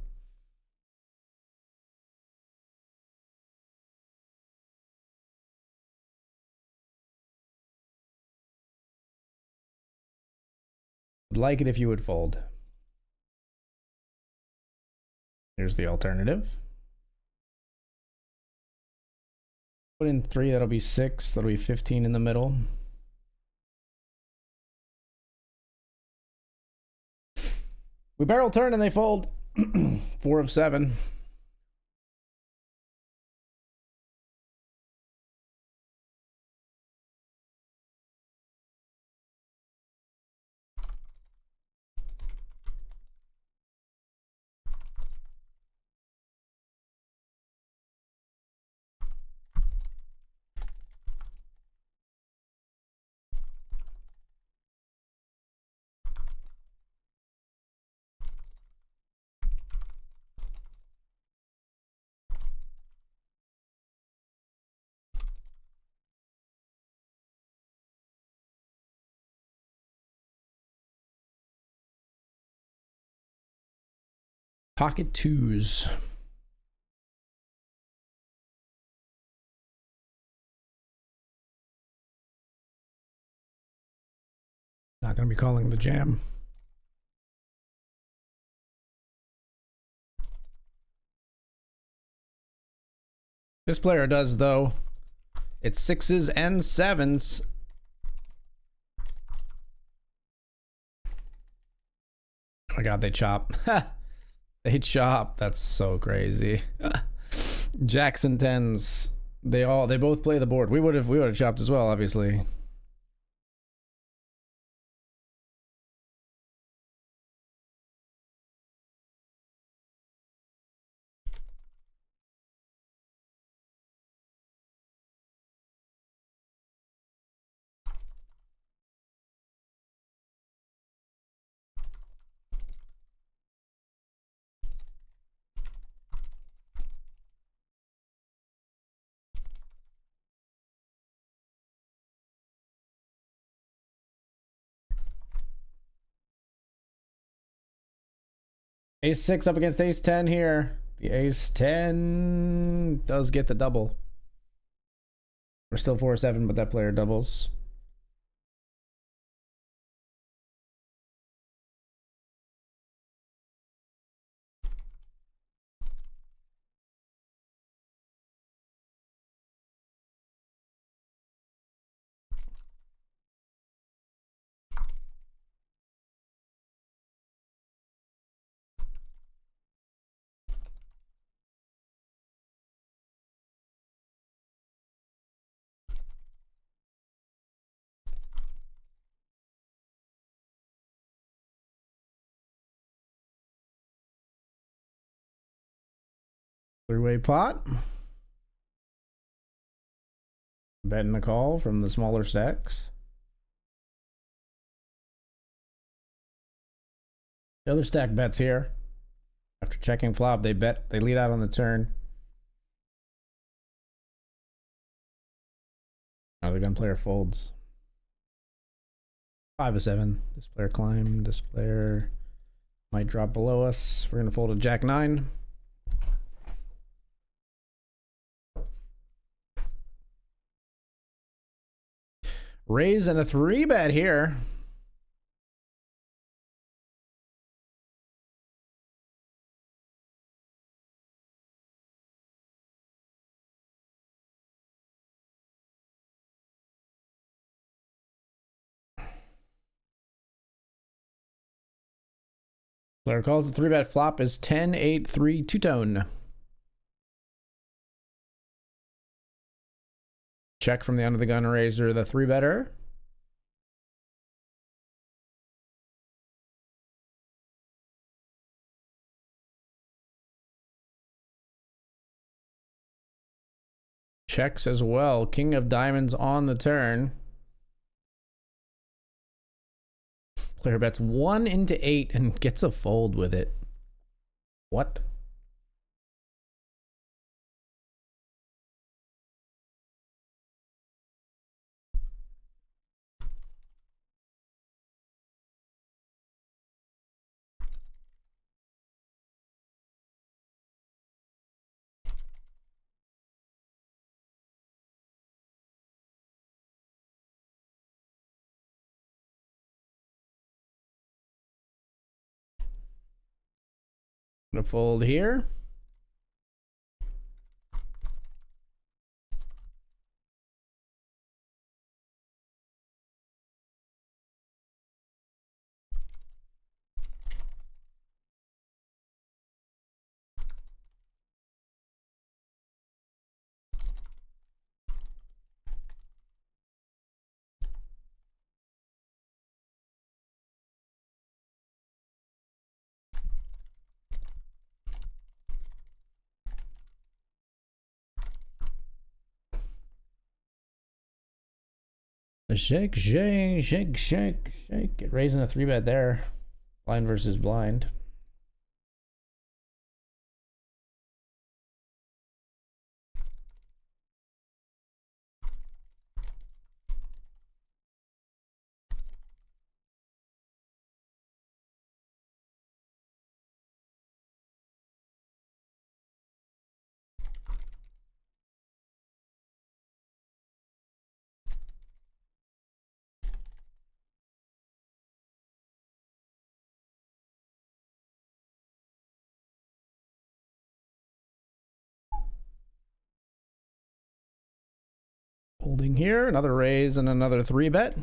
Would like it if you would fold. Here's the alternative. Put in 3, that'll be 6. That'll be 15 in the middle. We barrel turn and they fold. 4 of 7. Pocket twos. Not going to be calling the jam. This player does, though. It's 6s and 7s. Oh my god, they chop. They chop. That's so crazy. Jackson 10s. They both play the board. We would have chopped as well, obviously. Ace 6 up against Ace 10 here. The Ace 10 does get the double. We're still 4-7, but that player doubles. Three-way pot. Betting a call from the smaller stacks. The other stack bets here. After checking flop, they lead out on the turn. Now the gun player folds. 5-7. This player climbed. This player might drop below us. We're gonna fold a Jack 9. Raise and a 3-bet here. Player calls the 3-bet flop is 10-8-3 two-tone. Check from the under the gun raiser, the 3-better. Checks as well. King of diamonds on the turn. Player bets 1 into 8 and gets a fold with it. What? Gonna fold here. Shake, shake, shake, shake, shake. Raising a 3-bet there. Blind versus blind. Holding here, another raise and another 3-bet.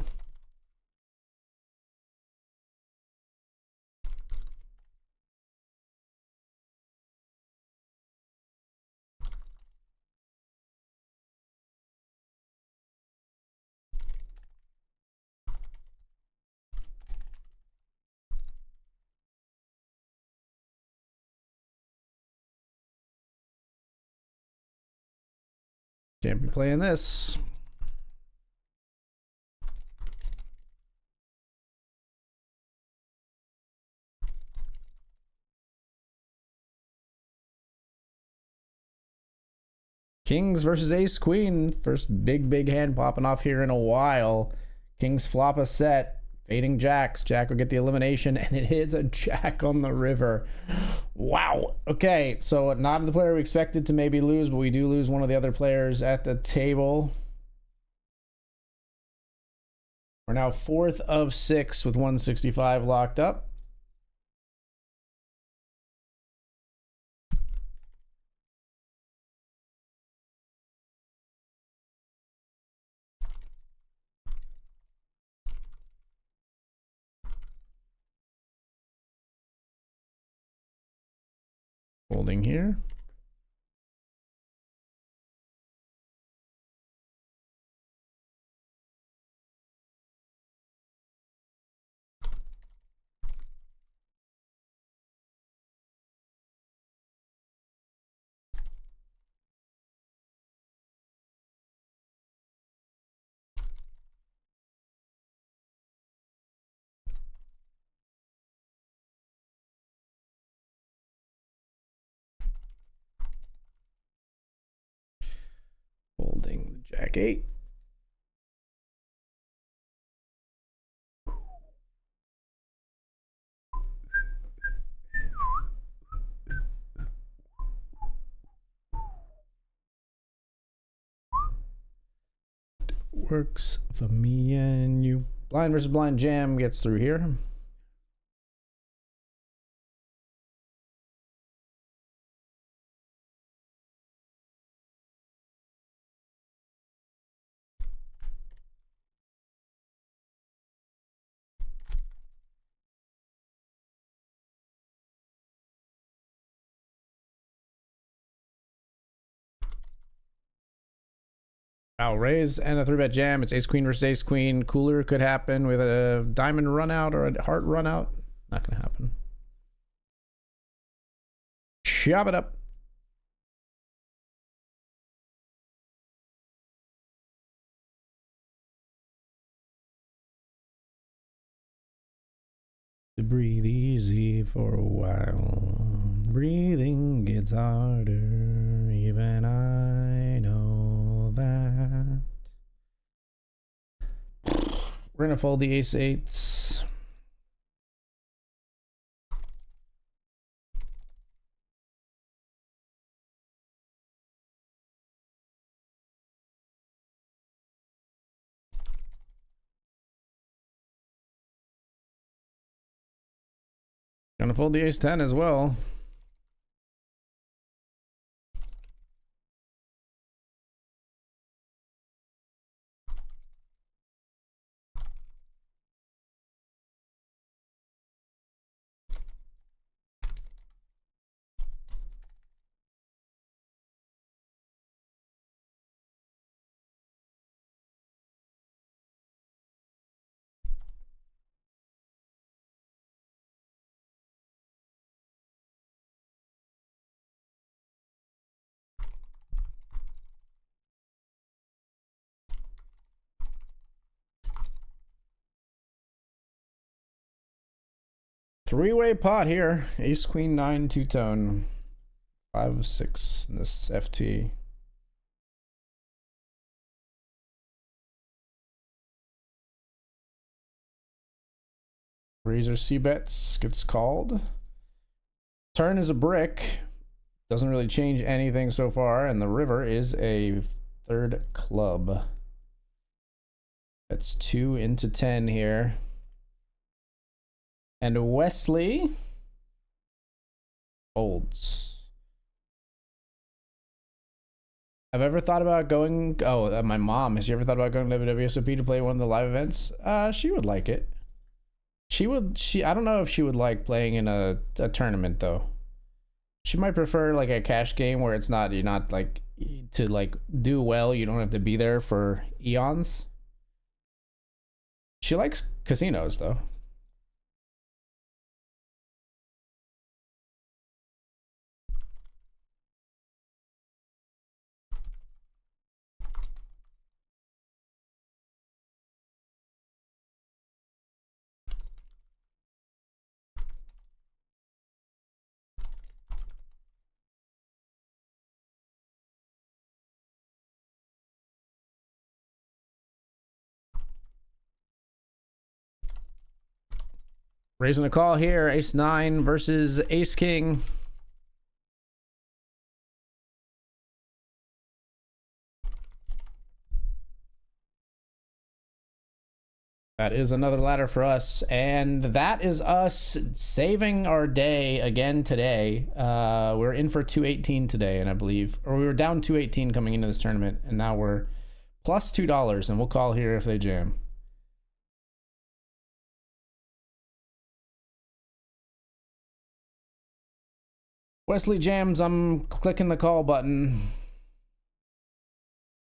Can't be playing this. Kings versus Ace Queen. First big hand popping off here in a while. Kings flop a set. Fading jacks. Jack will get the elimination, and it is a jack on the river. Wow. Okay, so not the player we expected to maybe lose, but we do lose one of the other players at the table. We're now 4th of 6 with 165 locked up. Holding here. Holding the jack 8. Works for me and you. Blind versus blind jam gets through here. Wow, raise and a 3-bet jam. It's ace queen versus ace queen. Cooler could happen with a diamond run out or a heart run out. Not gonna happen. Chop it up. To breathe easy for a while. Breathing gets harder. Even I know that. We're gonna fold the ace eights. Gonna fold the ace 10 as well. Three-way pot here. Ace, queen, 9, two-tone. 5 of 6 in this FT. Razor C-bets gets called. Turn is a brick. Doesn't really change anything so far. And the river is a 3rd club. That's 2 into 10 here. And Wesley folds. I've ever thought about going. Oh, my mom. Has she ever thought about going to WSOP to play one of the live events? She would like it. She would. I don't know if she would like playing in a tournament though. She might prefer like a cash game where it's not. You're not like to like do well. You don't have to be there for eons. She likes casinos though. Raising a call here. Ace 9 versus Ace King. That is another ladder for us, and that is us saving our day again today. We're in for 218 today, and I believe, or we were down 218 coming into this tournament, and now we're plus $2, and we'll call here if they jam. Wesley jams, I'm clicking the call button.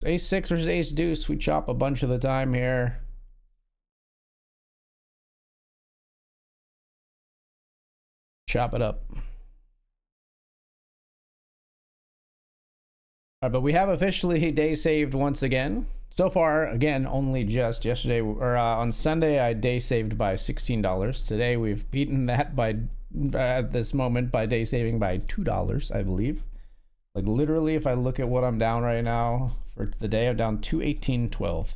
Ace 6 versus Ace Deuce, we chop a bunch of the time here. Chop it up. All right, but we have officially day saved once again. So far, again, only just yesterday, or on Sunday, I day saved by $16. Today, we've beaten that by, at this moment, by day saving by $2, I believe. Like, literally, if I look at what I'm down right now for the day, I'm down 218.12.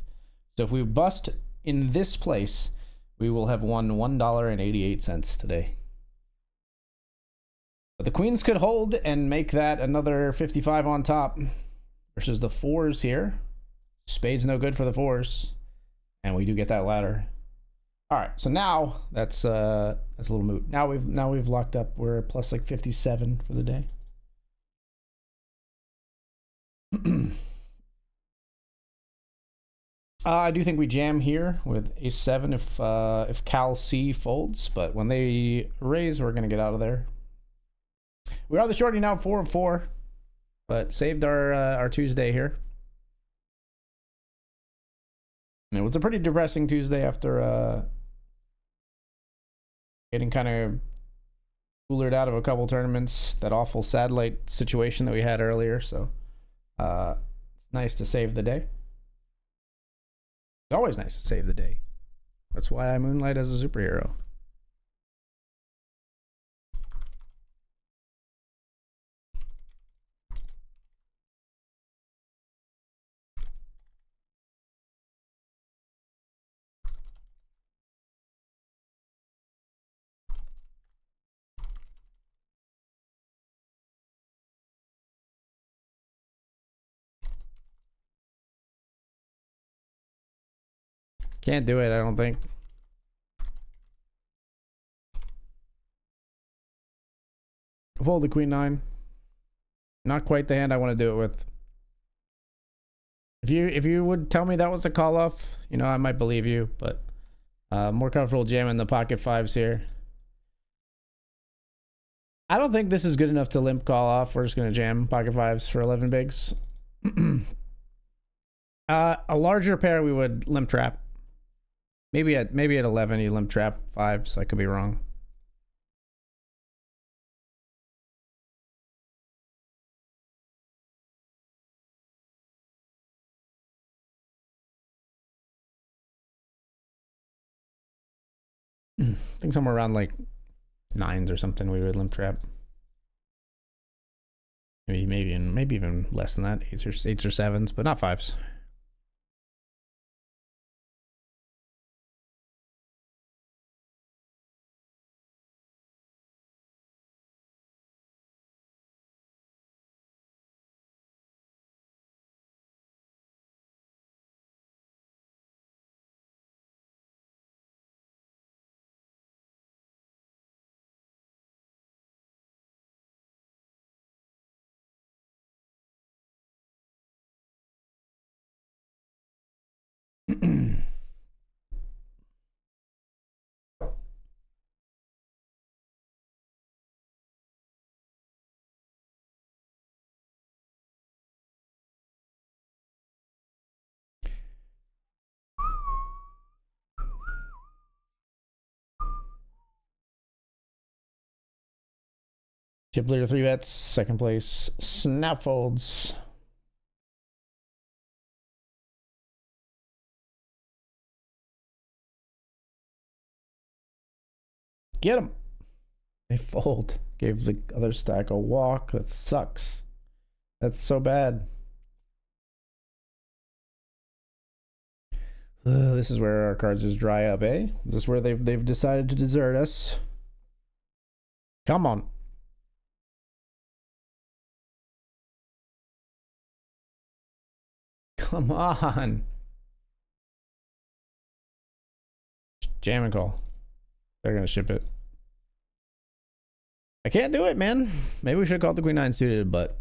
So if we bust in this place, we will have won $1.88 today. But the queens could hold and make that another 55 on top versus the fours here. Spades no good for the fours, and we do get that ladder. All right, so now that's a little moot. Now we've locked up. We're plus like 57 for the day. I do think we jam here with Ace 7 if Cal C folds, but when they raise, we're gonna get out of there. We are the shorty now, 4 of 4, but saved our Tuesday here. And it was a pretty depressing Tuesday after getting kind of coolered out of a couple tournaments. That awful satellite situation that we had earlier. So it's nice to save the day. It's always nice to save the day. That's why I moonlight as a superhero. Can't do it, I don't think. Fold the queen 9. Not quite the hand I want to do it with. If you would tell me that was a call off, you know, I might believe you, but more comfortable jamming the pocket 5s here. I don't think this is good enough to limp call off. We're just going to jam pocket 5s for 11 bigs. A larger pair we would limp trap. Maybe at 11 you limp trap 5s. I could be wrong. I think somewhere around like 9s or something we would limp trap. Maybe even less than that, 8s or 7s, but not 5s. Chip leader 3 bets, second place, snap folds. Get him. They fold. Gave the other stack a walk. That sucks. That's so bad. This is where our cards just dry up, eh? Is this where they've decided to desert us? Come on. Come on. Jam and call. They're gonna ship it. I can't do it, man. Maybe we should have called the Queen 9 suited, but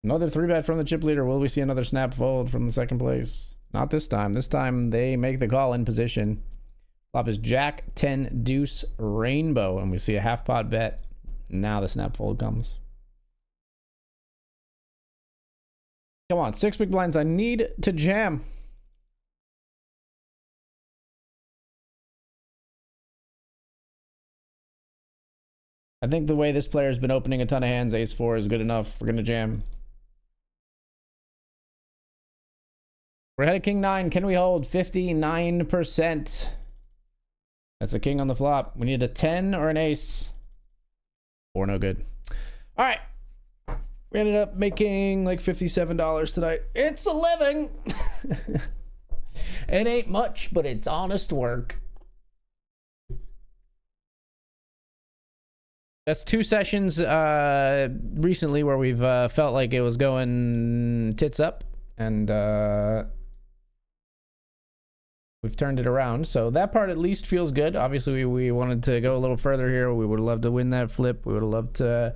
another 3-bet from the chip leader. Will we see another snap fold from the second place? Not this time. This time they make the call in position. Flop is Jack 10 Deuce Rainbow, and we see a half pot bet. Now the snap fold comes. Come on, 6 big blinds. I need to jam. I think the way this player's been opening a ton of hands, ace 4 is good enough. We're gonna jam. We're ahead of king 9. Can we hold? 59%. That's a king on the flop. We need a 10 or an ace. 4 no good. All right. We ended up making like $57 tonight. It's a living. It ain't much, but it's honest work. That's 2 sessions recently where we've felt like it was going tits up, and we've turned it around. So that part at least feels good. Obviously, we wanted to go a little further here. We would have loved to win that flip. We would have loved to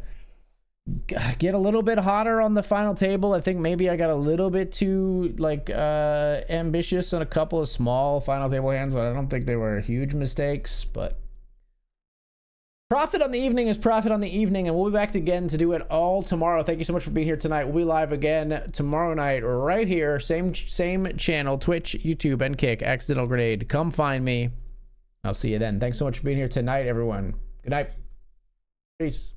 get a little bit hotter on the final table. I think maybe I got a little bit too like ambitious on a couple of small final table hands, but I don't think they were huge mistakes. But profit on the evening is profit on the evening, and we'll be back again to do it all tomorrow. Thank you so much for being here tonight. We'll be live again tomorrow night right here, same channel, Twitch, YouTube, and Kick, Accidental Grenade. Come find me. I'll see you then. Thanks so much for being here tonight, everyone. Good night. Peace.